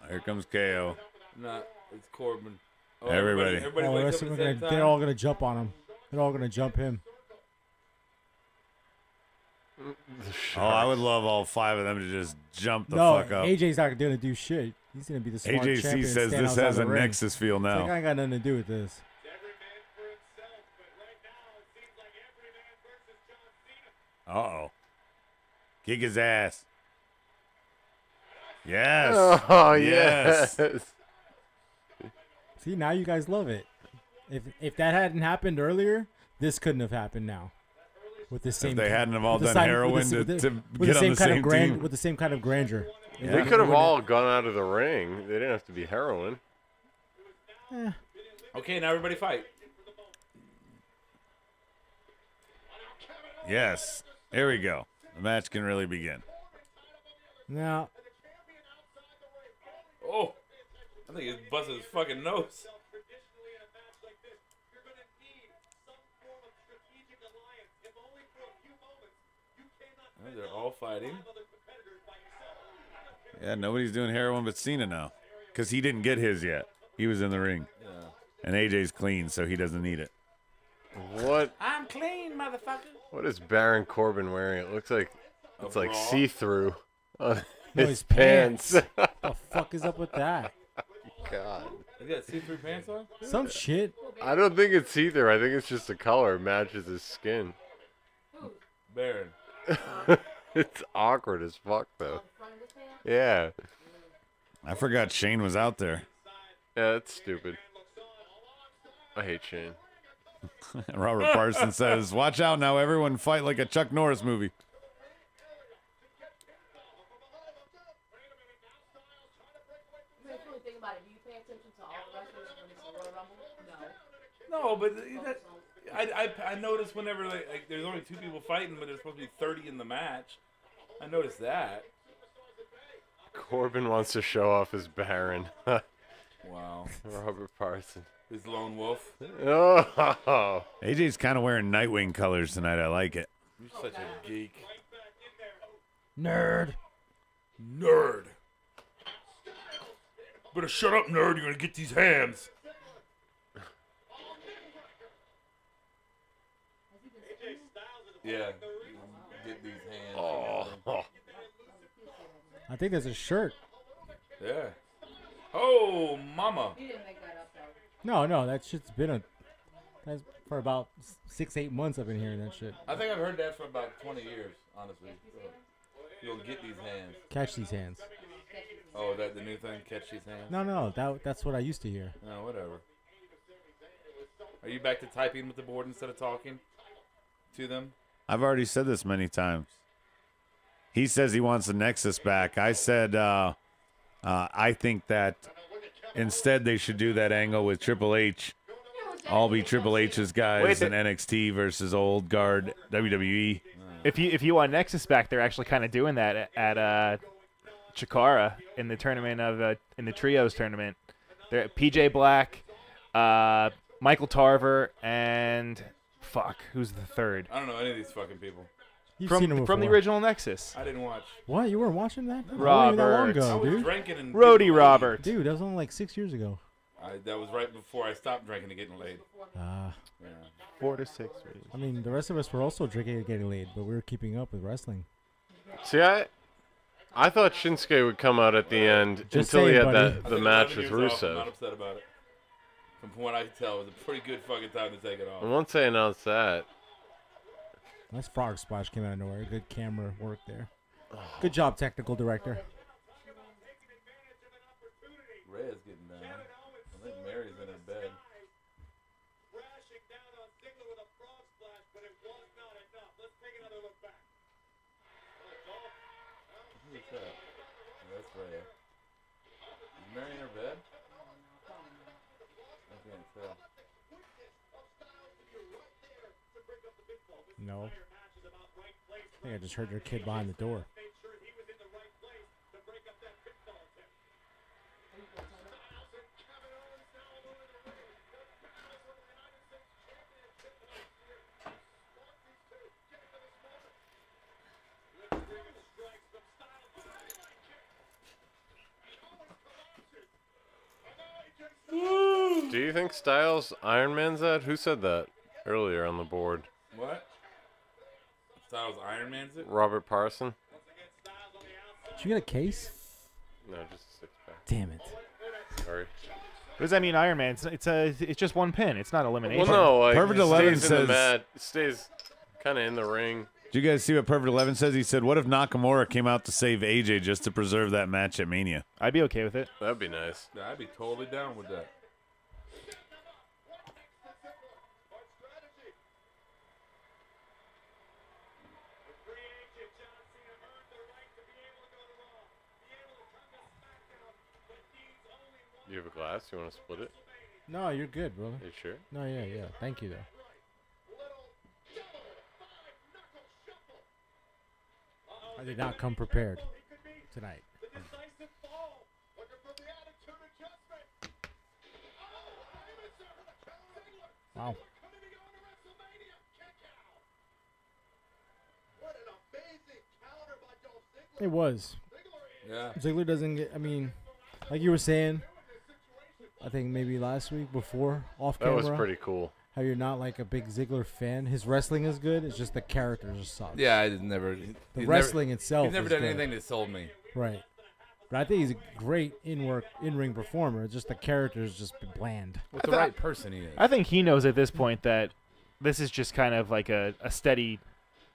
Here comes KO. Nah, it's Corbin. Oh, Everybody. Everybody Oh, wakes the up rest of at the them same they're time. all gonna jump on him. They're all gonna jump him. Oh, I would love all 5 of them to just jump the No, fuck up. AJ's not gonna do shit. He's gonna be the smart AJC champion. says stand this outside has the a ring. Nexus feel It's now. like, I ain't got nothing to do with this. Uh-oh. Kick his ass. Yes. Oh, Yes. yes. See, now you guys love it. If that hadn't happened earlier, this couldn't have happened now. With the same, they hadn't have all with the done same- heroin with the- to with get the on same the kind same of grand, team. with the same kind of grandeur. They could have all gone out of the ring. They didn't have to be heroin. Okay, now everybody fight. Yes. Here we go. The match can really begin. Now, Oh, I think he busted his fucking nose. Oh, they're all fighting. Yeah, nobody's doing heroin but Cena now. Because he didn't get his yet. He was in the ring. Yeah. And AJ's clean, so he doesn't need it. What? I'm clean, motherfucker. What is Baron Corbin wearing? It looks like it's like bra? see-through on no, his pants. the fuck is up with that? God. He got see-through pants on? Some shit. I don't think it's see-through. I think it's just the color matches his skin. Baron. It's awkward as fuck, though. Yeah. I forgot Shane was out there. Yeah, that's stupid. I hate Shane. Robert Parsons says, watch out now, everyone fight like a Chuck Norris movie. You really think about it. Do you pay attention to all the wrestlers when it's a Royal Rumble? No. No, but I noticed whenever like there's only 2 people fighting, but there's supposed to be 30 in the match. I noticed that. Corbin wants to show off his Baron. Wow. Robert Parsons. His lone wolf. Oh. AJ's kind of wearing Nightwing colors tonight. I like it. You're such a geek. Nerd. Nerd. Better shut up, nerd. You're gonna get these hands. Yeah. Get these hands. Oh. I think there's a shirt. Yeah. Oh, mama. He didn't make that up, though. No, that shit's been that's for about 6-8 months I've been hearing that shit. I think I've heard that for about 20 years, honestly. You'll get these hands. Catch these hands. Oh, that the new thing? Catch these hands? No, that's what I used to hear. No, whatever. Are you back to typing with the board instead of talking to them? I've already said this many times. He says he wants the Nexus back. I said I think that instead they should do that angle with Triple H. All be Triple H's guys in NXT versus old guard WWE. If you want Nexus back, they're actually kind of doing that at Chikara in the tournament in the trios tournament. They're PJ Black, Michael Tarver, and who's the third? I don't know any of these fucking people. You've seen him From the before. original Nexus. I didn't watch. What? You weren't watching that? Robert. That long ago, I was dude. drinking and Rody getting Robert. Dude, that was only like 6 years ago. That was right before I stopped drinking and getting laid. Ah. Yeah. 4 to 6 weeks. I mean, the rest of us were also drinking and getting laid, but we were keeping up with wrestling. See, I thought Shinsuke would come out at the end Just until he saying, had buddy. the match with 11 years off, I'm Rusev. not upset about it. From what I can tell, it was a pretty good fucking time to take it off. And once they announced that, Nice frog splash came out of nowhere. Good camera work there. Good job, technical director. Rhea's getting down. I think Mary's in her bed. Crashing down on Ziggler with a frog splash, but it was not enough. Let's take another look back. Who's that? Oh, that's Rhea. Is Mary in her bed? I can't tell. No. I think I just heard your kid behind the door. do you think Styles Iron Man's that? Who said that earlier on the board? What? Styles Iron Man's it? Robert Parson? Did you get a case? No, just a 6-pack. Damn it. Sorry. What does that mean, Iron Man? It's just one pin. It's not elimination. Well, no, like, Perfect he 11 stays in the says- mat, stays kind of in the ring. Did you guys see what Perfect 11 says? He said, what if Nakamura came out to save AJ just to preserve that match at Mania? I'd be okay with it. That'd be nice. Yeah, I'd be totally down with that. Do you have a glass? You want to split it? No, you're good, brother. You sure? No, yeah. Thank you, though. I did not come prepared tonight. Wow. It was. Yeah. Ziggler doesn't get, I mean, like you were saying, I think maybe last week before, off camera. That was pretty cool. How you're not like a big Ziggler fan. His wrestling is good. It's just the characters just suck. Yeah, I never. The wrestling itself. He's never is done good. anything that sold me. Right. But I think he's a great in-ring performer. It's just the character's just bland. With the right person, he is. I think he knows at this point that this is just kind of like a steady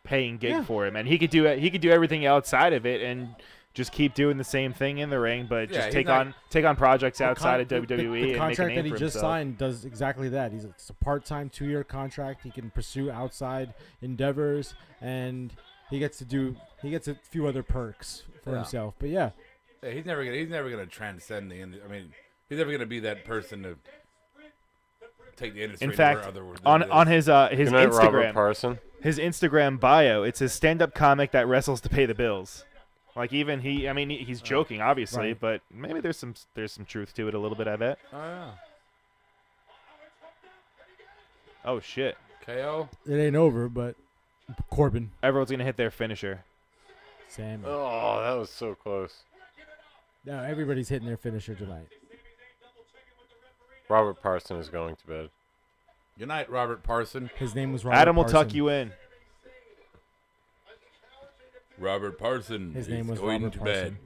paying gig for him, and he could do it. He could do everything outside of it, and just keep doing the same thing in the ring, but Yeah, just he's take not- on projects The outside of the WWE and make a contract name that he for just himself. signed does exactly that. It's a part-time 2-year contract. He can pursue outside endeavors, and he gets a few other perks for Yeah. himself. But yeah, Yeah, he's never gonna transcend the industry. I mean, he's never gonna be that person to take the industry. In to fact, where other on his Good night, Robert Instagram, Parson. his Instagram bio, it says stand-up comic that wrestles to pay the bills. Like even he's joking, obviously, Right. but maybe there's some truth to it a little bit. I bet. Oh yeah. Oh shit! KO. it ain't over. But Corbin, Everyone's gonna hit their finisher. Sammy, Oh, that was so close. no, everybody's hitting their finisher tonight. Robert Parson is going to bed. Good night, Robert Parson. His name was Robert Adam will tuck Parson. you in. Robert Parson. His is name was going Robert to bed.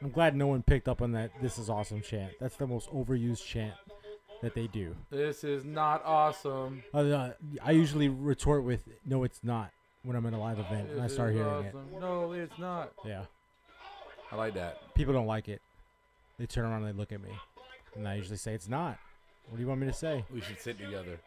I'm glad no one picked up on that. This is awesome chant. That's the most overused chant that they do. This is not awesome. I usually retort with "No, it's not" when I'm in a live event and I This start is hearing it. awesome. No, it's not. Yeah, I like that. people don't like it. they turn around and they look at me. And I usually say, it's not. What do you want me to say? We should sit together.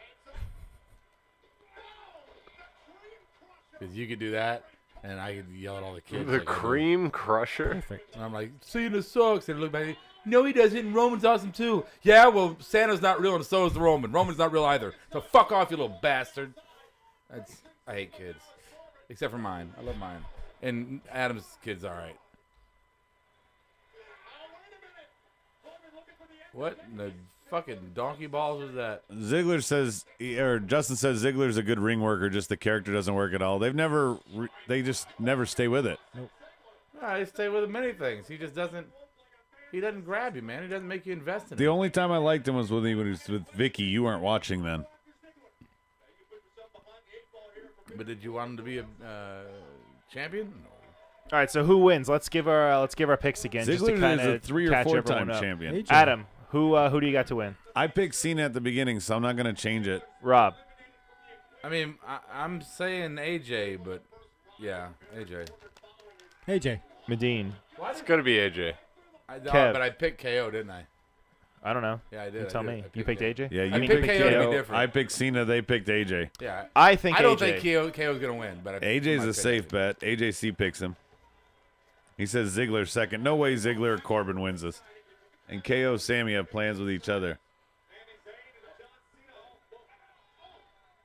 Because you could do that, and I could yell at all the kids. The like Cream Crusher? Perfect. And I'm like, Cena sucks. And they look back at me, no, he doesn't. And Roman's awesome, too. Yeah, well, Santa's not real, and so is the Roman. Roman's not real either. So fuck off, you little bastard. I hate kids. Except for mine. I love mine. And Adam's kid's all right. What in the fucking donkey balls was that? Ziggler says, or Justin says Ziggler's a good ring worker, just the character doesn't work at all. They just never stay with it. Nope. I stay with him many things. He just doesn't. He doesn't grab you, man. He doesn't make you invest in him. The only time I liked him was when he was with Vicky. You weren't watching then. But did you want him to be a champion? No. All right, so who wins? Let's give our picks again. Ziggler just to kind is a of 3 or catch 4 everyone time up. champion. Adam, who do you got to win? I picked Cena at the beginning, so I'm not going to change it. Rob. I mean, I'm saying AJ, but yeah, AJ. AJ. Medine. It's got to be AJ. Kev. But I picked KO, didn't I? I don't know. Yeah, I did. You tell me. You picked AJ? Yeah, you I picked KO to be different. I picked Cena. They picked AJ. Yeah, I think I don't AJ. think KO's gonna win, but AJ's a safe bet. AJC picks him. He says Ziggler second. No way Ziggler or Corbin wins this. And KO Sammy have plans with each other.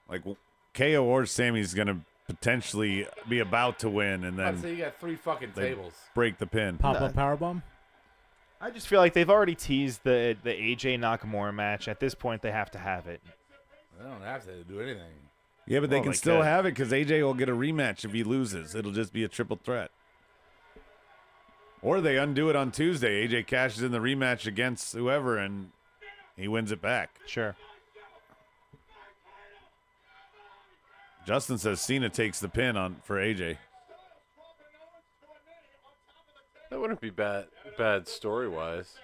Like KO or Sammy's gonna potentially be about to win, and then So you got 3 fucking they tables. break the pin. Pop up powerbomb? I just feel like they've already teased the AJ Nakamura match. At this point, they have to have it. They don't have to do anything. Yeah, but they Well, can they still could. have it because AJ will get a rematch if he loses. It'll just be a triple threat. Or they undo it on Tuesday. AJ cashes in the rematch against whoever, and he wins it back. Sure. Justin says Cena takes the pin for AJ. That wouldn't be bad story-wise.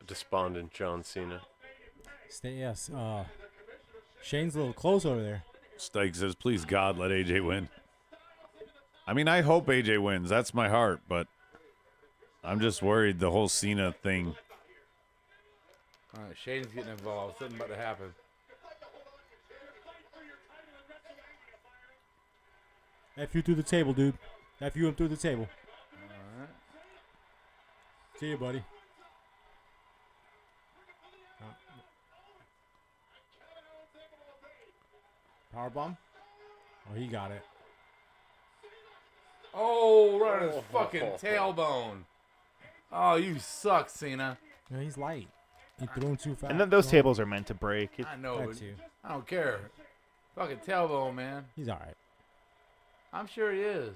Despondent John Cena. Yes. Shane's a little close over there. Stike says, please, God, let AJ win. I mean, I hope AJ wins. That's my heart, but I'm just worried the whole Cena thing. All right, Shane's getting involved. Something about to happen. F you through the table, dude. F you him through the table. All right. See you, buddy. Powerbomb? Oh, he got it. Oh, right on his fucking tailbone. Oh, you suck, Cena. No, he's light. He threw him too fast. And then those tables are meant to break. I know, That but too. I don't care. Fucking tailbone, man. He's all right. I'm sure he is.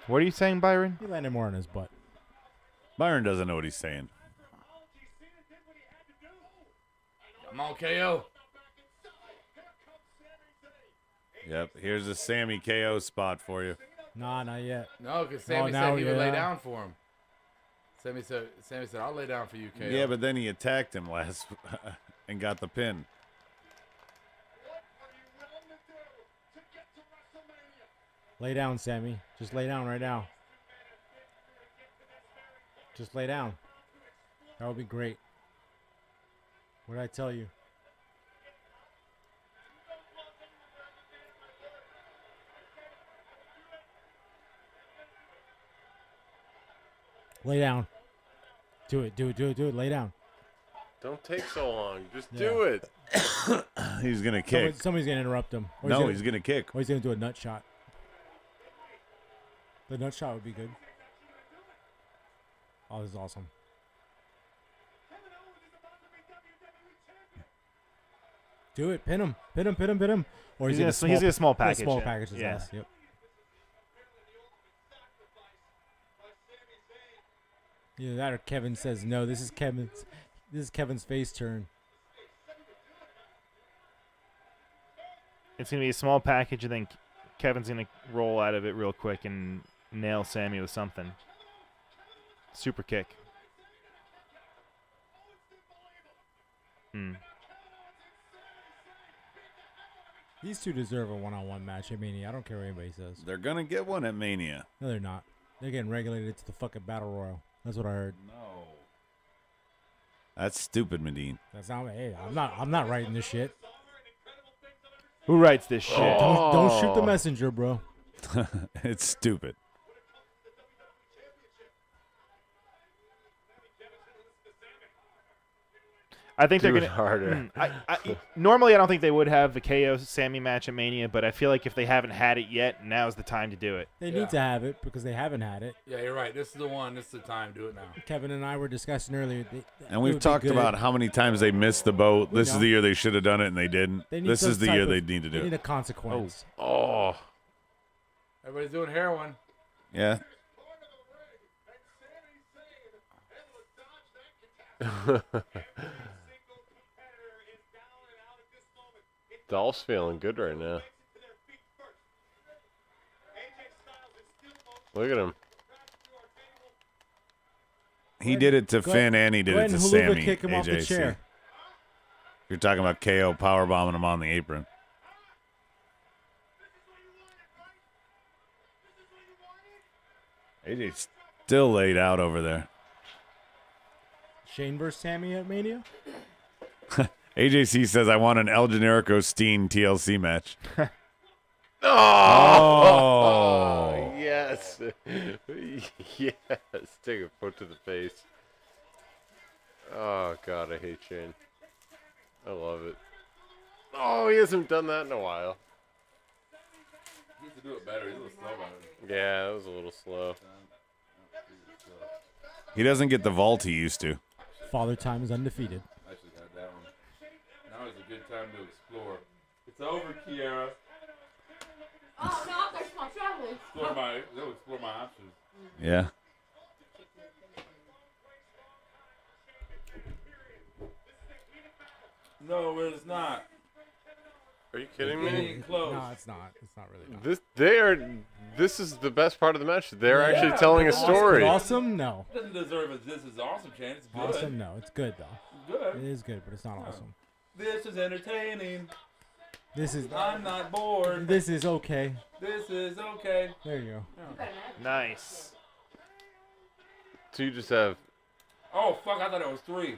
What are you saying, Byron? He landed more on his butt. Byron doesn't know what he's saying. Come on, KO. Yep, here's a Sammy KO spot for you. Nah, not yet. No, because Sammy now, said he would lay yeah. down for him. Sammy said, I'll lay down for you, KO. Yeah, but then he attacked him last and got the pin. Lay down, Sammy. Just lay down right now. Just lay down. That would be great. What did I tell you? Lay down. Do it, do it, do it, do it. Lay down. Don't take so long. Just Yeah. do it. He's going to kick. Somebody's going to interrupt him. Or No, he's going to kick. Or he's going to do a nut shot. The nut shot would be good. Oh, this is awesome. Do it. Pin him. Pin him, pin him, pin him. Or He's gonna gonna small he'll package small him. package his Yeah. ass. Yep. Either that or Kevin says no. This is Kevin's face turn. It's going to be a small package, and then Kevin's going to roll out of it real quick and nail Sammy with something. Super kick. These two deserve a one-on-one match at Mania. I don't care what anybody says. They're gonna get one at Mania. No, they're not. They're getting regulated to the fucking Battle Royal. That's what I heard. No. That's stupid, Medine. That's not. Hey, I'm not writing this shit. Who writes this shit? Don't shoot the messenger, bro. It's stupid. I think they're Do it gonna harder. Normally, I don't think they would have the KO Sammy match at Mania, but I feel like if they haven't had it yet, now's the time to do it. They need to have it because they haven't had it. Yeah, you're right. This is the one. This is the time. Do it now. Kevin and I were discussing earlier. And we've talked about how many times they missed the boat. This is the year they should have done it, and they didn't. This is the year they need to do They need it. a consequence. Oh. Everybody's doing heroin. Yeah. Dolph's feeling good right now. Look at him. He did it to Finn, and he did it to Sammy. Kick him off the AJC. chair. You're talking about KO powerbombing him on the apron. AJ's still laid out over there. Shane versus Sammy at Mania? AJC says, I want an El Generico Steen TLC match. Oh, yes. Yes. Take a foot to the face. Oh, God, I hate Shane. I love it. Oh, he hasn't done that in a while. He needs to do it better. He's a little slow about it. Yeah, that was a little slow. He doesn't get the vault he used to. Father Time is undefeated. I actually got that one. Now is a good time to explore. It's over, Kiara. Oh, no, I'm going to traveling. Explore my options. Yeah. No, it's not. Are you kidding It's me? getting close. No, it's not. It's not really. Not. This is the best part of the match. They're actually telling a story. Awesome? No. It doesn't deserve a "this is awesome" chance. It's good. Awesome? No. It's good though. Good. It is good, but it's not awesome. This is entertaining. This is. I'm not bored. This is okay. This is okay. There you go. Nice. So you just have. Oh fuck! I thought it was 3.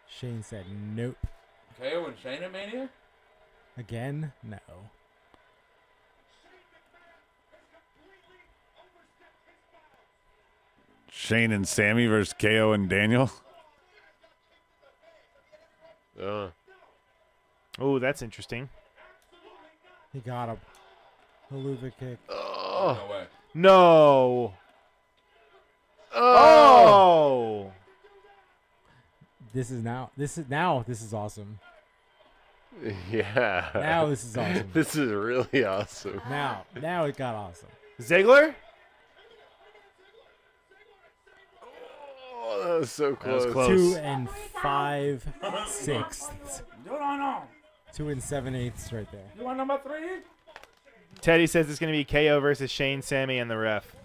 Shane said nope. KO and Shane at Mania? Again? No. Shane and Sammy versus KO and Daniel. Oh, that's interesting. He got a haluva kick. Oh. No way. No. Oh. This is awesome. Yeah. Now this is awesome. This is really awesome. Now it got awesome. Ziggler? Oh, that was so close. 2 and 5/6. No. 2 and 7/8 right there. You want number 3? Teddy says it's going to be KO versus Shane, Sammy, and the ref.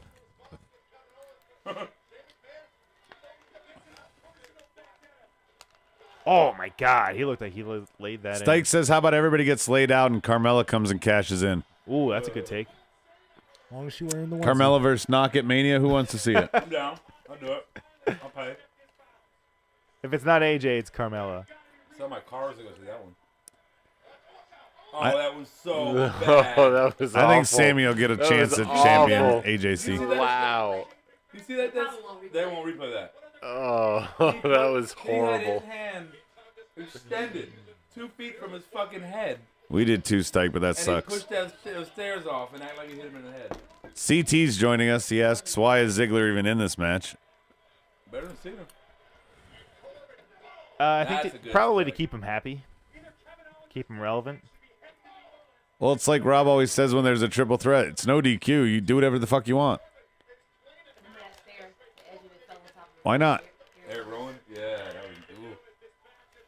Oh, my God. He looked like he laid that Stike says, how about everybody gets laid out and Carmella comes and cashes in? Ooh, that's a good take. As long as she wearing the one. Carmella versus Knock at Mania. Who wants to see it? I'm down. I'll do it. I'll pay. If it's not AJ, it's Carmella. Sell my cars to go see that one. Oh, I- that was so bad. Oh, that was I think awful. Sammy will get a That chance was at champion awful. AJC. Wow. You see that? They won't replay that. Oh, that was He had horrible. his hand extended 2 feet from his fucking head. We did 2 Stike, but that And sucks. he pushed those stairs off and acted like he hit him in the head. CT's joining us. He asks, why is Ziggler even in this match? Better than Cena. I That's think a good probably to strike. keep him happy. Keep him relevant. Well, it's like Rob always says when there's a triple threat. It's no DQ. You do whatever the fuck you want. Why not? Eric Rowan? Yeah, that was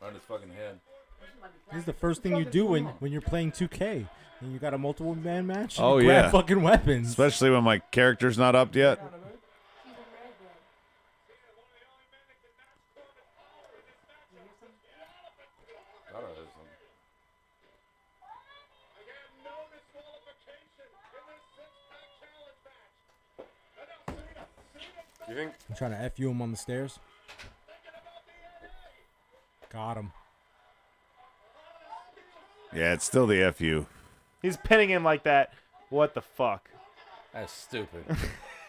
on his fucking head. This is the first thing you do when you're playing 2K and you got a multiple man match. Oh, you grab yeah. fucking weapons. Especially when my character's not up yet. I don't know. You think? I'm trying to FU him on the stairs. Got him. Yeah, it's still the FU. He's pinning him like that. What the fuck? That's stupid.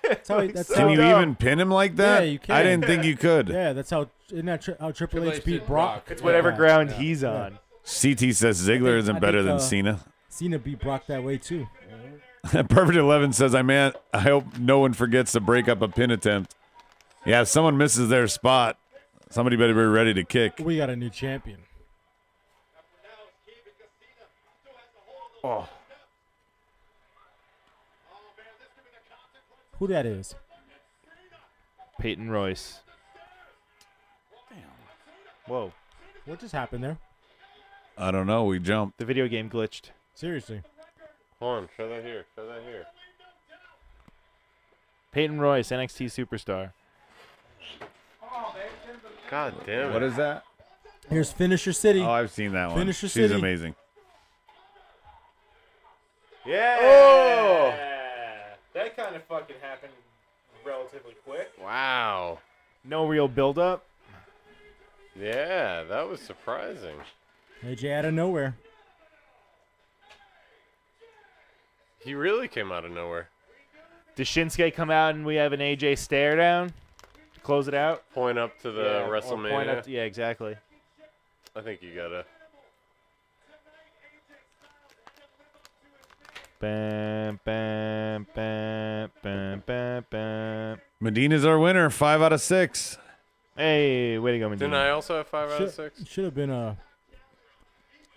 That's how, that's Can how, you even pin him like that? Yeah, you can. I didn't think you could. Yeah, that's how. Isn't that how Triple H beat did Brock? It's whatever Yeah. ground he's on. CT says Ziggler isn't better than Cena. Cena beat Brock that way too. Perfect 11 says, I hope no one forgets to break up a pin attempt. Yeah, if someone misses their spot, somebody better be ready to kick. We got a new champion. Oh. Who that is? Peyton Royce. Damn. Whoa. What just happened there? I don't know. We jumped. The video game glitched. Seriously. Hold on. Show that here. Show that here. Peyton Royce, NXT superstar. God damn it. What is that? Here's Finisher City. Oh, I've seen that one. Finisher She's City. amazing. Yeah. Oh! That kind of fucking happened relatively quick. Wow. No real build-up. Yeah, that was surprising. AJ out of nowhere. He really came out of nowhere. Does Shinsuke come out and we have an AJ stare down to close it out? Point up to the Yeah, or WrestleMania. point up to- yeah, exactly. I think you gotta. Bam, bam, bam, bam, bam, bam. Medina's our winner. 5 out of 6. Hey, way to go, Medina. Didn't I also have 5 out of 6? Should have been a.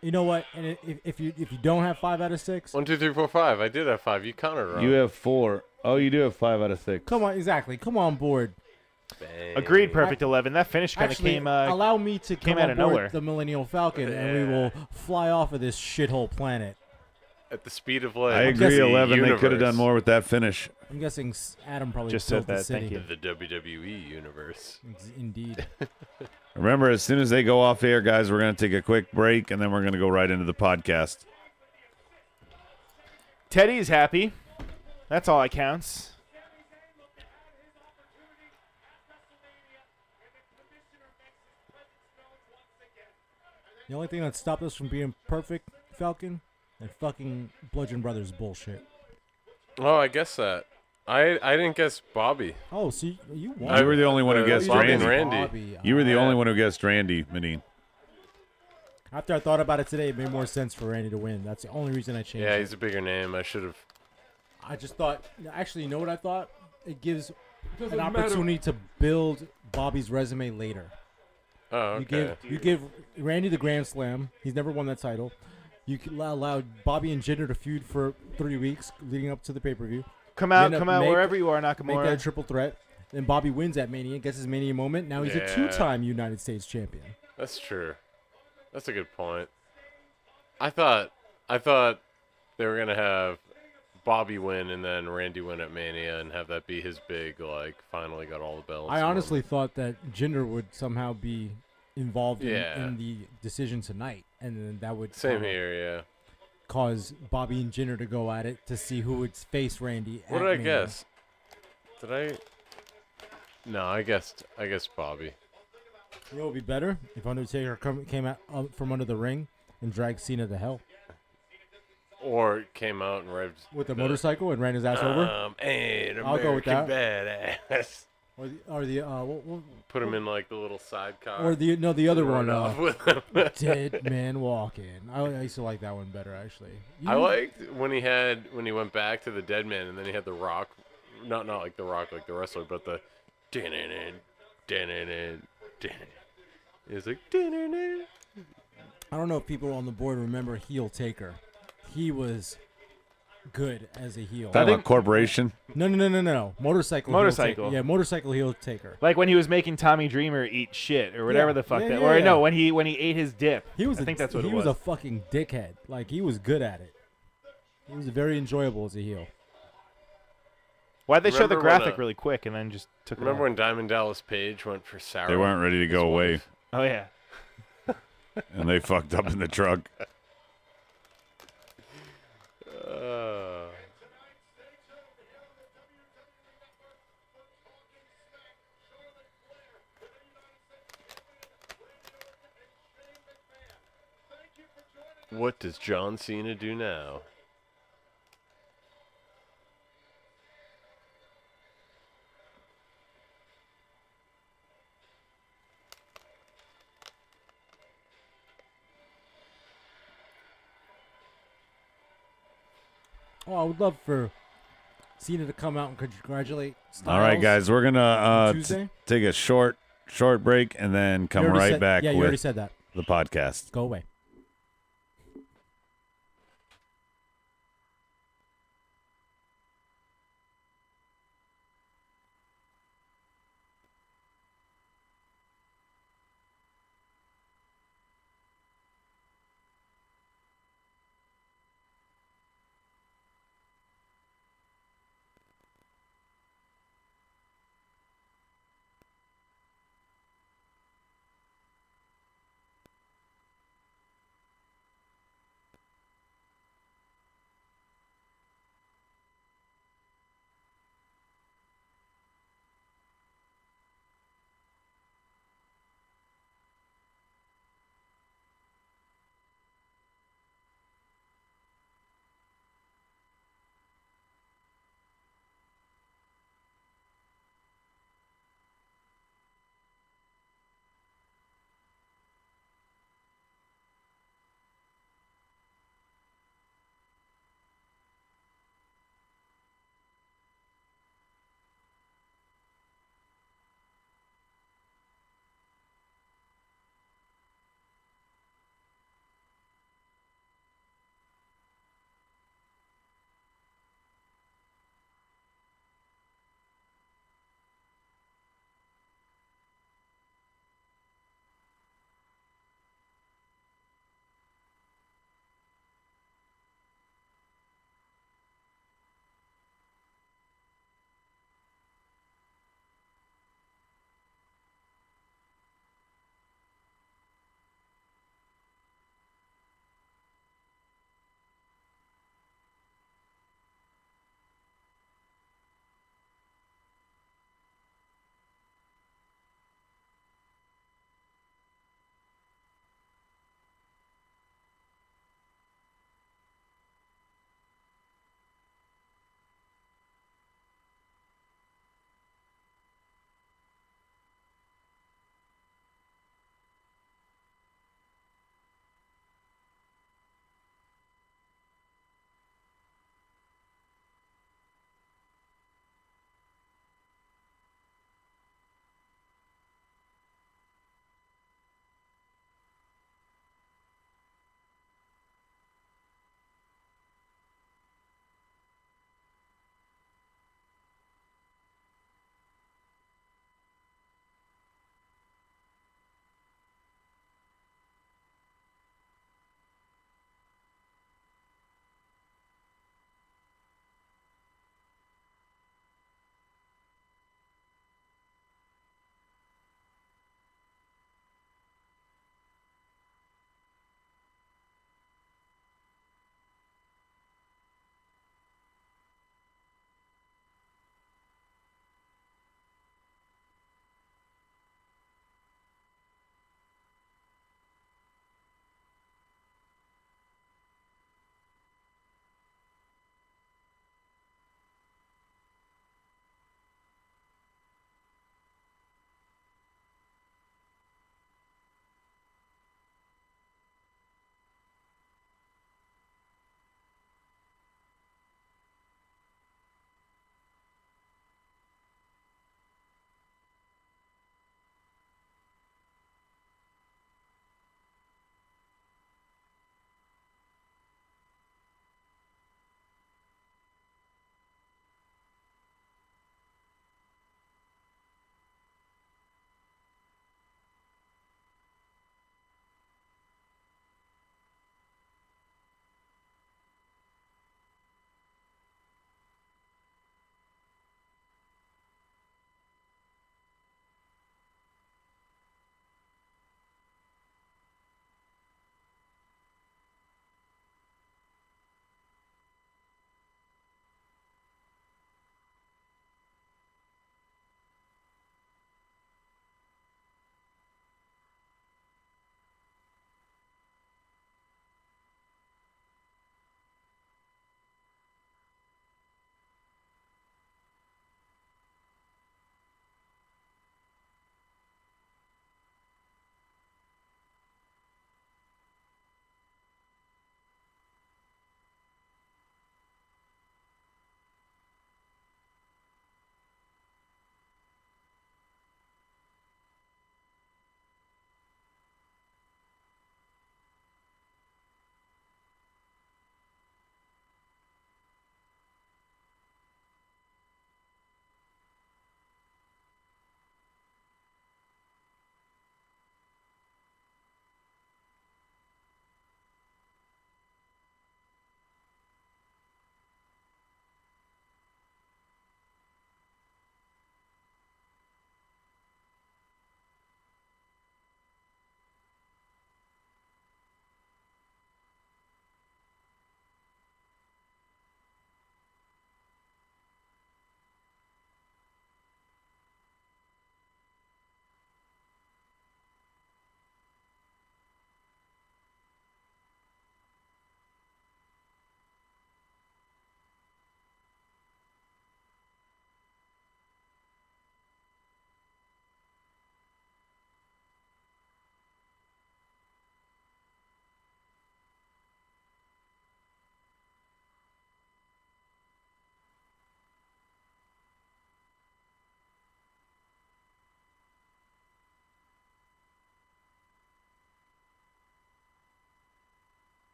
You know what? And if you don't have 5 out of 6, 1, 2, 3, 4, 5. I did have 5. You counted wrong. You have 4. Oh, you do have 5 out of 6. come on, exactly. Come on board. Bang. Agreed, perfect 11. That finish kind of Actually, came. allow me to came come out on of board nowhere. the Millennial Falcon, and we will fly off of this shithole planet. At the speed of light. I agree, 11. They could have done more with that finish. I'm guessing Adam probably Just built said the that, city. thank The WWE universe. Indeed. Remember, as soon as they go off air, guys, we're going to take a quick break, and then we're going to go right into the podcast. Teddy's happy. That's all that counts. The only thing that stopped us from being perfect, Falcon, and fucking Bludgeon Brothers bullshit. Oh, I guess that. I didn't guess Bobby. Oh, see, you won. You were the only one who guessed Bobby and Randy. Randy. You were the only one who guessed Randy, Medine. After I thought about it today, it made more sense for Randy to win. That's the only reason I changed Yeah, it. he's a bigger name. I should have. I just thought, actually, you know what I thought? It gives Doesn't an matter. opportunity to build Bobby's resume later. Oh, okay. You give Randy the Grand Slam. He's never won that title. You allowed Bobby and Jinder to feud for 3 weeks leading up to the pay-per-view. Come out wherever you are, Make Nakamura. that triple threat. Then Bobby wins at Mania, gets his Mania moment. Now he's a Yeah. 2-time United States champion. That's true. That's a good point. I thought they were gonna have Bobby win and then Randy win at Mania and have that be his big, like, finally got all the belts. I honestly thought that Jinder would somehow be involved Yeah. in the decision tonight, and then that would Same here, yeah. cause Bobby and Jinder to go at it to see who would face Randy. What at did I Mania. guess? Did I? No, I guessed Bobby. You know what would be better if Undertaker came out from under the ring and dragged Cena to hell Or came out and revved with a motorcycle and ran his ass over. An I'll go with that. American badass. Or the what, Put him in like the little sidecar. or the other one, Run off with him. Dead Man Walking. I used to like that one better actually. I liked when he went back to the Dead Man and then he had the Rock, not like the Rock like the wrestler, but the It was like I don't know if people on the board remember Heel Taker. He was good as a heel. Talking about Corporation? No. Motorcycle. Motorcycle. Heel taker. Yeah, motorcycle heel taker. Like when he was making Tommy Dreamer eat shit or whatever the fuck that. yeah, Or yeah. no, when he ate his dip. He was. I think that's what it was. He was a fucking dickhead. Like he was good at it. He was very enjoyable as a heel. Why'd they show the Remember graphic when, really quick and then just took it Remember off? when Diamond Dallas Page went for Sarah? They weren't ready to go away, Oh yeah. and they fucked up in the truck. What does John Cena do now? Oh, I would love for Cena to come out and congratulate Styles. All right, guys, we're gonna Tuesday? take a short break and then come right back. Yeah, you with already said that. The podcast. Go away.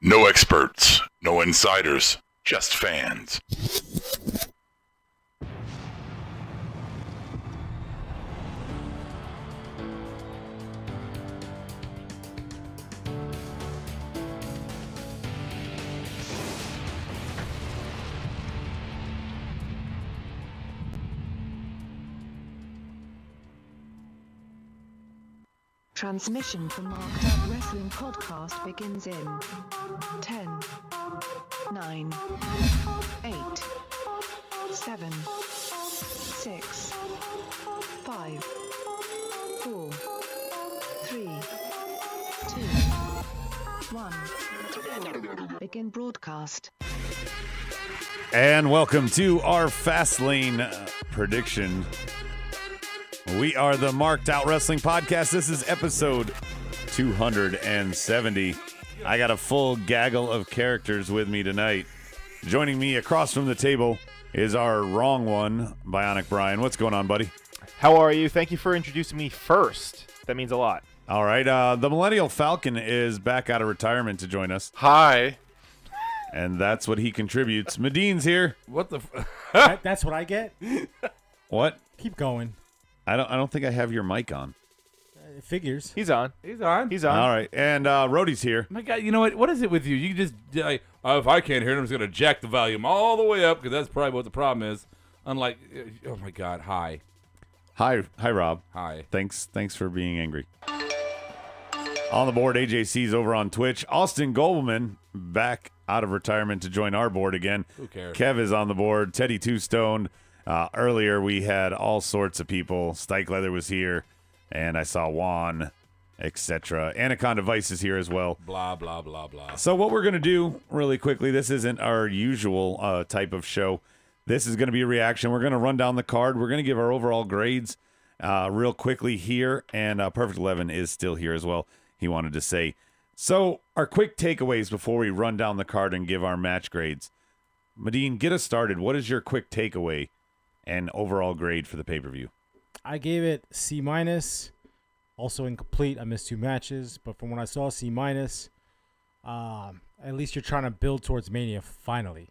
No experts, no insiders, just fans. Transmission from Marked Up Wrestling Podcast begins in 10, 9, 8, 7, 6, 5, 4, 3, 2, 1. Begin broadcast. And welcome to our Fastlane prediction. We are the Marked Out Wrestling Podcast. This is episode 270. I got a full gaggle of characters with me tonight. Joining me across from the table is our wrong one, Bionic Brian. What's going on, buddy? How are you? Thank you for introducing me first. That means a lot. All right. The Millennial Falcon is back out of retirement to join us. Hi. And that's what he contributes. Medine's here. What the? That's what I get. What? Keep going. I don't think I have your mic on. It figures. He's on. He's on. He's on. All right. And Rhodey's here. My God, you know what? What is it with you? You just like, if I can't hear it, I'm just gonna jack the volume all the way up because that's probably what the problem is. Unlike, oh my God, hi, Rob. Hi. Thanks for being angry. On the board, AJC's over on Twitch. Austin Goldman back out of retirement to join our board again. Who cares? Kev is on the board. Teddy Two Stoned. Earlier, we had all sorts of people. Stike Leather was here, and I saw Juan, etc. Anaconda Vice is here as well. Blah, blah, blah, blah. So what we're going to do really quickly, this isn't our usual type of show. This is going to be a reaction. We're going to run down the card. We're going to give our overall grades real quickly here, and Perfect 11 is still here as well, he wanted to say. So our quick takeaways before we run down the card and give our match grades. Medine, get us started. What is your quick takeaway and overall grade for the pay-per-view? I gave it C-. Also incomplete. I missed 2 matches, but from what I saw, C-. At least you're trying to build towards Mania finally.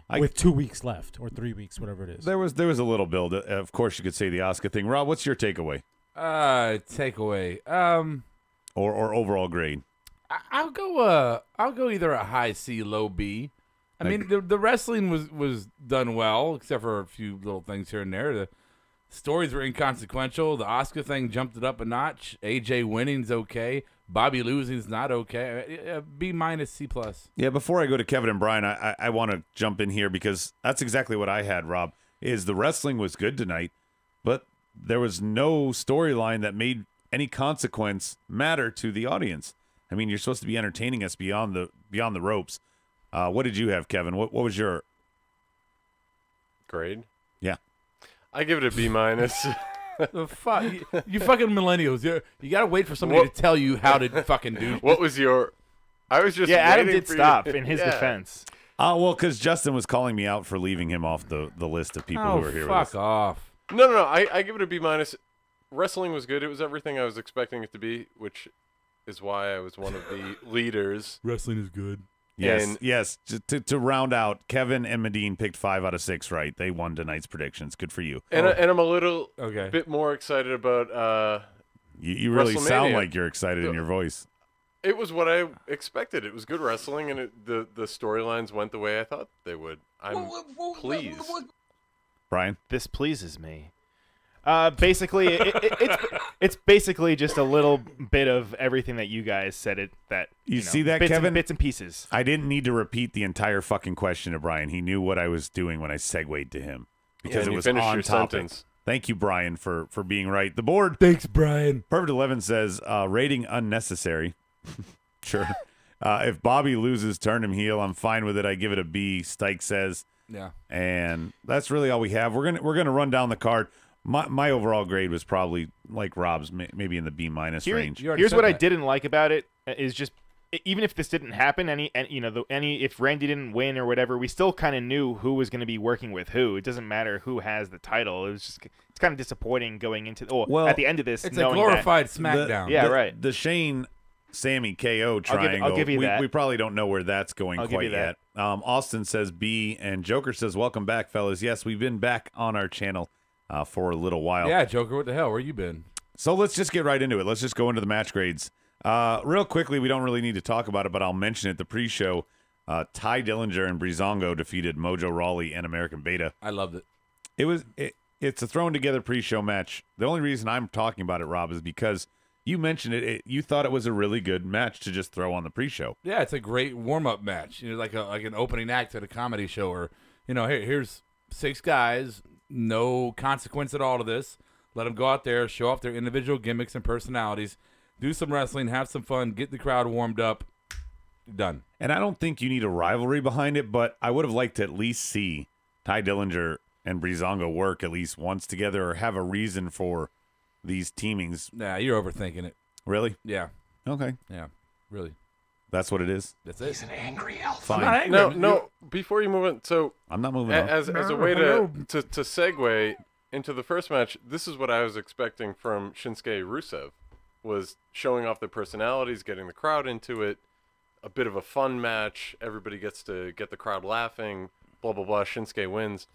With 2 weeks left or 3 weeks, whatever it is. There was a little build. Of course, you could say the Asuka thing. Rob, what's your takeaway? Takeaway. Or overall grade? I'll go either a high C, low B. I mean, the wrestling was done well, except for a few little things here and there. The stories were inconsequential. The Asuka thing jumped it up a notch. AJ winning's okay. Bobby losing's not okay. B-, C+. Yeah, before I go to Kevin and Brian, I want to jump in here because that's exactly what I had, Rob, is the wrestling was good tonight, but there was no storyline that made any consequence matter to the audience. I mean, you're supposed to be entertaining us beyond the ropes. What did you have, Kevin? What was your grade? Yeah, I give it a B-. The fuck, you fucking millennials! You gotta wait for somebody to tell you how to fucking do. What was your? I was just Adam did for stop you. in his defense. Well, because Justin was calling me out for leaving him off the list of people who were here. Fuck off! No. I give it a B-. Wrestling was good. It was everything I was expecting it to be, which is why I was one of the leaders. Wrestling is good. Yes. To round out, Kevin and Medine picked 5 out of 6 right. They won tonight's predictions. Good for you. And I'm a little bit more excited about. You really sound like you're excited in your voice. It was what I expected. It was good wrestling, and the storylines went the way I thought they would. I'm pleased. Brian, this pleases me. Basically, it's basically just a little bit of everything that you guys said. You see that, bits Kevin? Bits and pieces. I didn't need to repeat the entire fucking question to Brian. He knew what I was doing when I segued to him because it was on topic. Sentence. Thank you, Brian, for being right. The board. Thanks, Brian. Perfect 11 says rating unnecessary. Sure. If Bobby loses, turn him heel. I'm fine with it. I give it a B. Stike says. Yeah. And that's really all we have. We're gonna run down the card. My overall grade was probably like Rob's, maybe in the B- range. Here's what I didn't like about it is just even if this didn't happen, if Randy didn't win or whatever, we still kind of knew who was going to be working with who. It doesn't matter who has the title. It's kind of disappointing going into at the end of this. It's a glorified SmackDown. Right. The Shane Sammy KO triangle. I'll give you that. We probably don't know where that's going I'll give quite you that. yet. Austin says B, and Joker says, welcome back, fellas. Yes, we've been back on our channel for a little while. Yeah, Joker, what the hell? Where you been? So let's just get right into it. Let's just go into the match grades. Real quickly, we don't really need to talk about it, but I'll mention it. The pre-show, Ty Dillinger and Breezango defeated Mojo Rawley and American Beta. I loved it. It's a thrown together pre-show match. The only reason I'm talking about it, Rob, is because you mentioned it. You thought it was a really good match to just throw on the pre-show. Yeah, it's a great warm-up match. Like an opening act at a comedy show, or here's 6 guys, no consequence at all to this. Let them go out there, show off their individual gimmicks and personalities, do some wrestling, have some fun, get the crowd warmed up. Done. And I don't think you need a rivalry behind it, but I would have liked to at least see Ty Dillinger and Breezango work at least once together, or have a reason for these teamings. Nah, you're overthinking it. Really? Yeah. Okay. Yeah, really. That's what it is. That's it. He's an angry elf. Fine. I'm not angry. No. Before you move on, so I'm not moving on. As a way to segue into the first match, this is what I was expecting from Shinsuke Rusev, was showing off their personalities, getting the crowd into it, a bit of a fun match. Everybody gets to get the crowd laughing. Blah blah blah. Shinsuke wins.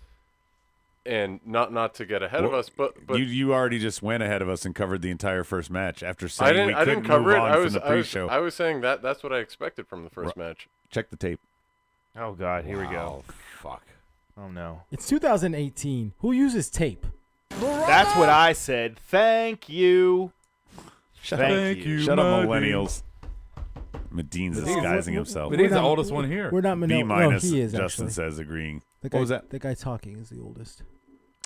And not to get ahead of us, but you already just went ahead of us and covered the entire first match after saying we I couldn't didn't cover move it. on from the pre-show. I was saying that's what I expected from the first match. Check the tape. Oh God, here we go. Oh fuck. Oh no. It's 2018. Who uses tape? That's what I said. Thank you. Thank you. Shut up, millennials. Medine's disguising himself. Medine's the oldest one here. We're not B minus. minus. No, he is Justin actually. says agreeing. The guy, What was that? The guy talking is the oldest.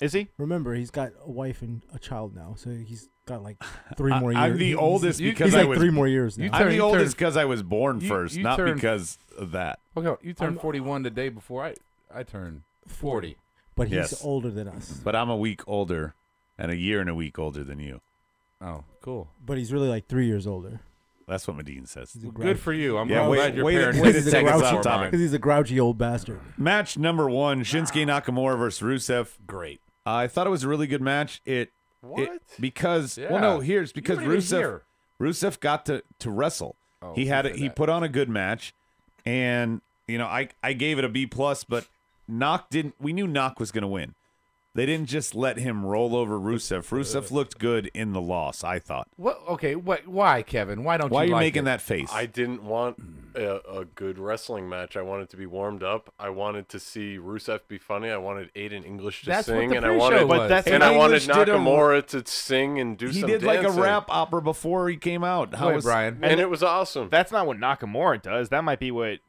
Is he? Remember, he's got a wife and a child now, so he's got like 3 more years. I'm the oldest because he's I like was 3 more years now. I'm the oldest because I was born first, not turned- because of that. Okay, you turned 41 the day before I turned 40. But he's Yes. older than us. But I'm a week older and a year and a week older than you. Oh, cool. But he's really like 3 years older. That's what Medine says. He's a Good for you. I'm Yeah, glad your way to- parents way to didn't take us take off us topic. Because he's a grouchy old bastard. Match number 1, Shinsuke Nakamura versus Rusev. Great. I thought it was a really good match. Because Yeah. well, no, here's because You weren't even Rusev got to wrestle. Oh, he you had said he that. put on a good match, and I gave it a B plus, but Knock didn't. We knew Knock was going to win. They didn't just let him roll over Rusev. Rusev looked good in the loss, I thought. What? Okay. What? Why, Kevin? Why don't Why you are you like making it? that face? I didn't want a good wrestling match. I wanted to be warmed up. I wanted to see Rusev be funny. I wanted Aiden English to That's what sing, the and I pre-show wanted, was. and I wanted English did a- Nakamura to sing and do he some did dancing. like a rap opera before he came out. How Wait, was Brian. and it was awesome. That's not what Nakamura does. That might be what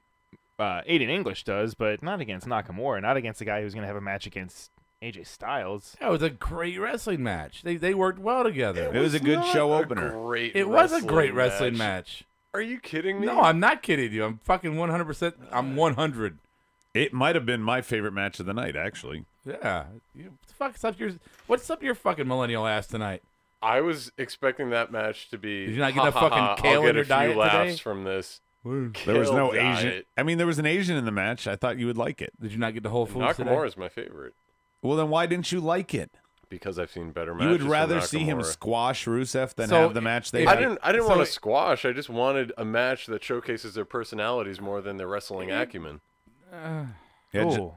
Aiden English does, but not against Nakamura. Not against the guy who's going to have a match against AJ Styles. That was a great wrestling match. They worked well together. It was a good show opener. It was a great wrestling match. Are you kidding me? No, I'm not kidding you. I'm fucking 100%. I'm 100. It might have been my favorite match of the night, actually. Yeah. What's up your fucking millennial ass tonight? I was expecting that match to be. Did you not get enough fucking kale I'll get in your a few diet laughs today? from this. There was no Kale Asian. diet. I mean, there was an Asian in the match. I thought you would like it. Did you not get the Whole Foods today? Nakamura is my favorite Well, then why didn't you like it? because I've seen better You matches. would from rather see him Nakamura. squash Rusev than So, have the match they I had. didn't want to squash. I just wanted a match that showcases their personalities more than their wrestling acumen. Yeah,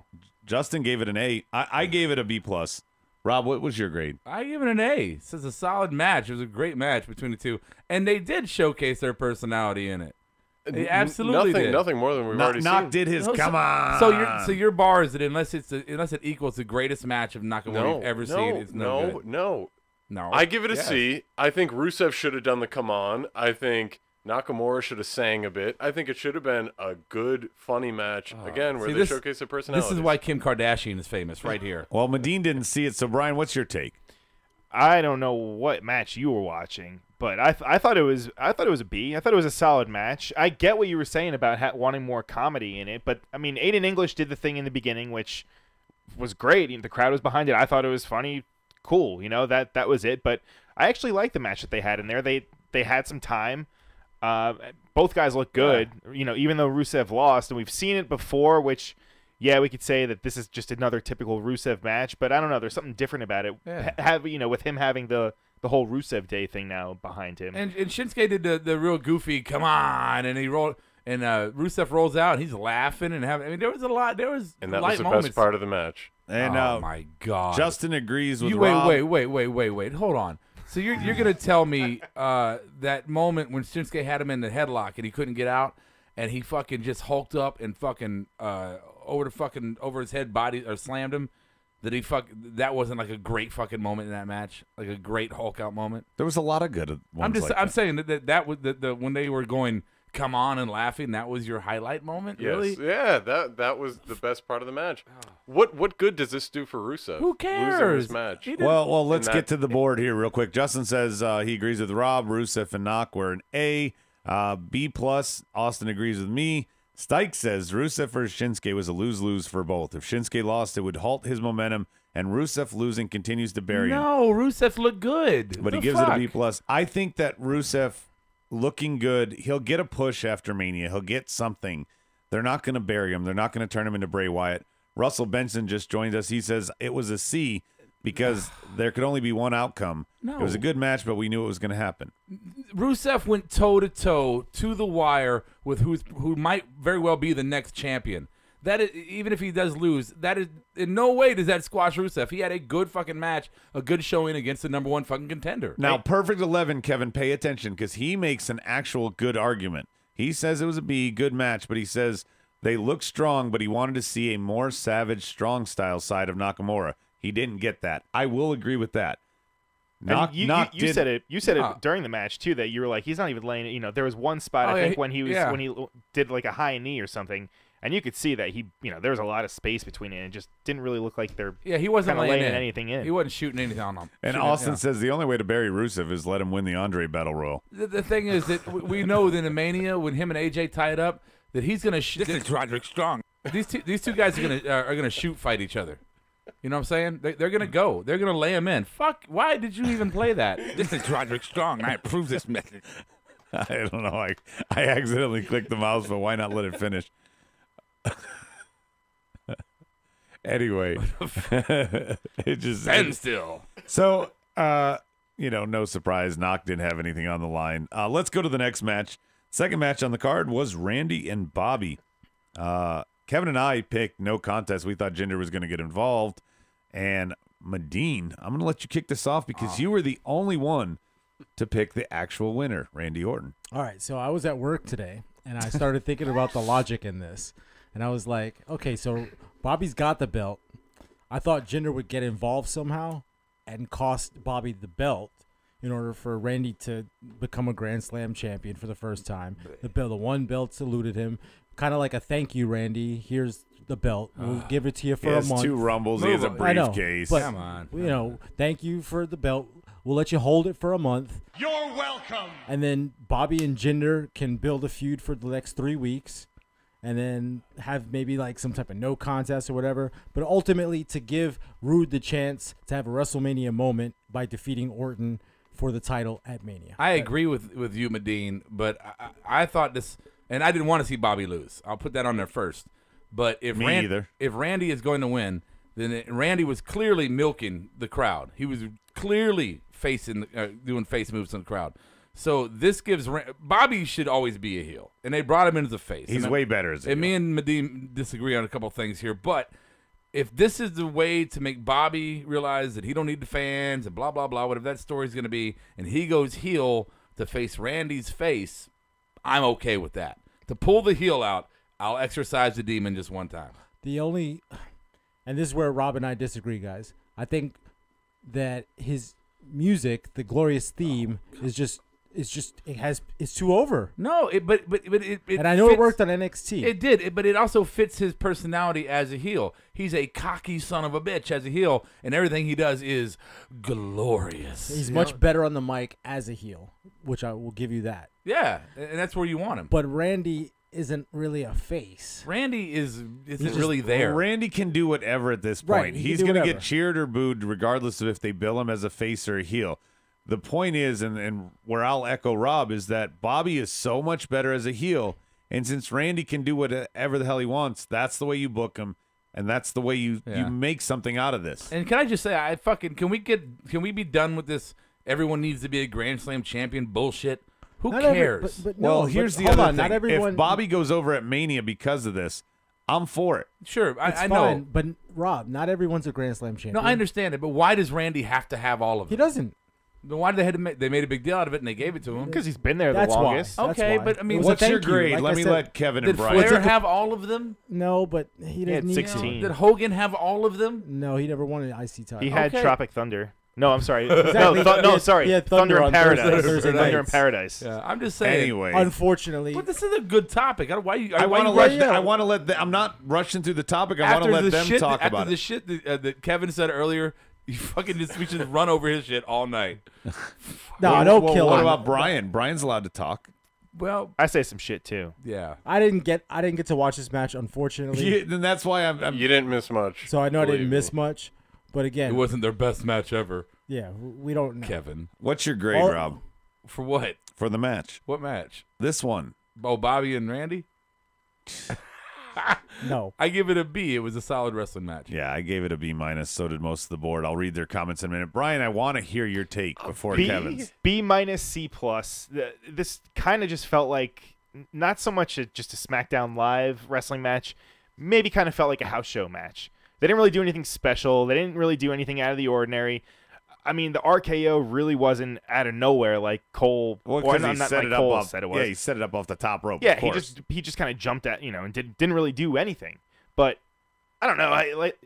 Justin gave it an A. I gave it a B plus. Rob, what was your grade? I give it an A. This is a solid match. It was a great match between the two, and they did showcase their personality in it. They absolutely did. Nothing more than we've already Knock seen. did his. No, Come on. So your bar is that unless it equals the greatest match of Nakamura you've ever seen, it's no good. No. No. I give it a Yes. C. I think Rusev should have done the come on. I think Nakamura should have sang a bit. I think it should have been a good, funny match again where See, they this- showcase their personalities. This is why Kim Kardashian is famous, right here. Well, Medine didn't see it, so Brian, what's your take? I don't know what match you were watching, but I thought it was a B. I thought it was a solid match. I get what you were saying about wanting more comedy in it, but I mean, Aiden English did the thing in the beginning, which was great. The crowd was behind it. I thought it was funny, cool. That was it. But I actually liked the match that they had in there. They had some time. Both guys look good. Yeah. Even though Rusev lost, and we've seen it before, which. Yeah, we could say that this is just another typical Rusev match, but I don't know. There's something different about it. Yeah. With him having the the whole Rusev Day thing now behind him. And Shinsuke did the real goofy, come on, and he rolled, and Rusev rolls out, and he's laughing and having. I mean, there was a lot. There was And that light was the moments. best part of the match. And oh my God, Justin agrees with wait, Rob. wait. Hold on. So you're gonna tell me that moment when Shinsuke had him in the headlock and he couldn't get out, and he fucking just hulked up and fucking over his head body or slammed him. That wasn't like a great fucking moment in that match, like a great Hulk out moment. There was a lot of good ones. I'm saying that was the when they were going, come on, and laughing, that was your highlight moment. Yes. Really? Yeah, that was the best part of the match. What good does this do for Rusev? Who cares? Losing this match. Well, let's get to the board here real quick. Justin says he agrees with Rob. Rusev and Knock were an A. B+. Austin agrees with me. Stike says Rusev versus Shinsuke was a lose-lose for both. If Shinsuke lost, it would halt his momentum, and Rusev losing continues to bury him. No, Rusev looked good. But he gives it a B+. I think that Rusev looking good, he'll get a push after Mania. He'll get something. They're not going to bury him. They're not going to turn him into Bray Wyatt. Russell Benson just joined us. He says it was a C because there could only be one outcome. No. It was a good match, but we knew it was going to happen. Rusev went toe-to-toe to the wire with who might very well be the next champion. That is, even if he does lose, that is in no way does that squash Rusev. He had a good fucking match, a good showing against the #1 fucking contender. Now, Perfect 11, Kevin, pay attention because he makes an actual good argument. He says it was a B, good match, but he says they look strong, but he wanted to see a more savage, strong style side of Nakamura. He didn't get that. I will agree with that. You said it. You said it during the match too. That you were like, he's not even laying it. You know, there was one spot I think when he did like a high knee or something, and you could see that there was a lot of space between it, and it just didn't really look like they're he wasn't laying anything in. He wasn't shooting anything on them. And Austin says the only way to bury Rusev is let him win the Andre Battle Royal. The thing is that we know that in Mania when him and AJ tie it up that he's gonna. This is Roderick Strong. These two guys are gonna shoot fight each other. You know what I'm saying? They're going to go. They're going to lay him in. Fuck, why did you even play that? This is Roderick Strong, and I approve this message. I don't know. I accidentally clicked the mouse, but why not let it finish? Anyway. It just... Stand still. So, no surprise. Knock didn't have anything on the line. Let's go to the next match. Second match on the card was Randy and Bobby. Kevin and I picked no contest. We thought Jinder was going to get involved. And Medine, I'm going to let you kick this off because you were the only one to pick the actual winner, Randy Orton. All right, so I was at work today, and I started thinking about the logic in this. And I was like, okay, so Bobby's got the belt. I thought Jinder would get involved somehow and cost Bobby the belt in order for Randy to become a Grand Slam champion for the first time. The one belt saluted him. Kind of like a thank you, Randy. Here's the belt. We'll give it to you for a month. He has 2 Rumbles. He has a briefcase. But, come on. Thank you for the belt. We'll let you hold it for a month. You're welcome. And then Bobby and Jinder can build a feud for the next 3 weeks. And then have maybe like some type of no contest or whatever. But ultimately to give Rude the chance to have a WrestleMania moment by defeating Orton for the title at Mania. I agree with you, Medine, but I thought this... And I didn't want to see Bobby lose. I'll put that on there first. But if Randy is going to win, then Randy was clearly milking the crowd. He was clearly doing face moves in the crowd. So this gives Bobby should always be a heel, and they brought him in as a face. He's way better as a heel. And me and Medine disagree on a couple of things here, but if this is the way to make Bobby realize that he don't need the fans and blah blah blah, whatever that story's going to be, and he goes heel to face Randy's face, I'm okay with that. To pull the heel out, I'll exercise the demon just one time. And this is where Rob and I disagree, guys. I think that his music, the glorious theme, it's too over. No, but it and I know fits, it worked on NXT. It did, but it also fits his personality as a heel. He's a cocky son of a bitch as a heel, and everything he does is glorious. He's much better on the mic as a heel, which I will give you that. Yeah, and that's where you want him. But Randy isn't really a face. Randy isn't really there. Randy can do whatever at this point. Right, he's going to get cheered or booed regardless of if they bill him as a face or a heel. The point is, and where I'll echo Rob, is that Bobby is so much better as a heel, and since Randy can do whatever the hell he wants, that's the way you book him, and that's the way you make something out of this. And can I just say, can we be done with this everyone needs to be a Grand Slam champion bullshit. Who Not every- cares? but Well, no, here's but the hold other on, thing. not everyone. If Bobby goes over at Mania because of this, I'm for it. Sure, it's I fine, know. but Rob, not everyone's a Grand Slam champion. No, I understand it, but why does Randy have to have all of it? He doesn't. Then why did they made a big deal out of it and they gave it to him? Because he's been there the That's why. longest. That's Okay, why. but I mean, It was a What's your thank you. grade? Like Let I me said, let Kevin did and Brian. Flair have all of them? No, but he had didn't. 16. Did Hogan have all of them? No, he never won an IC title. He had Okay. Tropic Thunder. No, I'm sorry. Exactly. No, He sorry. had Thunder in on Paradise. Thursday Thunder in nights. Paradise. Yeah, I'm just saying. Anyway, Unfortunately, But this is a good topic. Why you? I why want to you let. rush- The, I want to let. I'm not rushing through the topic. I want to after let the them shit talk that, about after the it. shit that Kevin said earlier. You fucking we should run over his shit all night. no, don't Well, kill what him. about Brian? Brian's allowed to talk. Well, I say some shit too. yeah. I didn't get to watch this match, unfortunately. Yeah, then that's why I'm. You didn't miss much. So I know I didn't believe miss me. much, but again, It wasn't their best match ever, yeah, we don't know. Kevin. What's your grade, All- Rob, For what? for the match? What match? This one. Oh, Bobby and Randy? No, I give it a B. It was a solid wrestling match. Yeah, I gave it a B minus. So did most of the board. I'll read their comments in a minute. Brian, I want to hear your take before Kevin's. B minus C plus. This kind of just felt like not so much just a SmackDown Live wrestling match. Maybe kind of felt like a house show match. They didn't really do anything special. They didn't really do anything out of the ordinary. I mean, the RKO really wasn't out of nowhere like Cole. Well, or because he not set like it up Cole off. said it was. Yeah, he set it up off the top rope. Yeah, of course. he just kind of jumped at and didn't really do anything. But I don't know. Like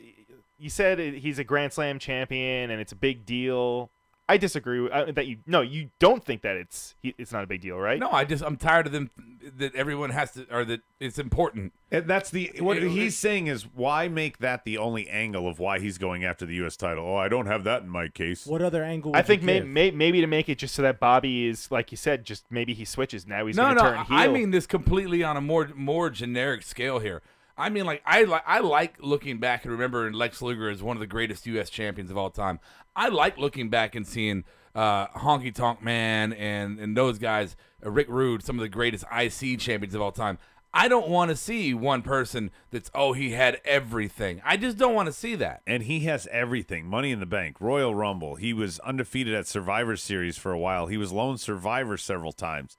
you said, he's a Grand Slam champion and it's a big deal. I disagree that you don't think that it's not a big deal, right? No, I'm tired of them that everyone has to, or that it's important. And that's what he's saying is why make that the only angle of why he's going after the U.S. title? Oh, I don't have that in my case. what other angle? I would think you give? maybe to make it just so that Bobby is, like you said, just maybe he switches. Now he's going to turn heel. I mean this completely on a more generic scale here. I mean, like I like looking back and remembering Lex Luger as one of the greatest U.S. champions of all time. I like looking back and seeing Honky Tonk Man and those guys, Rick Rude, some of the greatest IC champions of all time. I don't want to see one person that's, he had everything. I just don't want to see that. And he has everything. Money in the Bank, Royal Rumble. He was undefeated at Survivor Series for a while. He was lone survivor several times.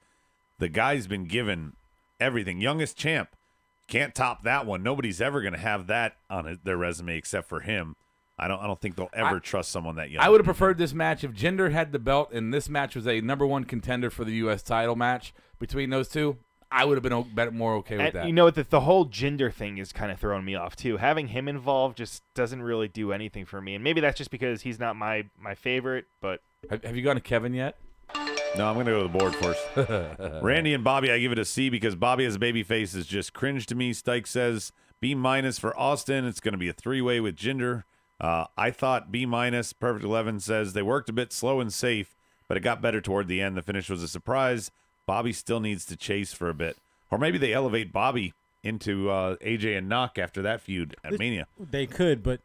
The guy's been given everything. Youngest champ. Can't top that one. Nobody's ever going to have that on their resume except for him. I don't think they'll ever trust someone that young. I would have preferred this match if Jinder had the belt and this match was a #1 contender for the U.S. title match between those two. I would have been more okay with that. You know, the whole Jinder thing is kind of throwing me off too. Having him involved just doesn't really do anything for me, and maybe that's just because he's not my favorite. But have you gone to Kevin yet? No, I'm going to go to the board first. Randy and Bobby, I give it a C because Bobby as a babyface is just cringe to me. Stike says B minus for Austin. It's going to be a three-way with Jinder. I thought B minus. Perfect 11 says they worked a bit slow and safe, but it got better toward the end. The finish was a surprise. Bobby still needs to chase for a bit. Or maybe they elevate Bobby into AJ and Knock after that feud at Mania. They could, but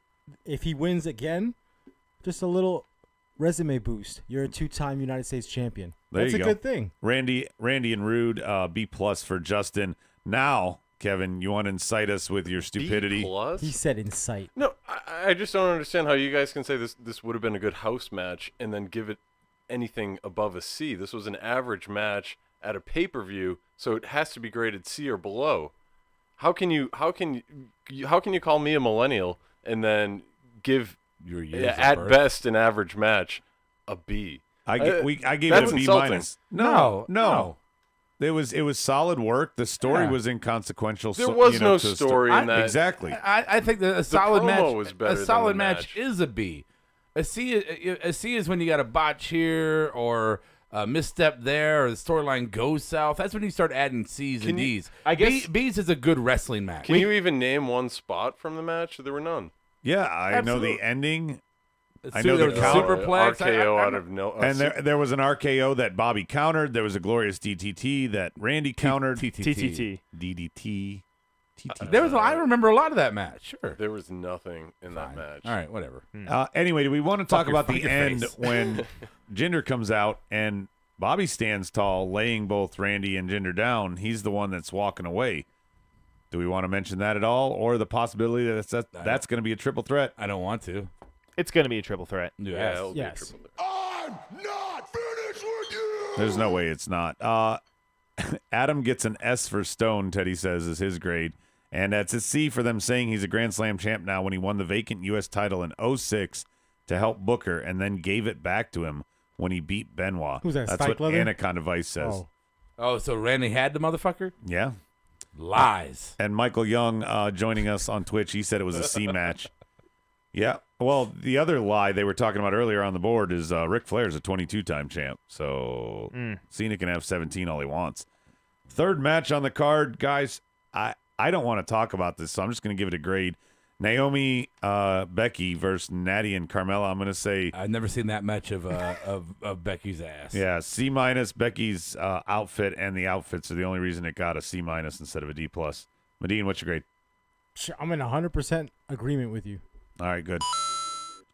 if he wins again, just a little resume boost. You're a 2-time United States champion. That's a good thing. Randy and Rude, B plus for Justin. Now, Kevin, you want to incite us with your stupidity? B+? He said incite. No, I just don't understand how you guys can say this would have been a good house match and then give it anything above a C. This was an average match at a pay-per-view, so it has to be graded C or below. How can you call me a millennial and then give your years at best an average match a B? I gave that's it a B insulting. minus. No. It was solid work. The story was inconsequential. There was no story in that. Exactly. I think that a solid promo match. was better A than solid the match is a B. A C is when you got a botch here or a misstep there, or the storyline goes south. That's when you start adding C's and D's. I guess B's is a good wrestling match. Can you even name one spot from the match? There were none. Yeah, I Absolutely. know the ending. I There know was the a count. superplex. RKO out of no. And there was an RKO that Bobby countered. There was a glorious DTT that Randy countered. TTT. DDT. There was. I remember a lot of that match. Sure. There was nothing in that match. All right, whatever. Anyway, do we want to talk about the your end face. when Jinder comes out and Bobby stands tall, laying both Randy and Jinder down? He's the one that's walking away. Do we want to mention that at all, or the possibility that that's going to be a triple threat? I don't want to. It's going to be a triple threat. Yeah, it'll be a Yes. triple threat. not finished with you. There's no way it's not. Adam gets an S for Stone, Teddy says, is his grade. And that's a C for them saying he's a Grand Slam champ now when he won the vacant U.S. title in 06 to help Booker and then gave it back to him when he beat Benoit. Who's that, That's Spike what Leather? Anaconda Vice says. Oh, so Randy had the motherfucker? Yeah. Lies. And Michael Young joining us on Twitch, he said it was a C match. Yeah. Well, the other lie they were talking about earlier on the board is Ric Flair's a 22-time champ. So Cena can have 17 all he wants. Third match on the card, guys. I don't want to talk about this, so I'm just going to give it a grade. Naomi, Becky versus Natty and Carmella. I'm going to say I've never seen that match of Becky's ass. yeah, C minus. Becky's outfit and the outfits are the only reason it got a C minus instead of a D plus. Medine, what's your grade? Sure, I'm in 100% agreement with you. All right, good.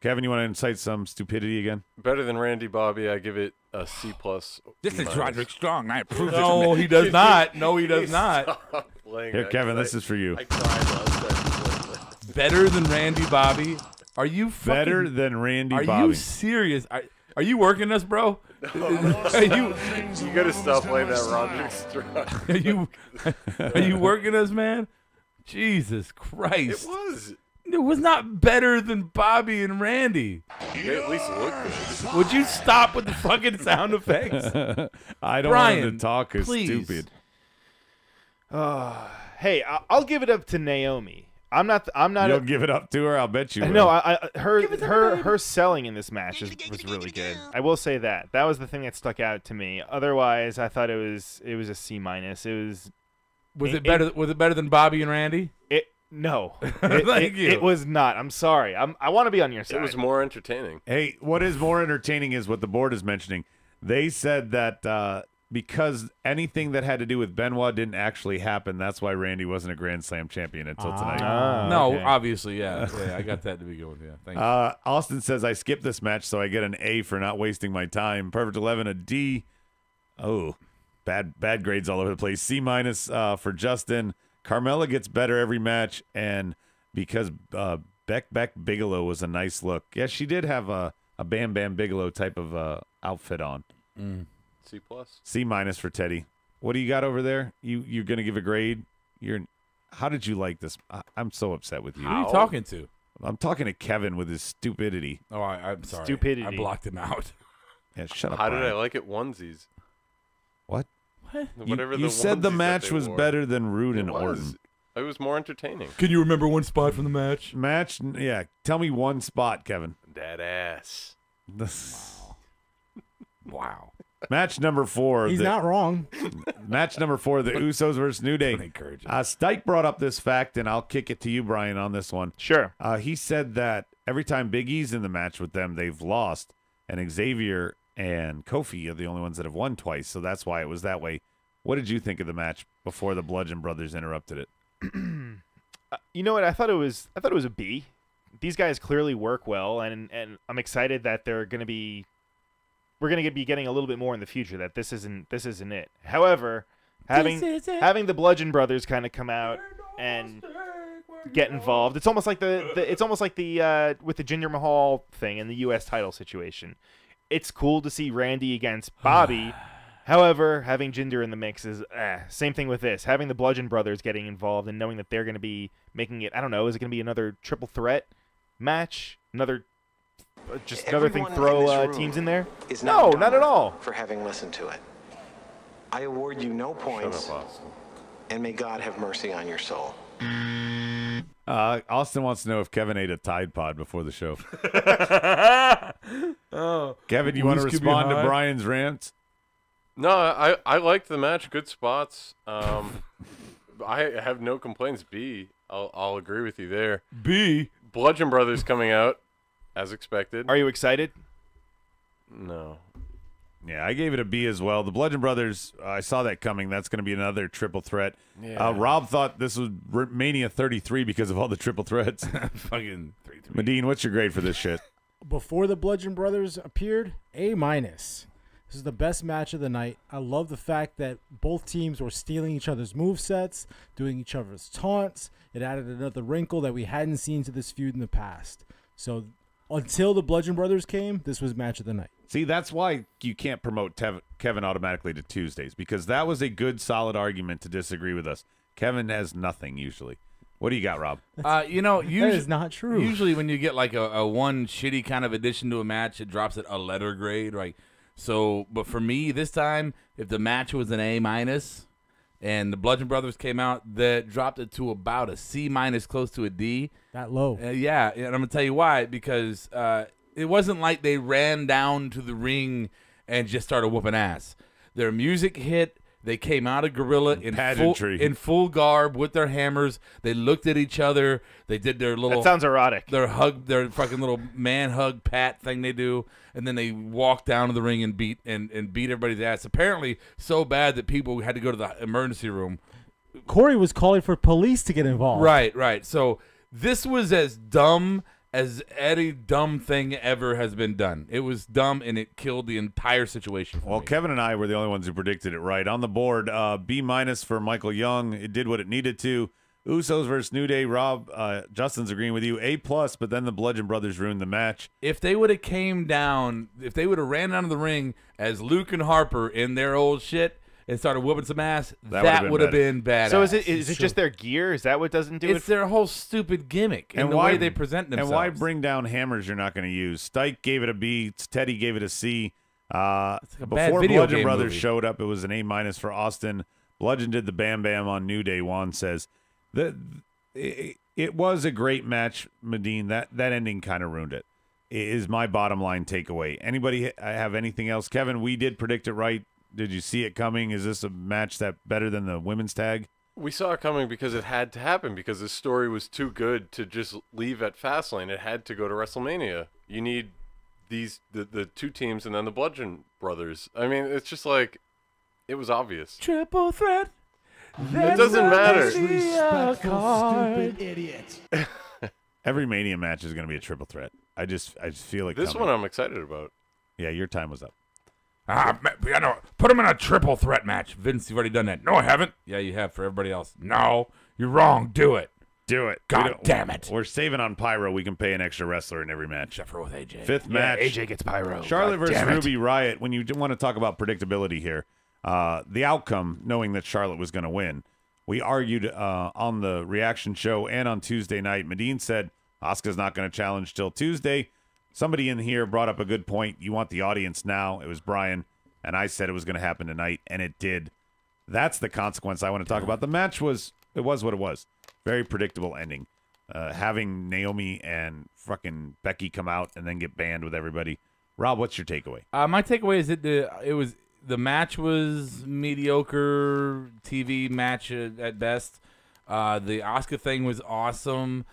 Kevin, you want to incite some stupidity again? Better than Randy Bobby, I give it a C plus. This is Roderick Strong. I approve this. No, he does not. No, he does not. Here, Kevin, this is for you. I cried last time. Better than Randy Bobby? Are you fucking, Better than Randy Bobby? Are you serious? Are you working us, bro? Are you gotta stop playing that Roderick Strong. Are you working us, man? Jesus Christ! It was. It was not better than Bobby and Randy. They at least looked good. Would you stop with the fucking sound effects? I don't Brian, want him to talk as please. stupid. Hey, I'll give it up to Naomi. I'm not. You'll give it up to her. I'll bet you. will. No, her selling in this match was really good. I will say that. That was the thing that stuck out to me. Otherwise, I thought it was a C minus. Was it better? Was it better than Bobby and Randy? No, Thank you. It was not. I'm sorry. I want to be on your side. It was more entertaining. Hey, what is more entertaining is what the board is mentioning. They said that because anything that had to do with Benoit didn't actually happen, that's why Randy wasn't a Grand Slam champion until tonight. No, okay. obviously, yeah. I got that to begin with. Yeah, thanks. Austin says I skipped this match, so I get an A for not wasting my time. Perfect 11, a D. Oh, bad grades all over the place. C minus for Justin. Carmella gets better every match, and because Beck Bigelow was a nice look. Yeah, she did have a Bam Bam Bigelow type of outfit on. C plus. C minus for Teddy. What do you got over there? You're gonna give a grade? How did you like this? I'm so upset with you. Who are you talking to? I'm talking to Kevin with his stupidity. Oh, I'm sorry. Stupidity. I blocked him out. Yeah, shut up. How did I Brian. like it onesies? What? Whatever You the said the onesies that match they was wore. better than Rude and It was. Orton. It was more entertaining. Can you remember one spot from the match? Yeah. Tell me one spot, Kevin. That ass. Wow. Match number 4. He's not wrong. Match number 4, the Usos versus New Day. Encouraging. Stike brought up this fact, and I'll kick it to you, Brian, on this one. Sure. He said that every time Big E's in the match with them, they've lost, and Xavier and Kofi are the only ones that have won twice, so that's why it was that way. What did you think of the match before the Bludgeon Brothers interrupted it? You know what? I thought it was a B. These guys clearly work well, and I'm excited that we're going to be getting a little bit more in the future. That this isn't it. However, having the Bludgeon Brothers kind of come out and get involved, it's almost like the with the Jinder Mahal thing in the U.S. title situation. It's cool to see Randy against Bobby. However, having Jinder in the mix is same thing with this. Having the Bludgeon Brothers getting involved and knowing that they're going to be making it, I don't know, is it going to be another triple threat match? Another thing, throw teams in there? No, not at all. For having listened to it. I award you no points, and may God have mercy on your soul. Austin wants to know if Kevin ate a Tide Pod before the show. Kevin, you want to respond to Brian's rants? No, I liked the match. Good spots. I have no complaints. B. I'll agree with you there. B. Bludgeon Brothers coming out as expected. Are you excited? No. Yeah, I gave it a B as well. The Bludgeon Brothers, I saw that coming. That's going to be another triple threat. Yeah. Rob thought this was Mania 33 because of all the triple threats. Fucking 33. Medine, what's your grade for this shit? Before the Bludgeon Brothers appeared, A minus. This is the best match of the night. I love the fact that both teams were stealing each other's movesets, doing each other's taunts. It added another wrinkle that we hadn't seen to this feud in the past. So until the Bludgeon Brothers came, this was match of the night. See, that's why you can't promote Kevin automatically to Tuesdays, because that was a good, solid argument to disagree with us. Kevin has nothing usually. What do you got, Rob? You know, usually, that is not true. Usually when you get like a one shitty kind of addition to a match, it drops it a letter grade, right? So, but for me this time, if the match was an A- and the Bludgeon Brothers came out, that dropped it to about a C-, close to a D. That low. Yeah, and I'm going to tell you why, because it wasn't like they ran down to the ring and just started whooping ass. Their music hit. They came out of Gorilla in full garb with their hammers. They looked at each other. They did their little. That sounds erotic. Their fucking little man hug pat thing they do, and then they walked down to the ring and beat everybody's ass. Apparently, so bad that people had to go to the emergency room. Corey was calling for police to get involved. Right. So this was as dumb as any dumb thing ever has been done. It was dumb, and it killed the entire situation for Well, me. Kevin and I were the only ones who predicted it right. On the board, B- for Michael Young. It did what it needed to. Usos versus New Day. Rob, Justin's agreeing with you. A+, but then the Bludgeon Brothers ruined the match. If they would have came down, if they would have ran down to the ring as Luke and Harper in their old shit and started whooping some ass, that would have been badass. So is it just their gear? Is that what doesn't do it? It's their whole stupid gimmick and the way they present themselves. And why bring down hammers you're not going to use? Stike gave it a B. Teddy gave it a C. Before Bludgeon Brothers showed up, it was an A- for Austin. Bludgeon did the Bam Bam on New Day. Juan says it was a great match, Medine. That ending kind of ruined it. Is my bottom line takeaway. Anybody have anything else? Kevin, we did predict it right. Did you see it coming? Is this a match that better than the women's tag? We saw it coming because it had to happen, because the story was too good to just leave at Fastlane. It had to go to WrestleMania. You need the two teams and then the Bludgeon Brothers. I mean, it's just like, it was obvious. Triple threat. It doesn't matter. Stupid idiot. Every Mania match is going to be a triple threat. I just feel like this one I'm excited about. Yeah, your time was up. Put him in a triple threat match. Vince, you've already done that. No, I haven't. Yeah, you have for everybody else. No, you're wrong. Do it. Do it. God damn it. We're saving on Pyro. We can pay an extra wrestler in every match. Except for with AJ. Fifth match. AJ gets Pyro. Charlotte versus Ruby Riott. When you want to talk about predictability here, the outcome, knowing that Charlotte was going to win, we argued on the reaction show and on Tuesday night. Medine said Asuka's not going to challenge till Tuesday. Somebody in here brought up a good point. You want the audience now. It was Brian. And I said it was going to happen tonight, and it did. That's the consequence I want to talk about. The match was what it was. Very predictable ending. Having Naomi and fucking Becky come out and then get banned with everybody. Rob, what's your takeaway? My takeaway is that the match was mediocre TV match at best. The Asuka thing was awesome.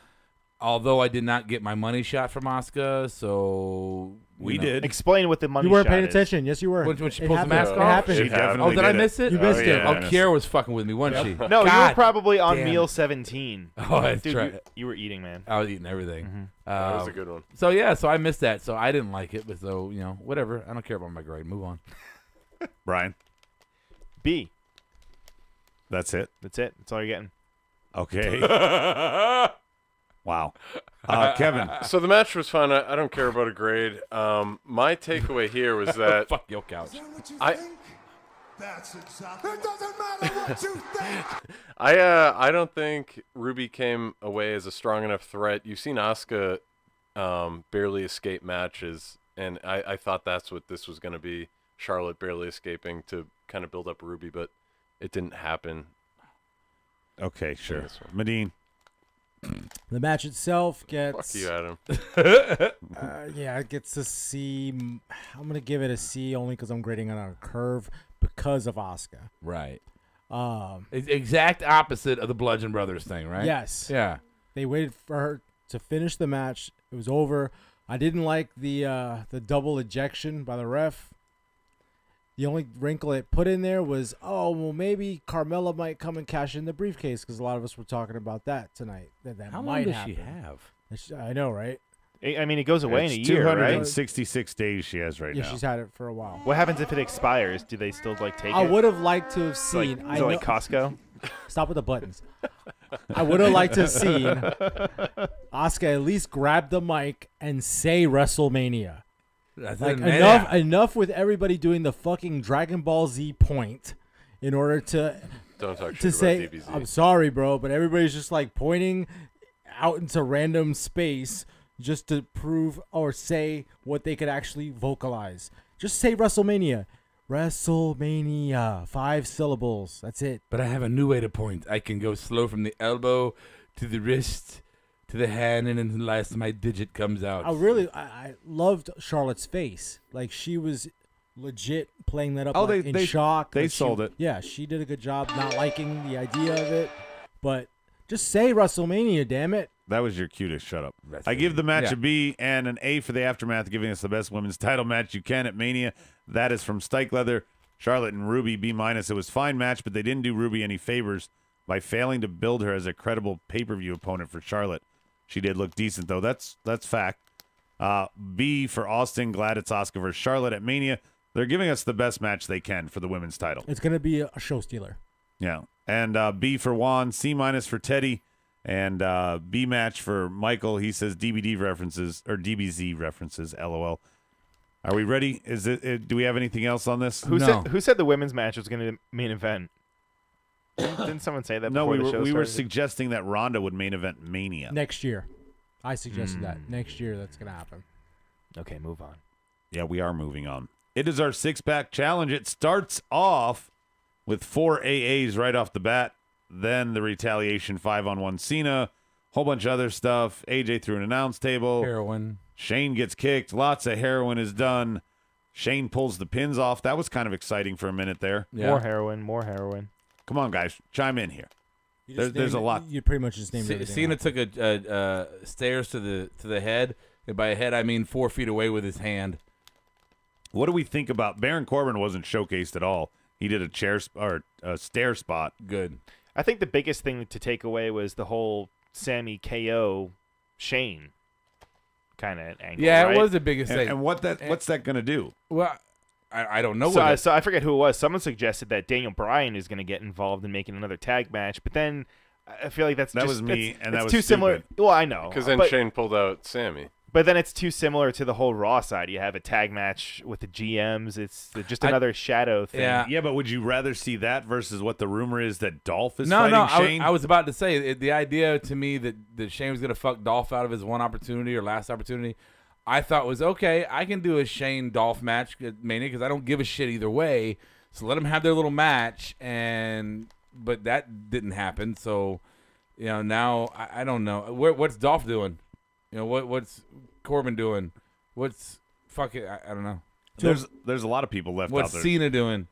Although I did not get my money shot from Asuka, so we did. Explain what the money shot is. You weren't paying attention. Yes, you were. When she pulls the mask off? It happened. She definitely did I miss it? You missed it. Oh, Kiera was fucking with me, wasn't she? No, you God were probably on damn meal it. 17. Oh, that's Dude, right. You were eating, man. I was eating everything. That was a good one. So, yeah, so I missed that. So I didn't like it. But so, whatever. I don't care about my grade. Move on. Brian? B. That's it? That's it. That's all you're getting. Okay. Wow. Kevin. So the match was fun. I don't care about a grade. My takeaway here was that fuck your couch. That's exactly. It doesn't matter what you think. I don't think Ruby came away as a strong enough threat. You've seen Asuka barely escape matches, and I thought that's what this was going to be. Charlotte barely escaping to kind of build up Ruby, but it didn't happen. Okay, sure. Medine. The match itself gets. Fuck you, Adam. Yeah, it gets a C. I'm gonna give it a C only because I'm grading it on a curve because of Asuka. Right. Exact opposite of the Bludgeon Brothers thing, right? Yes. Yeah. They waited for her to finish the match. It was over. I didn't like the double ejection by the ref. The only wrinkle it put in there was, maybe Carmella might come and cash in the briefcase because a lot of us were talking about that tonight. That How long might does happen. she have? I know, right? I mean, it goes away in a It's year, right? 266 days she has right Yeah, now. she's had it for a while. What happens if it expires? Do they still take it? I would have liked to have seen. Is it like Costco? Stop with the buttons. I would have liked to have seen Asuka at least grab the mic and say WrestleMania. That's Like it, enough with everybody doing the fucking Dragon Ball Z point in order to Don't talk shit to about say DBZ. I'm sorry, bro, but everybody's just like pointing out into random space just to prove or say what they could actually vocalize. Just say WrestleMania. WrestleMania. 5 syllables. That's it. But I have a new way to point. I can go slow from the elbow to the wrist to the hand, and then the last my digit comes out. I loved Charlotte's face. Like she was legit playing that up in shock. They Like, sold it. Yeah, she did a good job not liking the idea of it. But just say WrestleMania, damn it. That was your cutest. Shut up. I give the match a B and an A for the aftermath, giving us the best women's title match you can at Mania. That is from Stike Leather. Charlotte and Ruby, B-. It was a fine match, but they didn't do Ruby any favors by failing to build her as a credible pay-per-view opponent for Charlotte. She did look decent, though. That's fact. B for Austin. Glad it's Asuka versus Charlotte at Mania. They're giving us the best match they can for the women's title. It's going to be a show stealer. Yeah. And B for Juan. C- for Teddy. And B match for Michael. He says DBD references or DBZ references. LOL. Are we ready? Is it? Do we have anything else on this? Who said the women's match was going to main event? Didn't someone say that? No, before the show we were started? suggesting that Ronda would main event Mania Next year. I suggested that. Next year that's going to happen. Okay, move on. Yeah, we are moving on. It is our 6-pack challenge. It starts off with 4 AAs right off the bat. Then the retaliation 5-on-1 Cena, whole bunch of other stuff. AJ through an announce table. Heroin. Shane gets kicked. Lots of heroin is done. Shane pulls the pins off. That was kind of exciting for a minute there. Yeah. More heroin. Come on, guys. Chime in here. There's a lot. You pretty much just named everything. Cena took a stairs to the head. And by head, I mean 4 feet away with his hand. What do we think about Baron Corbin? Wasn't showcased at all. He did a stair spot. Good. I think the biggest thing to take away was the whole Sammy KO Shane kind of angle. Yeah, right? it was the biggest thing. And what's that going to do? Well, I don't know. So I forget who it was. Someone suggested that Daniel Bryan is going to get involved in making another tag match, but then I feel like that was me, and that was too similar. stupid. Well, I know Because then Shane pulled out Sammy. But then it's too similar to the whole Raw side. You have a tag match with the GMs. It's just another shadow thing. Yeah, but would you rather see that versus what the rumor is that Dolph is fighting Shane? I was about to say the idea to me that Shane was going to fuck Dolph out of his one opportunity or last opportunity, I thought was, okay, I can do a Shane-Dolph match at Mania because I don't give a shit either way. So let them have their little match, but that didn't happen. So, now I don't know. What's Dolph doing? What's Corbin doing? What's fucking I don't know. There's a lot of people left out What's there. Cena doing?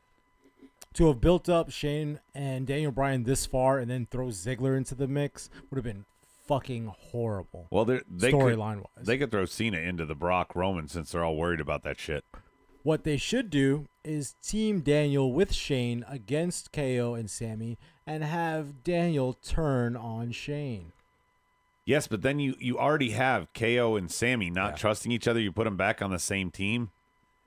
To have built up Shane and Daniel Bryan this far and then throw Ziggler into the mix would have been fucking horrible. Well, storyline wise, they could throw Cena into the Brock Roman since they're all worried about that shit. What they should do is team Daniel with Shane against KO and Sammy and have Daniel turn on Shane. Yes, but then you already have KO and Sammy not trusting each other. You put them back on the same team.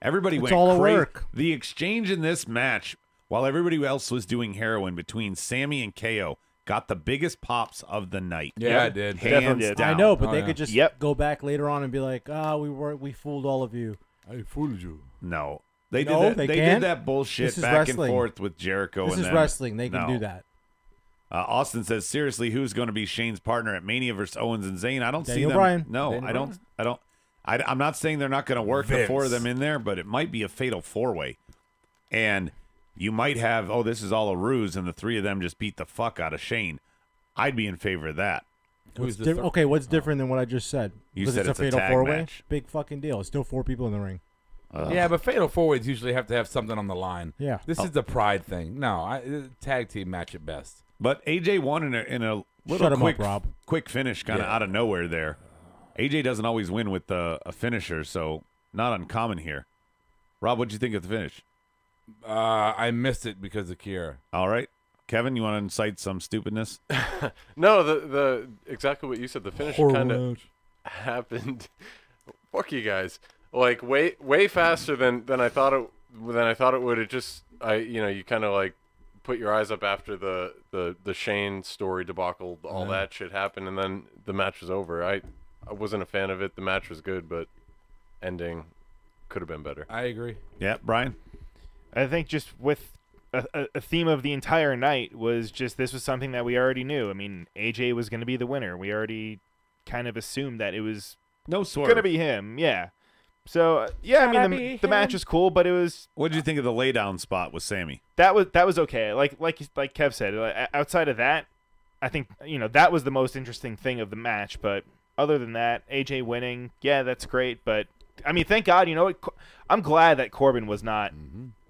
Everybody went all crazy. work. The exchange in this match, while everybody else was doing heroin between Sammy and KO, got the biggest pops of the night. Yeah, it did. Hands down. I know, but they could just go back later on and be like, we fooled all of you. I fooled you. No. They did No, that. they They can't? did that bullshit This is back wrestling. and forth with Jericho. This and is them. wrestling. They can do that. Austin says, seriously, who's going to be Shane's partner at Mania versus Owens and Zayn? I don't see Daniel them. Bryan. No, Daniel I don't. I'm not saying they're not going to work the Vince. 4 of them in there, but it might be a fatal 4-way. And you might have, this is all a ruse, and the 3 of them just beat the fuck out of Shane. I'd be in favor of that. Who's the Okay, what's different than what I just said? You Because said it's it's a a fatal tag 4-way. match. Big fucking deal. It's still 4 people in the ring. Yeah, but fatal 4-ways usually have to have something on the line. Yeah. This is the pride thing. No, tag team match at best. But AJ won in a Shut little him quick, up, Rob. quick finish kind of out of nowhere there. AJ doesn't always win with a finisher, so not uncommon here. Rob, what'd you think of the finish? I missed it because of Kiera. All right. Kevin, you want to incite some stupidness? No, the exactly what you said. The finish kind of happened. Fuck you guys. Like way faster than I thought it would. It just you kind of like put your eyes up after the Shane story debacle, all that shit happened, and then the match was over. I wasn't a fan of it. The match was good, but ending could have been better. I agree. Yeah, Brian? I think just with a theme of the entire night was just this was something that we already knew. I mean, AJ was going to be the winner. We already kind of assumed that it was going to be him. Yeah. So, yeah, I mean, the match was cool, but it was... What did you think of the laydown spot with Sammy? That was okay. Like Kev said, outside of that, I think, that was the most interesting thing of the match. But other than that, AJ winning, yeah, that's great. But, I mean, thank God, I'm glad that Corbin was not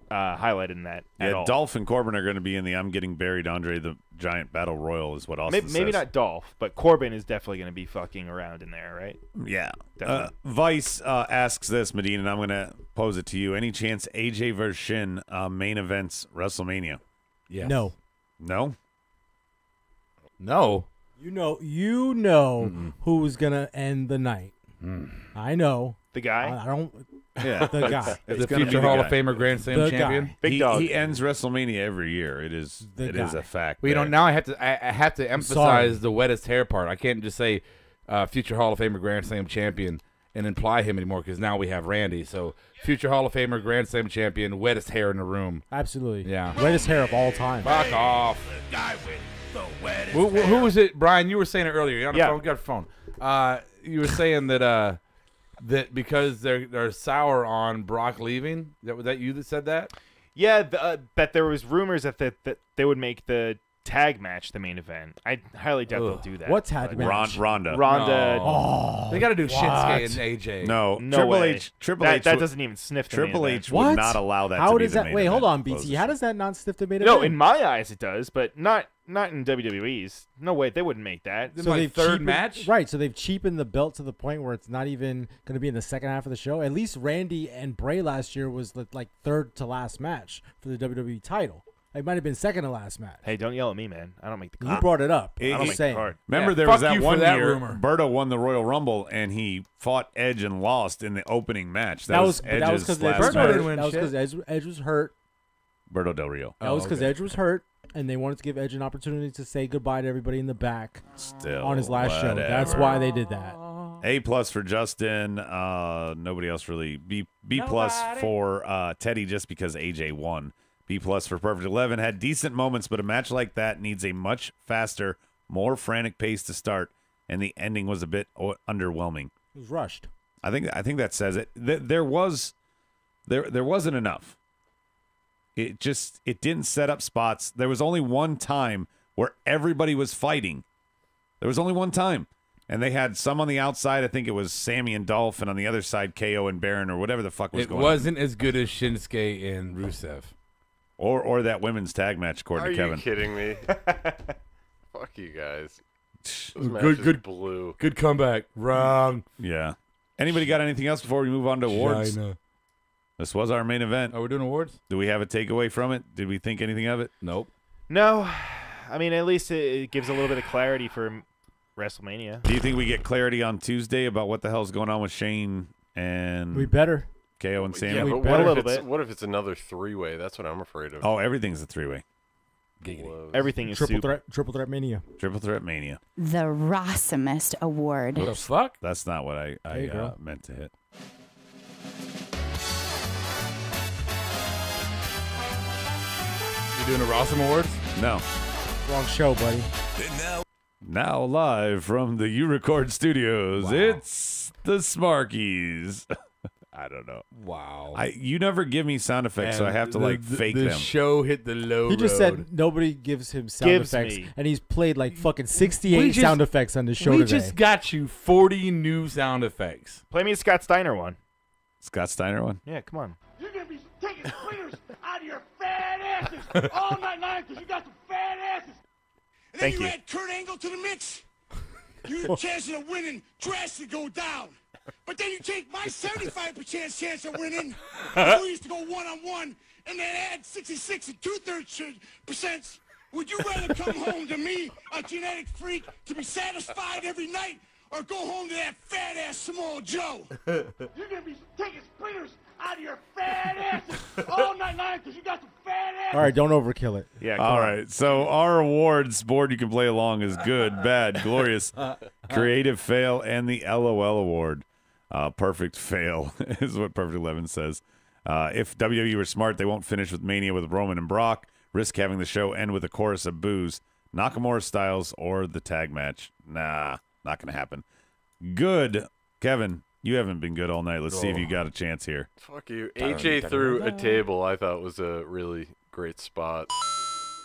highlighted in that at all. Dolph and Corbin are going to be in the I'm Getting Buried Andre the Giant Battle Royal is what Austin maybe says. not Dolph, but Corbin is definitely going to be fucking around in there, right? Yeah. Definitely. Vice asks this, Medina, and I'm going to pose it to you. Any chance AJ versus Shin main events WrestleMania? Yes. No. No? No. You know who's gonna end the night. I know. The guy? I don't. Yeah. The guy. The future Hall of Famer Grand Slam champion. Big dog. He ends WrestleMania every year. It is a fact. Well, now I have to emphasize the wettest hair part. I can't just say future Hall of Famer Grand Slam champion and imply him anymore because now we have Randy. So future Hall of Famer Grand Slam champion, wettest hair in the room. Absolutely. Yeah. Wettest hair of all time. Fuck off. Who was it, Brian? You were saying it earlier. You're on the phone. Got a phone. You were saying that that because they're sour on Brock leaving. Was that you that said that? Yeah, that there was rumors that they would make the tag match the main event. I highly doubt they'll do that. What tag match? Ronda. Oh, they got to do Shinsuke and AJ. No, way. Triple H that doesn't even sniff the Triple main H event. would not allow that How to be does the that? main Wait, hold event on, BT. How does that not sniff the main No, event? in my eyes it does, but not in WWE's. No way, they wouldn't make that. So my third match? Right, so they've cheapened the belt to the point where it's not even going to be in the second half of the show. At least Randy and Bray last year was like third to last match for the WWE title. It might have been second to last match. Hey, don't yell at me, man. I don't make the card. You brought it up. I don't make the card. Remember there was that one year Berto won the Royal Rumble and he fought Edge and lost in the opening match. That was Edge's last match. That was because Edge was hurt. Berto Del Rio. That was because Edge was hurt, and they wanted to give Edge an opportunity to say goodbye to everybody in the back on his last show. That's why they did that. A+ for Justin. Nobody else really. B+ for Teddy just because AJ won. B+ for Perfect 11. Had decent moments, but a match like that needs a much faster, more frantic pace to start, and the ending was a bit underwhelming. It was rushed. I think that says it. There wasn't enough. It didn't set up spots. There was only one time where everybody was fighting. There was only one time. And they had some on the outside. I think it was Sammy and Dolph, and on the other side, KO and Baron, or whatever the fuck was going on. It wasn't as good as Shinsuke and Rusev. Or that women's tag match, according to Kevin. Are you kidding me? Fuck you guys. Good blue. Good comeback. Wrong. Yeah. Anybody got anything else before we move on to awards? China. This was our main event. Are we doing awards? Do we have a takeaway from it? Did we think anything of it? Nope. No. I mean, at least it gives a little bit of clarity for WrestleMania. Do you think we get clarity on Tuesday about what the hell's going on with Shane and We better. KO and Sammy? Yeah, but what if it's another three-way? That's what I'm afraid of. Oh, everything's a three-way. Everything is Triple Threat Mania. Triple Threat Mania. The Rossumest Award. What the fuck? That's not what I meant to hit. You doing the Rossum Awards? No. Wrong show, buddy. Now live from the U-Record Studios, it's the Smarkies. I don't know. Wow. You never give me sound effects, so I have to fake the them. Show hit the low He just road. said nobody gives him sound effects, and he's played like fucking 68 sound effects on the show We today. just got you 40 new sound effects. Play me a Scott Steiner one. Scott Steiner one? Yeah, come on. You're going to be taking splinters out of your fat asses all night long because you got some fat asses. And Thank then you you. add Kurt Angle to the mix. Your chances of winning drastically go down. But then you take my 75% chance of winning. We used to go one-on-one and then add 66 and 2/3%. Would you rather come home to me, a genetic freak, to be satisfied every night? or go home to that fat ass Samoa Joe. You're gonna be taking splinters out of your fat asses all night long because you got some fat asses. All right, don't overkill it. Yeah. All right. So our awards board you can play along is good, bad, glorious, creative fail, and the LOL award. Perfect fail is what Perfect 11 says. If WWE were smart, they won't finish with Mania with Roman and Brock, risk having the show end with a chorus of boos, Nakamura Styles, or the tag match. Nah, not going to happen. Good. Kevin, you haven't been good all night. Let's see if you got a chance here. Fuck you. AJ threw a table I thought was a really great spot.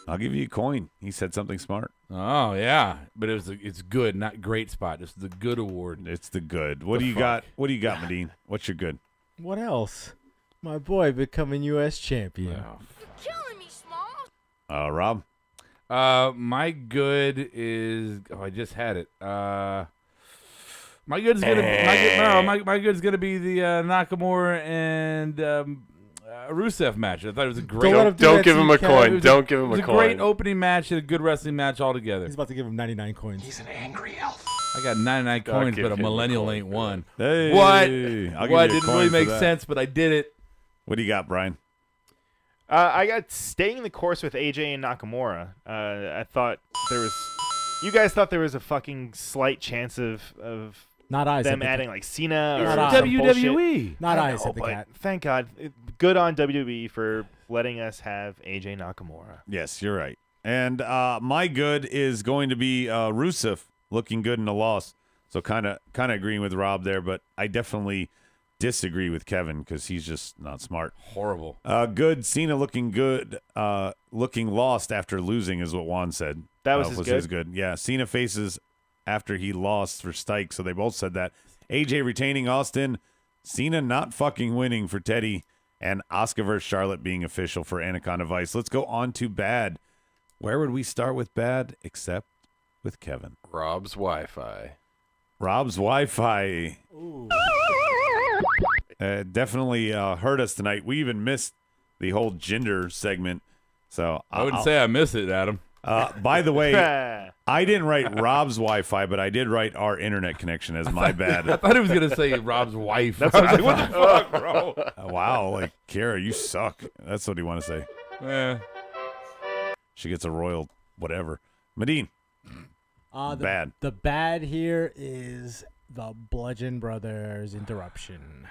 I'll give you a coin. He said something smart. Oh, yeah. But it's good, not great spot. It's the good award. It's the good. What do you got? What do you got, Medine? What's your good? What else? My boy becoming U.S. champion. Killing me, Small. Rob? My good is... Oh, I just had it. My good is gonna be the Nakamura and Rusev match. I thought it was a great. Don't give him a coin. Don't give him a coin. It was a great opening match and a good wrestling match altogether. He's about to give him 99 coins. He's an angry elf. I got 99 coins, but a millennial ain't one. Hey, what? I'll give What? you a Didn't coin really for make that. sense, but I did it. What do you got, Brian? I got staying the course with AJ and Nakamura. I thought there was... You guys thought there was a fucking slight chance of Not eyes them at the adding like Cena or Not some WWE. bullshit. Not I eyes know, at the but cat. Thank God. Good on WWE for letting us have AJ Nakamura. Yes, you're right. And my good is going to be Rusev looking good in a loss. So kind of agreeing with Rob there, but I definitely disagree with Kevin because he's just not smart. Horrible. Good. Cena looking good. Looking lost after losing is what Juan said. That was his good. Yeah, Cena faces after he lost for Stike, so they both said that. AJ retaining Austin. Cena not fucking winning for Teddy. And Asuka versus Charlotte being official for Anaconda Vice. Let's go on to bad. Where would we start with bad except with Kevin? Rob's Wi-Fi. Rob's Wi-Fi. Definitely hurt us tonight. We even missed the whole gender segment. So I wouldn't say I miss it, Adam. By the way, I didn't write Rob's Wi-Fi, but I did write our internet connection as my bad. I thought he was going to say Rob's wife. That's what I was like, what the fuck, bro? Wow, like, Kara, you suck. That's what he want to say. Yeah. She gets a royal whatever. Medine. Bad. The bad here is the Bludgeon Brothers interruption.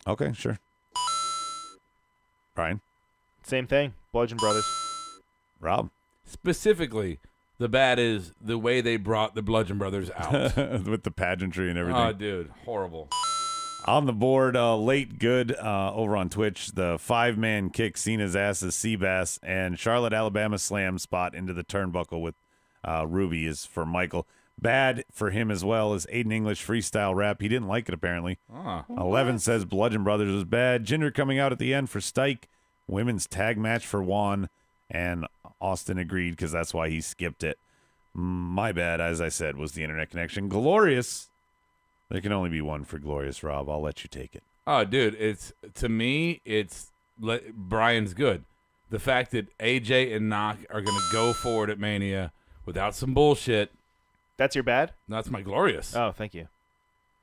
Okay, sure. Brian. Same thing. Bludgeon Brothers. Rob. Specifically, the bad is the way they brought the Bludgeon Brothers out. With the pageantry and everything. Oh, dude. Horrible. On the board, late good over on Twitch. The 5-man kick Cena's ass is Seabass. And Charlotte, Alabama slam spot into the turnbuckle with Ruby is for Michael. Bad for him as well as Aiden English freestyle rap. He didn't like it, apparently. 11 says Bludgeon Brothers was bad. Jinder coming out at the end for Stike. Women's tag match for Juan. And Austin agreed because that's why he skipped it. My bad, as I said, was the internet connection. Glorious. There can only be one for Glorious, Rob. I'll let you take it. Oh, dude, to me, Brian's good. The fact that AJ and Knock are going to go forward at Mania without some bullshit. That's your bad? That's my Glorious. Oh, thank you.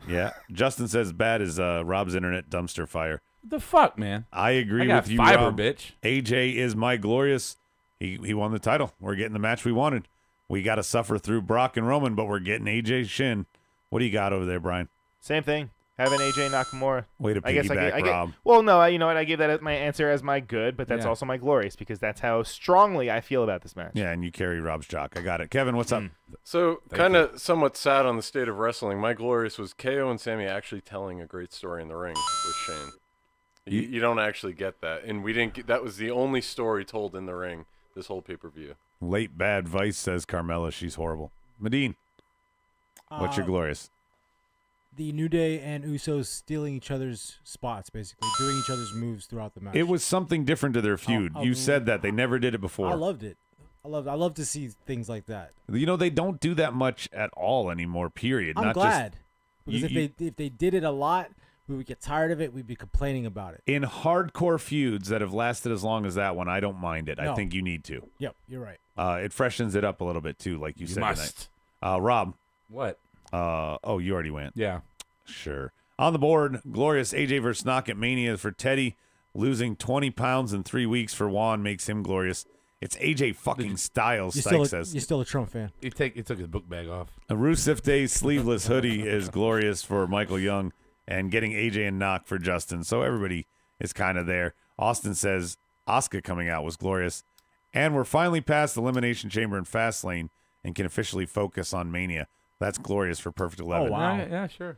Yeah. Justin says bad is Rob's internet dumpster fire. What the fuck, man? I agree got with you, fiber, Rob. bitch. AJ is my Glorious. He won the title. We're getting the match we wanted. We got to suffer through Brock and Roman, but we're getting AJ's shin. What do you got over there, Brian? Same thing. Having AJ Nakamura. Way to I guess piggyback, Rob. Well, no, you know what? I gave that as my answer as my good, but that's also my Glorious because that's how strongly I feel about this match. Yeah, and you carry Rob's jock. I got it. Kevin, what's up? So, kind of somewhat sad on the state of wrestling. My Glorious was KO and Sammy actually telling a great story in the ring with Shane. You don't actually get that, and we didn't. That was the only story told in the ring this whole pay-per-view. Late bad Vice says Carmella. She's horrible. Medine, what's your Glorious? The New Day and Usos stealing each other's spots, basically doing each other's moves throughout the match. It was something different to their feud. You said that. They never did it before. I loved it. I love to see things like that. You know, they don't do that much at all anymore, period. I'm Not glad. Just, because if they did it a lot, we would get tired of it. We'd be complaining about it. In hardcore feuds that have lasted as long as that one, I don't mind it. No. I think you need to. Yep, you're right. It freshens it up a little bit, too, like you said must. tonight. Rob. What? Oh, you already went. Yeah. Sure. On the board, glorious AJ versus Knock at Mania for Teddy. Losing 20 pounds in 3 weeks for Juan makes him glorious. It's AJ fucking Styles, Stike says. You're still a Trump fan. He took his book bag off. A Rusev Day sleeveless hoodie is glorious for Michael Young, and getting AJ and Knock for Justin. So everybody is kind of there. Austin says Asuka coming out was glorious. And we're finally past Elimination Chamber and Fastlane and can officially focus on Mania. That's glorious for Perfect 11. Oh, wow. Yeah, sure.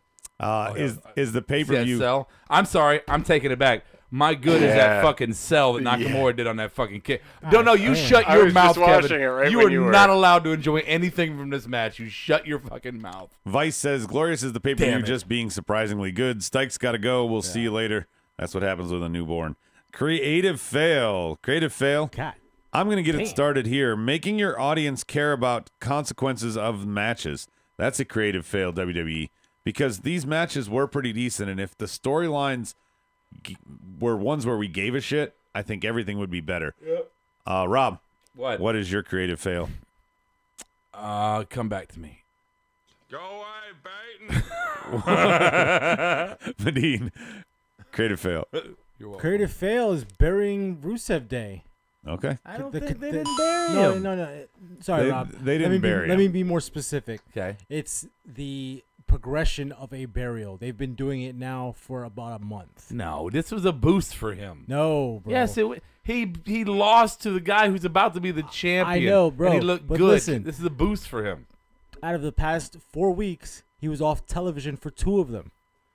Is the pay-per-view... Cell? I'm sorry. I'm taking it back. My good is that fucking cell that Nakamura did on that fucking kick. No, you shut your mouth, Kevin. You are not allowed to enjoy anything from this match. You shut your fucking mouth. Vice says, glorious is the pay-per-view just being surprisingly good. Stike's got to go. We'll see you later. That's what happens with a newborn. Creative fail. Cat. I'm going to get it started here. Making your audience care about consequences of matches. That's a creative fail, WWE. Because these matches were pretty decent, and if the storylines were ones where we gave a shit, I think everything would be better. Yep. Rob, what is your creative fail? Come back to me. Go away, Baton. Medine, creative fail. Creative fail is burying Rusev Day. Okay. I don't think they didn't bury him. No. Sorry, Rob. They didn't bury him. Let me be more specific. Okay. It's the progression of a burial. They've been doing it now for about a month. No, this was a boost for him. No, bro. Yes, he lost to the guy who's about to be the champion. I know, bro. And he looked but good. Listen, this is a boost for him. Out of the past 4 weeks, he was off television for 2 of them.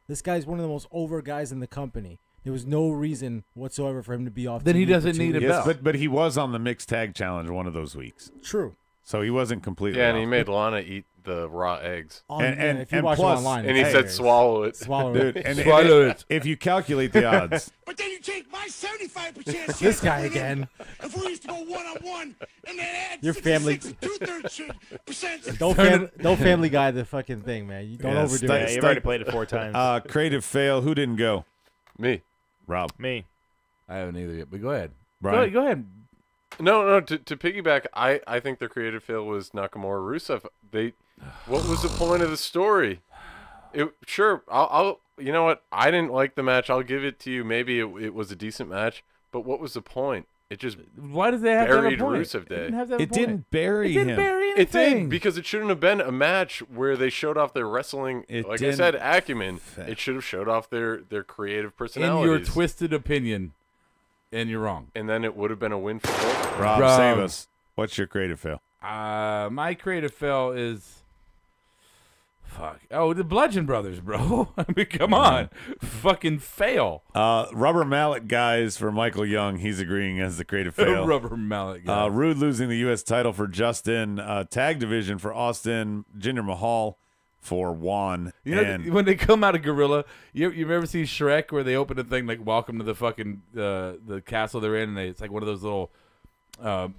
This guy's one of the most over guys in the company. There was no reason whatsoever for him to be off. Then TV he doesn't for 2 need a weeks. belt. But he was on the mixed tag challenge one of those weeks. True. So he wasn't completely Yeah, and he off. made Lana eat the raw eggs. And if you watch plus, it online, and he said swallow it. Swallow Dude, it. and Swallow it. If you calculate the odds, But then you take my 75% This guy again. If we used to go one-on-one and then add Your family. 2/3%. Don't family guy the fucking thing, man. You don't overdo Yeah, it. you've already played it 4 times. creative fail. Who didn't go? Me. Rob. Me. I haven't either yet, but go ahead. Brian. Go ahead. No. To piggyback, I think their creative fail was Nakamura Rusev. What was the point of the story? I'll you know what? I didn't like the match. I'll give it to you. Maybe it was a decent match, but what was the point? It just Why does they have to have a buried point? Rusev It Day. didn't have to have a It point. didn't bury It didn't him. bury It anything. did, because it shouldn't have been a match where they showed off their wrestling. It Like I said, didn't acumen. It should have showed off their creative In personalities. your twisted opinion, and you're wrong. And then it would have been a win for both. Rob, save us. What's your creative fail? My creative fail is the Bludgeon Brothers, bro. I mean, come on, fucking fail. Rubber Mallet guys for Michael Young. He's agreeing as the creative fail. Rubber Mallet guys. Rude losing the U.S. title for Justin. Tag division for Austin. Jinder Mahal for Juan. You know, and when they come out of Gorilla, you ever see Shrek where they open the thing like "Welcome to the fucking the castle they're in," and it's like one of those little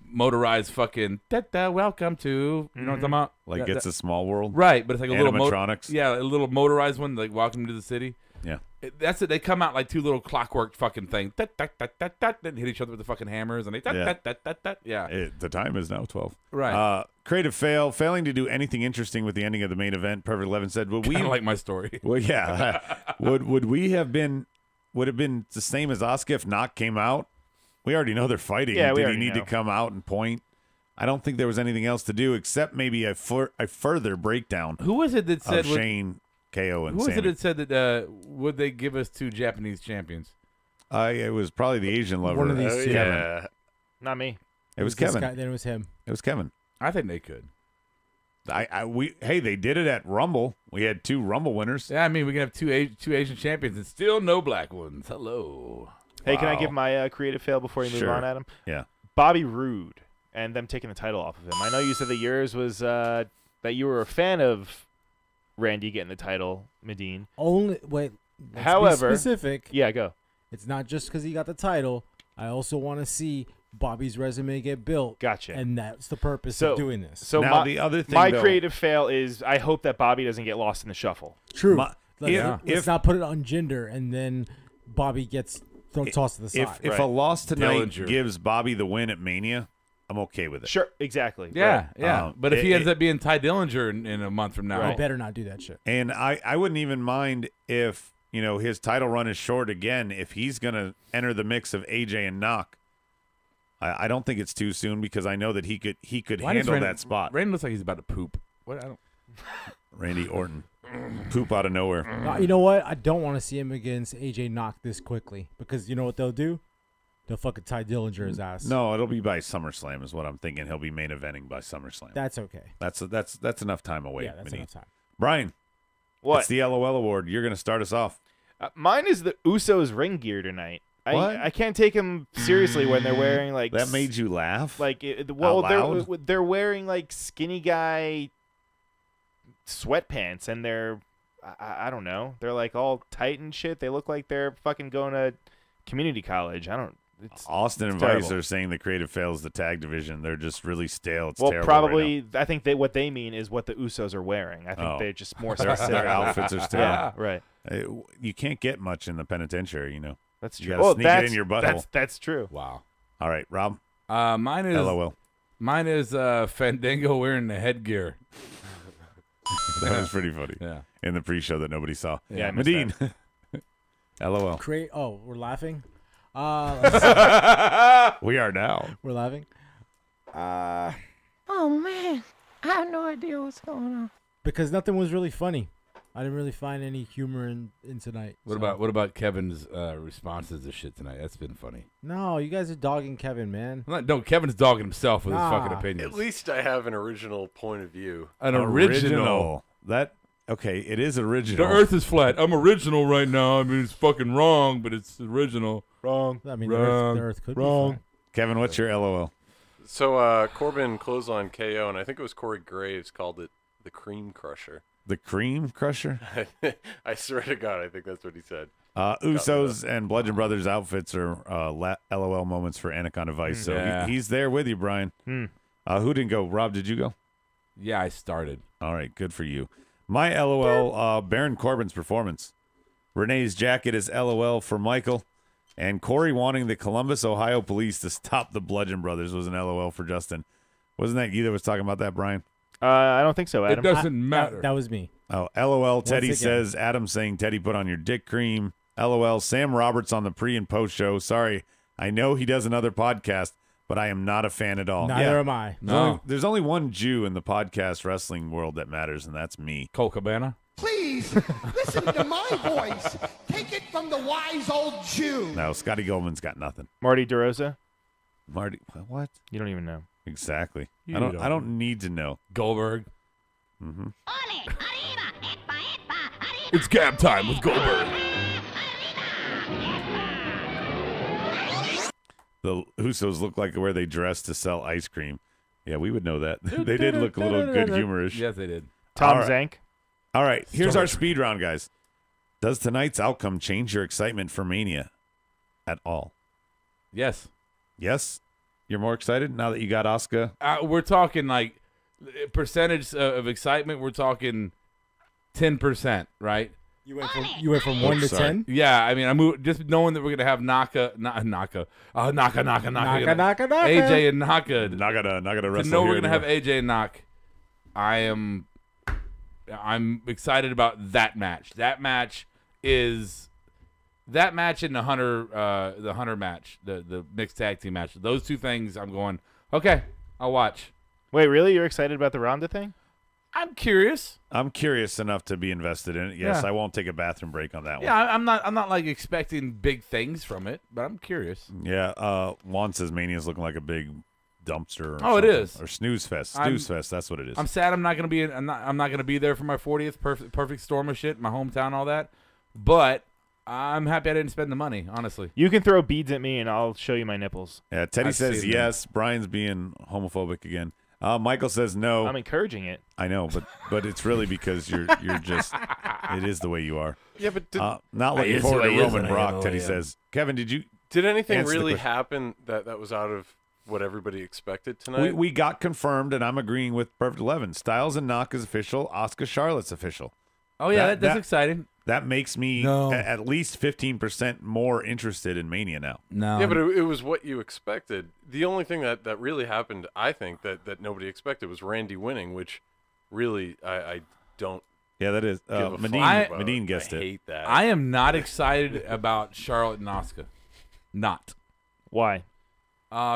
motorized fucking welcome to, you know what I'm talking about? like it's a small world. Right, but it's like a little animatronics. yeah, a little motorized one, like welcome to the city. Yeah. That's it. They come out like 2 little clockwork fucking thing. And hit each other with the fucking hammers, and they yeah. The time is now 12. Right. Creative fail. Failing to do anything interesting with the ending of the main event. Perfect 11 said, "Would we like my story?" Well, yeah. would we have been? Would have been the same as Asuka if Knock came out? We already know they're fighting. Yeah, we Did he already need know. to come out and point? I don't think there was anything else to do except maybe a further breakdown. Who was it that said of Shane, KO, and who was Sammy. it that said that would they give us 2 Japanese champions? It was probably the Asian lover. One of these two. Kevin. Not me. It was this Kevin. guy, then it was him. It was Kevin. I think they could. They did it at Rumble. We had 2 Rumble winners. Yeah, I mean we can have two Asian champions and still no black ones. Hello. Hey, can I Wow. give my creative fail before you move Sure. on, Adam? Yeah. Bobby Roode and them taking the title off of him. I know you said that yours was that you were a fan of Randy getting the title, Medine. Only wait. Let's However, be specific. Yeah, go. It's not just because he got the title. I also want to see Bobby's resume get built. Gotcha. And that's the purpose of doing this. So Now, the other thing, my though- creative fail is I hope that Bobby doesn't get lost in the shuffle. True. if- Let's not put it on Jinder and then Bobby gets tossed to the side. If a loss tonight Dillinger. gives Bobby the win at Mania, I'm okay with it. Sure, exactly. Yeah, yeah. But if he ends it- up being Ty Dillinger in a month from now, You better not do that shit. And I wouldn't even mind if, you know, his title run is short again, if he's going to enter the mix of AJ and Knock. I don't think it's too soon because I know that he could Why does handle that spot. Randy looks like he's about to poop. What? I don't. Randy Orton. Poop out of nowhere. You know what? I don't want to see him against AJ Knock this quickly because you know what they'll do? They'll fucking Ty Dillinger his ass. No, it'll be by SummerSlam is what I'm thinking. He'll be main eventing by SummerSlam. That's okay. That's enough time away. Yeah, that's enough time. Brian, What? It's the LOL award. You're going to start us off. Mine is the Usos ring gear tonight. What? I can't take them seriously when they're wearing like That made you laugh? like loud? they're wearing like skinny guy sweatpants and they're I don't know, they're like all tight and shit. They look like they're fucking going to community college. I don't. Austin it's and Vice terrible. are saying the creative fails the tag division. They're just really stale. It's Well, terrible probably right now. I think what they mean is what the Usos are wearing. I think they're just more their specific. outfits are stale. Yeah, right. You can't get much in the penitentiary, you know. That's You true. gotta Oh, sneak it in your butthole. That's true. Wow. All right, Rob. Mine is LOL. Mine is Fandango wearing the headgear. That was pretty funny. Yeah. In the pre-show that nobody saw. Yeah, I missed Medine. LOL. Oh, we're laughing. We are now. We're laughing. Oh man, I have no idea what's going on. Because nothing was really funny. I didn't really find any humor in tonight. What about Kevin's responses to shit tonight? That's been funny. No, you guys are dogging Kevin, man. No, Kevin's dogging himself with his fucking At opinions. least I have an original point of view. An original. Okay, it is original. The Earth is flat. I'm original right now. I mean, it's fucking wrong, but it's original. Wrong. I mean, wrong. the Earth could be Wrong. flat. Kevin, what's your LOL? So Corbin clothesline KO, and I think it was Corey Graves called it the Cream Crusher. The Cream Crusher? I swear to God, I think that's what he said. Usos and Bludgeon Brothers outfits are LOL moments for Anaconda Vice. So Yeah. he's there with you, Brian. Who didn't go? Rob, did you go? Yeah, I started. All right, good for you. My LOL, Baron Corbin's performance. Renee's jacket is LOL for Michael. And Corey wanting the Columbus, Ohio police to stop the Bludgeon Brothers was an LOL for Justin. Wasn't that you that was talking about that, Brian? I don't think so, Adam. It doesn't matter. That was me. Oh, LOL. Teddy again. says, Adam saying, Teddy put on your dick cream. LOL. Sam Roberts on the pre and post show. Sorry, I know he does another podcast, but I am not a fan at all. Neither am I. There's only one Jew in the podcast wrestling world that matters, and that's me. Cole Cabana? Please, listen to my voice. Take it from the wise old Jew. No, Scotty Goldman's got nothing. Marty DeRosa? Marty, what? You don't even know. Exactly. You I don't don't. need to know. Goldberg. Mm-hmm. It's gab time with Goldberg. The Usos look like where they dress to sell ice cream. Yeah, we would know that. They did look a little good humorish. Yes, they did. Tom All right. Zank? All right, here's our speed round, guys. Does tonight's outcome change your excitement for Mania at all? Yes. Yes? You're more excited now that you got Asuka? We're talking like percentage of excitement. We're talking 10%, right? You went from 1 to 10? Yeah, I mean, I'm just knowing that we're gonna have Naka, Naka. AJ and Naka. Naka To wrestle know here we're gonna have anymore. AJ and Nak, I'm excited about that match. That match and the Hunter match, the mixed tag team match. Those two things, I'm going, okay, I'll watch. Wait, really? You're excited about the Ronda thing? I'm curious. I'm curious enough to be invested in it. Yes, Yeah. I won't take a bathroom break on that one. Yeah, I'm not like expecting big things from it, but I'm curious. Yeah, Juan says Mania's looking like a big dumpster. Or Oh, it something. is. Or snooze fest. I'm- Snooze fest. That's what it is. I'm sad I'm not gonna be I'm not gonna be there for my 40th perfect storm of shit, my hometown, all that. But I'm happy I didn't spend the money, honestly. You can throw beads at me and I'll show you my nipples. Yeah, Teddy I've says seen yes. Brian's being homophobic again. Michael says no. I'm encouraging it. I know, but it's really because you're just. It is the way you are. Yeah, but not looking forward to Roman Brock. Teddy yeah. says. Kevin, did anything answer the really question? happen that was out of what everybody expected tonight? We got confirmed, and I'm agreeing with Perfect 11. Styles and Knock is official. Asuka Charlotte's official. Oh yeah, that's exciting. That makes me at least 15% more interested in Mania now. No. Yeah, but it was what you expected. The only thing that really happened, I think, that nobody expected was Randy winning, which really I don't. Yeah, that is. give a fuck Medine about. guessed I it. hate that. I am not excited about Charlotte and Asuka. Not. Why?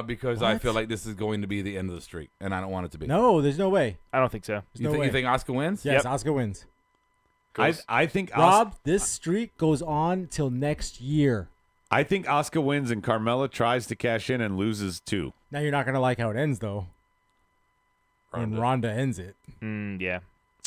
Because I feel like this is going to be the end of the streak, and I don't want it to be. No, there's no way. I don't think so. There's no way. You think Asuka wins? Yes, Asuka wins. I think Rob, this streak goes on till next year. I think Asuka wins and Carmella tries to cash in and loses too. Now you're not gonna like how it ends though. When Ronda ends it. Yeah.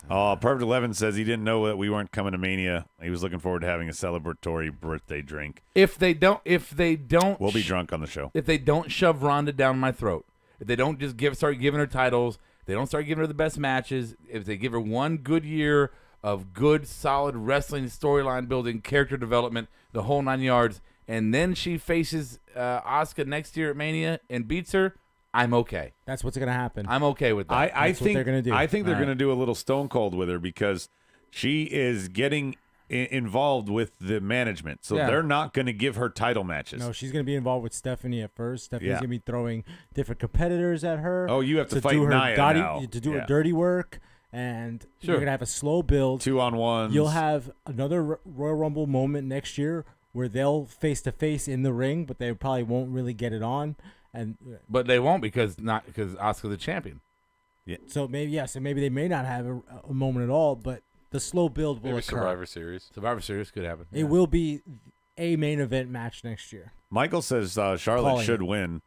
Oh, Perfect 11 says he didn't know that we weren't coming to Mania. He was looking forward to having a celebratory birthday drink. If they don't, we'll be drunk on the show. If they don't shove Ronda down my throat, if they don't just start giving her titles, they don't start giving her the best matches. If they give her one good year of good, solid wrestling storyline building, character development, the whole 9 yards, and then she faces Asuka next year at Mania and beats her, I'm okay. That's what's going to happen. I'm okay with that. I That's what think they're going to do. I think they're All right. going to do a little Stone Cold with her because she is getting involved with the management. So Yeah. they're not going to give her title matches. No, she's going to be involved with Stephanie at first. Stephanie's Yeah. going to be throwing different competitors at her. Oh, you have to fight do her Nia now. To do Yeah. her dirty work. And Sure. you're going to have a slow build. 2-on-1s. You'll have another Royal Rumble moment next year where they'll face-to-face in the ring, but they probably won't really get it on. But they won't because Asuka's the champion. Yeah. So maybe they may not have a moment at all, but the slow build will Maybe occur. Survivor Series. Survivor Series could happen. It will be a main event match next year. Michael says Charlotte Calling should it. win,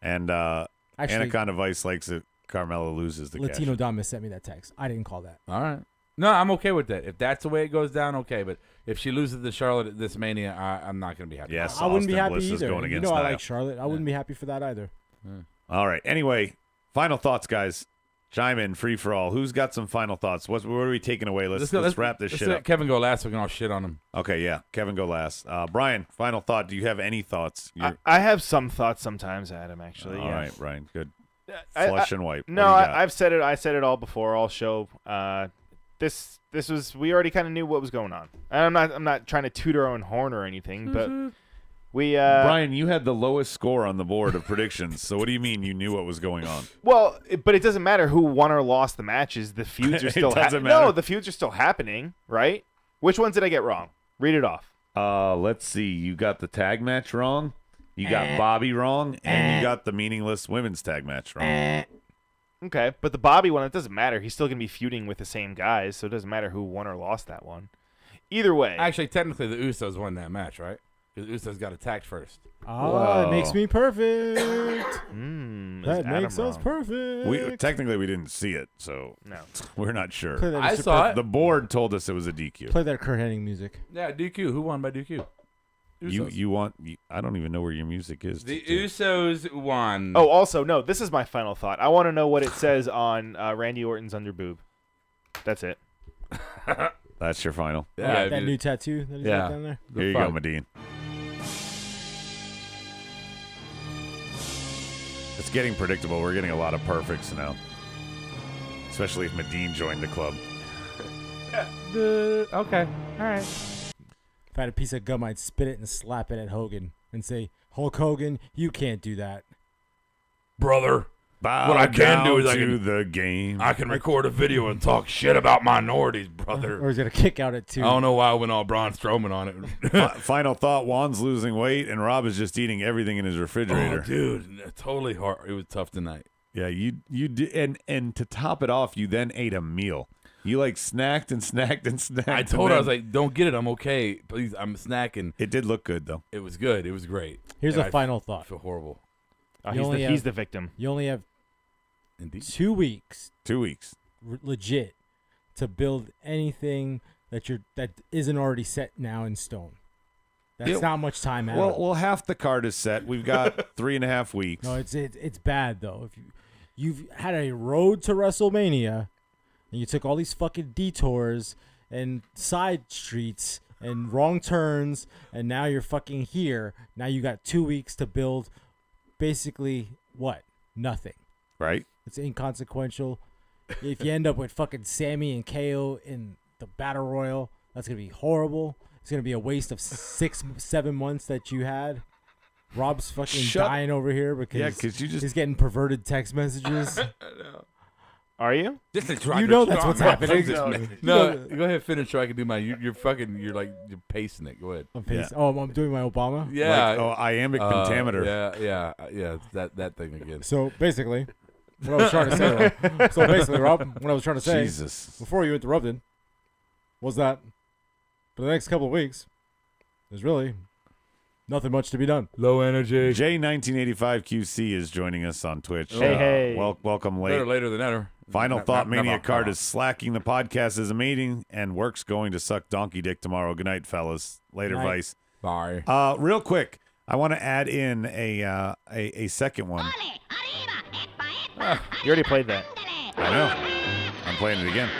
and Actually- Anaconda Vice likes it. Carmella loses the Latino cash. Damas sent me that text. I didn't call that. All right. No, I'm okay with that. If that's the way it goes down, okay. But if she loses to Charlotte at this Mania, I'm not going to be happy. Yes, I wouldn't be Austin happy Bliss is either. going You against know I Nia. like Charlotte. I wouldn't be happy for that either. All right. Anyway, final thoughts, guys. Chime in, free for all. Who's got some final thoughts? What are we taking away? Let's wrap this let's shit let up. Kevin go last. So we can all shit on him. Okay, yeah. Kevin, go last. Brian, final thought. Do you have any thoughts? I have some thoughts sometimes, Adam, actually. All yeah. right, Brian. Good. I- Flush and wipe. No, What do you got? I've said it. I said it all before, all show. This was, we already kind of knew what was going on. And I'm not trying to toot our own horn or anything, but we Brian, you had the lowest score on the board of predictions. So what do you mean you knew what was going on? Well, but it doesn't matter who won or lost the matches. The feuds are It still doesn't matter. No, the feuds are still happening, right? Which ones did I get wrong? Read it off. Let's see. You got the tag match wrong. You got Bobby wrong, and you got the meaningless women's tag match wrong. Okay, but the Bobby one, it doesn't matter. He's still going to be feuding with the same guys, so it doesn't matter who won or lost that one. Either way. Actually, technically, the Usos won that match, right? Because Usos got attacked first. Oh, it makes me perfect. Is That makes Adam us wrong? perfect. Technically, we didn't see it, so No. we're not sure. Play that I Mr. saw Perfect. it. The board told us it was a DQ. Play that Kurt Hennig music. Yeah, DQ. Who won by DQ? Usos. You want? I don't even know where your music is. The Usos won. Oh, also, no, this is my final thought. I want to know what it says on Randy Orton's underboob. That's it. That's your final. Yeah, that new tattoo that he's got down there. Here you go, Medine. It's getting predictable. We're getting a lot of perfects now, especially if Medine joined the club. Okay. All right. If I had a piece of gum, I'd spit it and slap it at Hogan and say, Hulk Hogan, you can't do that. Brother, Bow what I can do is down to the game. I can record a video and talk shit about minorities, brother. Or he's going to kick out at 2. I don't know why I went all Braun Strowman on it. Final thought: Juan's losing weight, and Rob is just eating everything in his refrigerator. Oh, dude, totally hard. It was tough tonight. Yeah, you did, and to top it off, you then ate a meal. You like snacked and snacked and snacked. I told her, I was like, don't get it. I'm okay. Please, I'm snacking. It did look good, though. It was good. It was great. Here's And a I final thought. feel horrible. He's the victim. You only have Indeed. 2 weeks. 2 weeks. Legit to build anything that isn't already set now in stone. That's Yeah. not much time at all. Well, half the card is set. We've got 3.5 weeks. No, it's bad though. If you've had a road to WrestleMania, and you took all these fucking detours and side streets and wrong turns, and now you're fucking here. Now you got 2 weeks to build, basically what? Nothing. Right. It's inconsequential. If you end up with fucking Sammy and KO in the battle royal. That's gonna be horrible. It's gonna be a waste of 6-7 months that you had. Rob's fucking dying over here because he's getting perverted text messages. Are you? You know that's what's happening. No, go ahead, finish so I can do my. You're pacing it. Go ahead. I'm pacing. Oh, I'm doing my Obama. Yeah. Like, iambic pentameter. Yeah. That thing again. So basically, what I was trying to say. So basically, Rob, what I was trying to say before you interrupted was that for the next couple of weeks, there's really nothing much to be done. Low energy. J1985QC is joining us on Twitch. Hey. Welcome late. Better later than ever. Final Thought Mania card is slacking. The podcast is a meeting, and work's going to suck donkey dick tomorrow. Good night, fellas. Later, Night. Vice. Bye. Real quick, I want to add in a second one. You already played that. I know. I'm playing it again.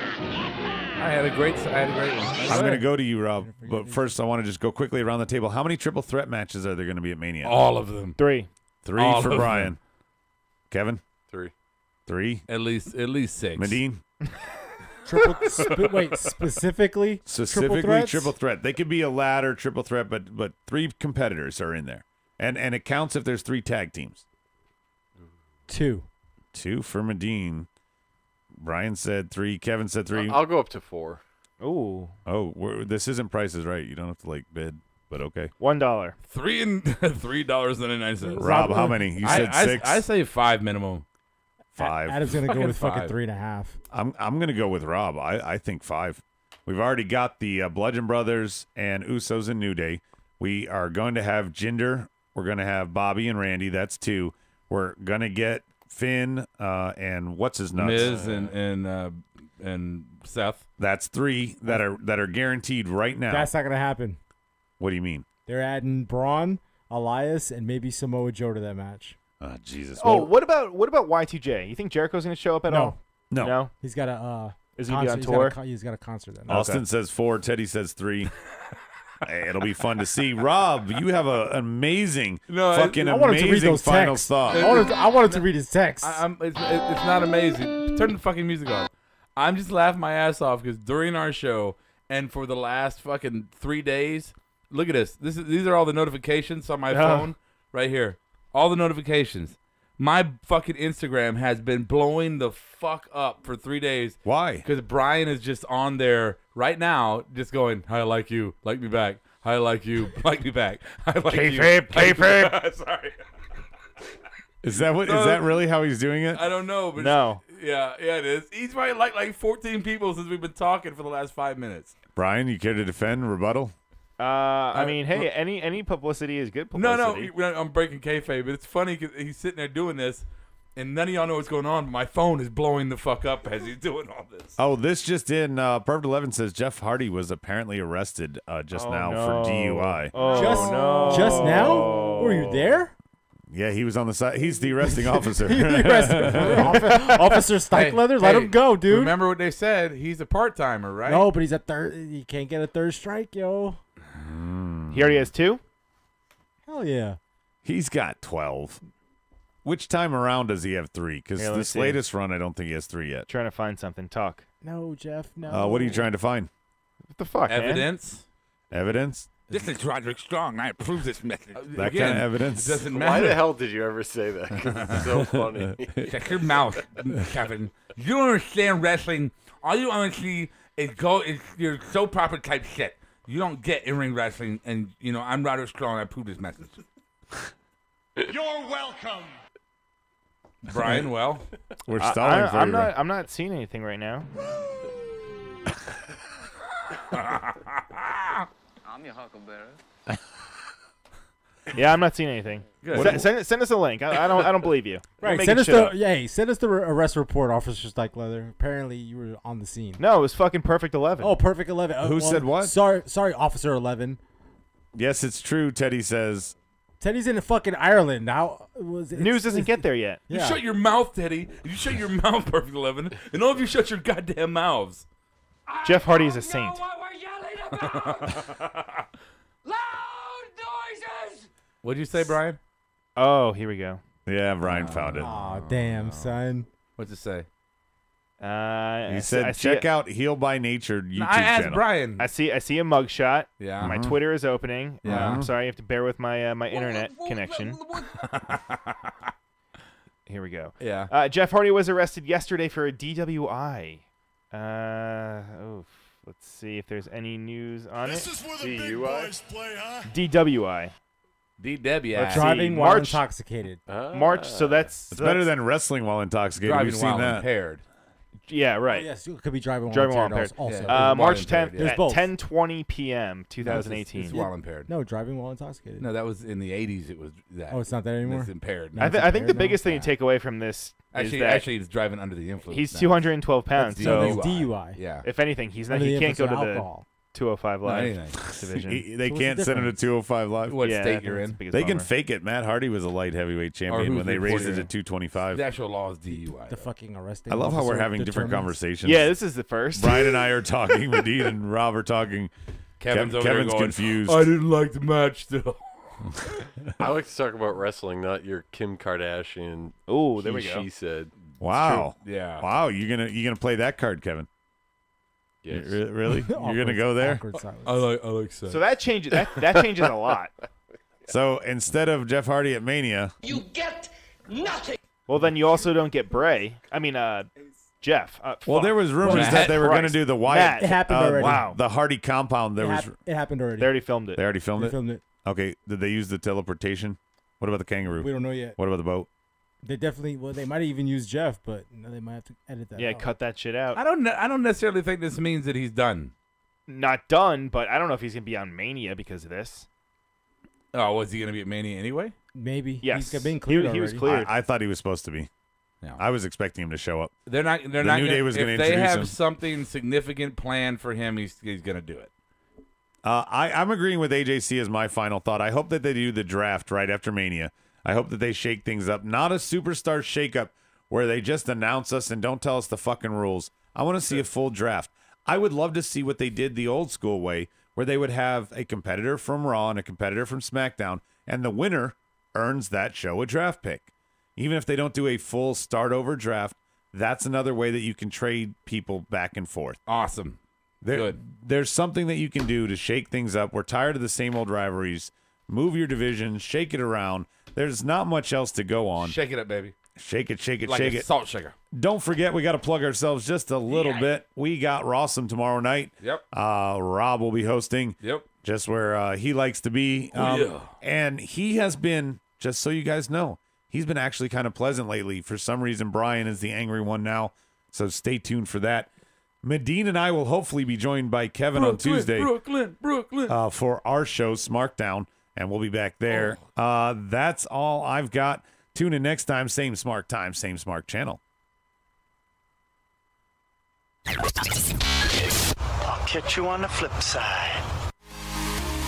I had a great one. I'm going to go to you, Rob. But first, I want to just go quickly around the table. How many triple threat matches are there going to be at Mania? All of them. 3. 3 All for of Brian. them. Kevin? 3. At least 6. Medine? Specifically triple threat. They could be a ladder triple threat, but 3 competitors are in there. And it counts if there's 3 tag teams. 2 for Medine. Brian said 3. Kevin said 3. I'll go up to 4. Ooh. Oh, this isn't Price is Right. You don't have to bid, but okay. $1. $3.99. Rob, how many? You said 6. I say 5 minimum. 5. Adam's gonna go with fucking 5. 3.5. I'm gonna go with Rob. I think 5. We've already got the Bludgeon Brothers and Usos and New Day. We are going to have Jinder. We're going to have Bobby and Randy. That's 2. We're going to get Finn and what's his nuts? Miz and Seth. That's 3 that are guaranteed right now. That's not gonna happen. What do you mean? They're adding Braun, Elias, and maybe Samoa Joe to that match. Oh, Jesus. Oh, what about Y2J? You think Jericho's going to show up at all? No. He's got a. Is he gonna be on tour? He's got a concert then. Austin says 4. Teddy says 3. Hey, it'll be fun to see. Rob, you have an amazing, amazing final texts. thought. I wanted to read his text. It's not amazing. Turn the fucking music on. I'm just laughing my ass off because during our show and for the last fucking 3 days, look at this. These are all the notifications on my phone right here. All the notifications. My fucking Instagram has been blowing the fuck up for 3 days. Why? Because Brian is just on there right now, just going, "I like you, like me back. I like you, like me back. I like you." Kayfabe. Sorry. Is that really how he's doing it? I don't know, but no. Yeah, it is. He's probably like 14 people since we've been talking for the last 5 minutes. Brian, you care to defend, rebuttal? I mean, hey, any publicity is good publicity. No, I'm breaking kayfabe, but it's funny because he's sitting there doing this, and none of y'all know what's going on. But my phone is blowing the fuck up as he's doing all this. Oh, this just in. Perfect 11 says Jeff Hardy was apparently arrested just now for DUI. Oh, Just now? Were you there? Yeah, he was on the side. He's the arresting officer. Officer Stikelether, let him go, dude. Remember what they said? He's a part-timer, right? No, but he's a third. You can't get a third strike, yo. He already has 2? Hell yeah. He's got 12. Which time around does he have 3? Because Here, this see. latest run, I don't think he has 3 yet. Trying to find something. Talk. No, Jeff, no. What are you trying to find? What the fuck, Evidence? Evidence? This is Roderick Strong. I approve this message. That kind of evidence? It doesn't Why matter. the hell did you ever say that? 'Cause it's so funny. Shut your mouth, Kevin. You don't understand wrestling. All you honestly is your soap proper type shit. You don't get in-ring wrestling, and I'm Roderick Strong. I approve this message. You're welcome. Brian, well, we're stalling for you. I'm not seeing anything right now. I'm your huckleberry. Yeah, I'm not seeing anything. Send us a link. I don't believe you. Right, send us the arrest report, Officer Stikelether. Apparently, you were on the scene. No, it was fucking Perfect 11. Oh, Perfect 11. Who said what? Sorry, Officer 11. Yes, it's true. Teddy says. Teddy's in fucking Ireland. How was it? News doesn't get there yet. You shut your mouth, Teddy. You shut your mouth, Perfect 11. And all of you shut your goddamn mouths. Jeff Hardy is a saint. What'd you say, Brian? Oh, here we go. Yeah, Brian found it. Aw, damn, son. What's it say? He said, check out Heal by Nature YouTube I asked channel. Brian. I see a mugshot. Yeah. My Twitter is opening. Yeah. I'm sorry, you have to bear with my my internet connection. Here we go. Yeah. Jeff Hardy was arrested yesterday for a DWI. Let's see if there's any news on This it. is where the big boys play, huh? DWI. DWI. Driving while intoxicated. March. So that's better than wrestling while intoxicated. Driving We've seen while that. impaired. Yeah, right. Yes, it could be driving while impaired. also. Yeah. March While impaired, 10th yeah. at both. 10:20 p.m. 2018. It's while impaired. No, driving while intoxicated. No, that was in the 80s. It was that. Oh, it's not that anymore? It's impaired. No, I think the biggest thing to take away from this Actually, is that he's driving under the influence. he's now. 212 pounds. That's So DUI. Yeah. if anything, he's not. Under He the can't go to influence of the alcohol. 205 No, Live anything. division. They So what's can't the send him to difference? 205 Live. What Yeah, state that's you're the in? biggest They can bummer. fake it. Matt Hardy was a light heavyweight champion who's when they raised it to reporting 225. The actual law is DUI. The fucking arresting. I love how we're officer having different determines. conversations. Yeah, this is the first. Brian and I are talking. Medine and Rob are talking. Kevin's over there Kevin's going, confused. I didn't like the match still. I like to talk about wrestling, not your Kim Kardashian. Oh, there we go. She said. Wow. Yeah. Wow. You're gonna play that card, Kevin? Yes. Really? You're gonna go there? Awkward silence. I like sex. So that changes. That changes a lot. So instead of Jeff Hardy at Mania, You get nothing. Well, then you also don't get Bray. I mean, Jeff. well, fuck. there was rumors Matt that they were going to Christ. do the Wyatt. Matt. It happened already. Wow. The Hardy compound. There It, was. it happened already. They already filmed it. They already filmed They it. filmed it. Okay. Did they use the teleportation? What about the kangaroo? We don't know yet. What about the boat? They definitely. Well, they might have even used Jeff, but they might have to edit that. Yeah, out. cut that shit out. I don't necessarily think this means that he's done. Not done, but I don't know if he's gonna be on Mania because of this. Oh, was he going to be at Mania anyway? Maybe. Yes. He's been cleared He was already. cleared. I thought he was supposed to be. No. I was expecting him to show up. They're not. They're The not. New Day was if gonna they introduce have him. something significant planned for him, he's going to do it. I'm agreeing with AJC as my final thought. I hope that they do the draft right after Mania. I hope that they shake things up. Not a superstar shakeup where they just announce us and don't tell us the fucking rules. I want to see a full draft. I would love to see what they did the old school way, where they would have a competitor from Raw and a competitor from SmackDown, and the winner earns that show a draft pick. Even if they don't do a full start over draft, that's another way that you can trade people back and forth. Awesome. Good. There's something that you can do to shake things up. We're tired of the same old rivalries. Move your division, shake it around. There's not much else to go on. Shake it up, baby. Shake it, shake it, Like shake a it. salt shaker. Don't forget, we got to plug ourselves just a little bit. We got Rawsome tomorrow night. Yep. Rob will be hosting. Yep. Just where he likes to be. Yeah. And he has been, just so you guys know, he's been actually kind of pleasant lately. For some reason, Brian is the angry one now. So stay tuned for that. Medine and I will hopefully be joined by Kevin on Tuesday. Brooklyn. For our show, Smarkdown, and we'll be back there. That's all I've got. Tune in next time, same smart time, same smart channel. I'll catch you on the flip side.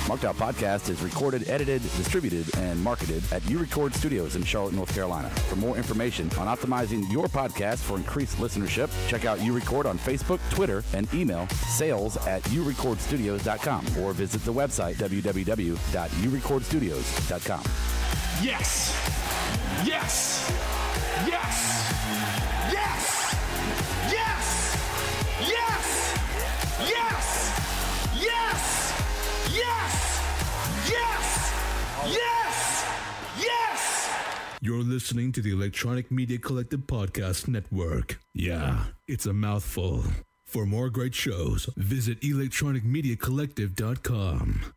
Marked Out Podcast is recorded, edited, distributed, and marketed at U-Record Studios in Charlotte, North Carolina. For more information on optimizing your podcast for increased listenership, check out U-Record on Facebook, Twitter, and email sales@urecordstudios.com or visit the website www.urecordstudios.com. Yes! Yes! Yes! Yes! Yes! Yes! Yes! Yes! Yes! Yes! Yes! Yes! You're listening to the Electronic Media Collective Podcast Network. Yeah, it's a mouthful. For more great shows, visit electronicmediacollective.com.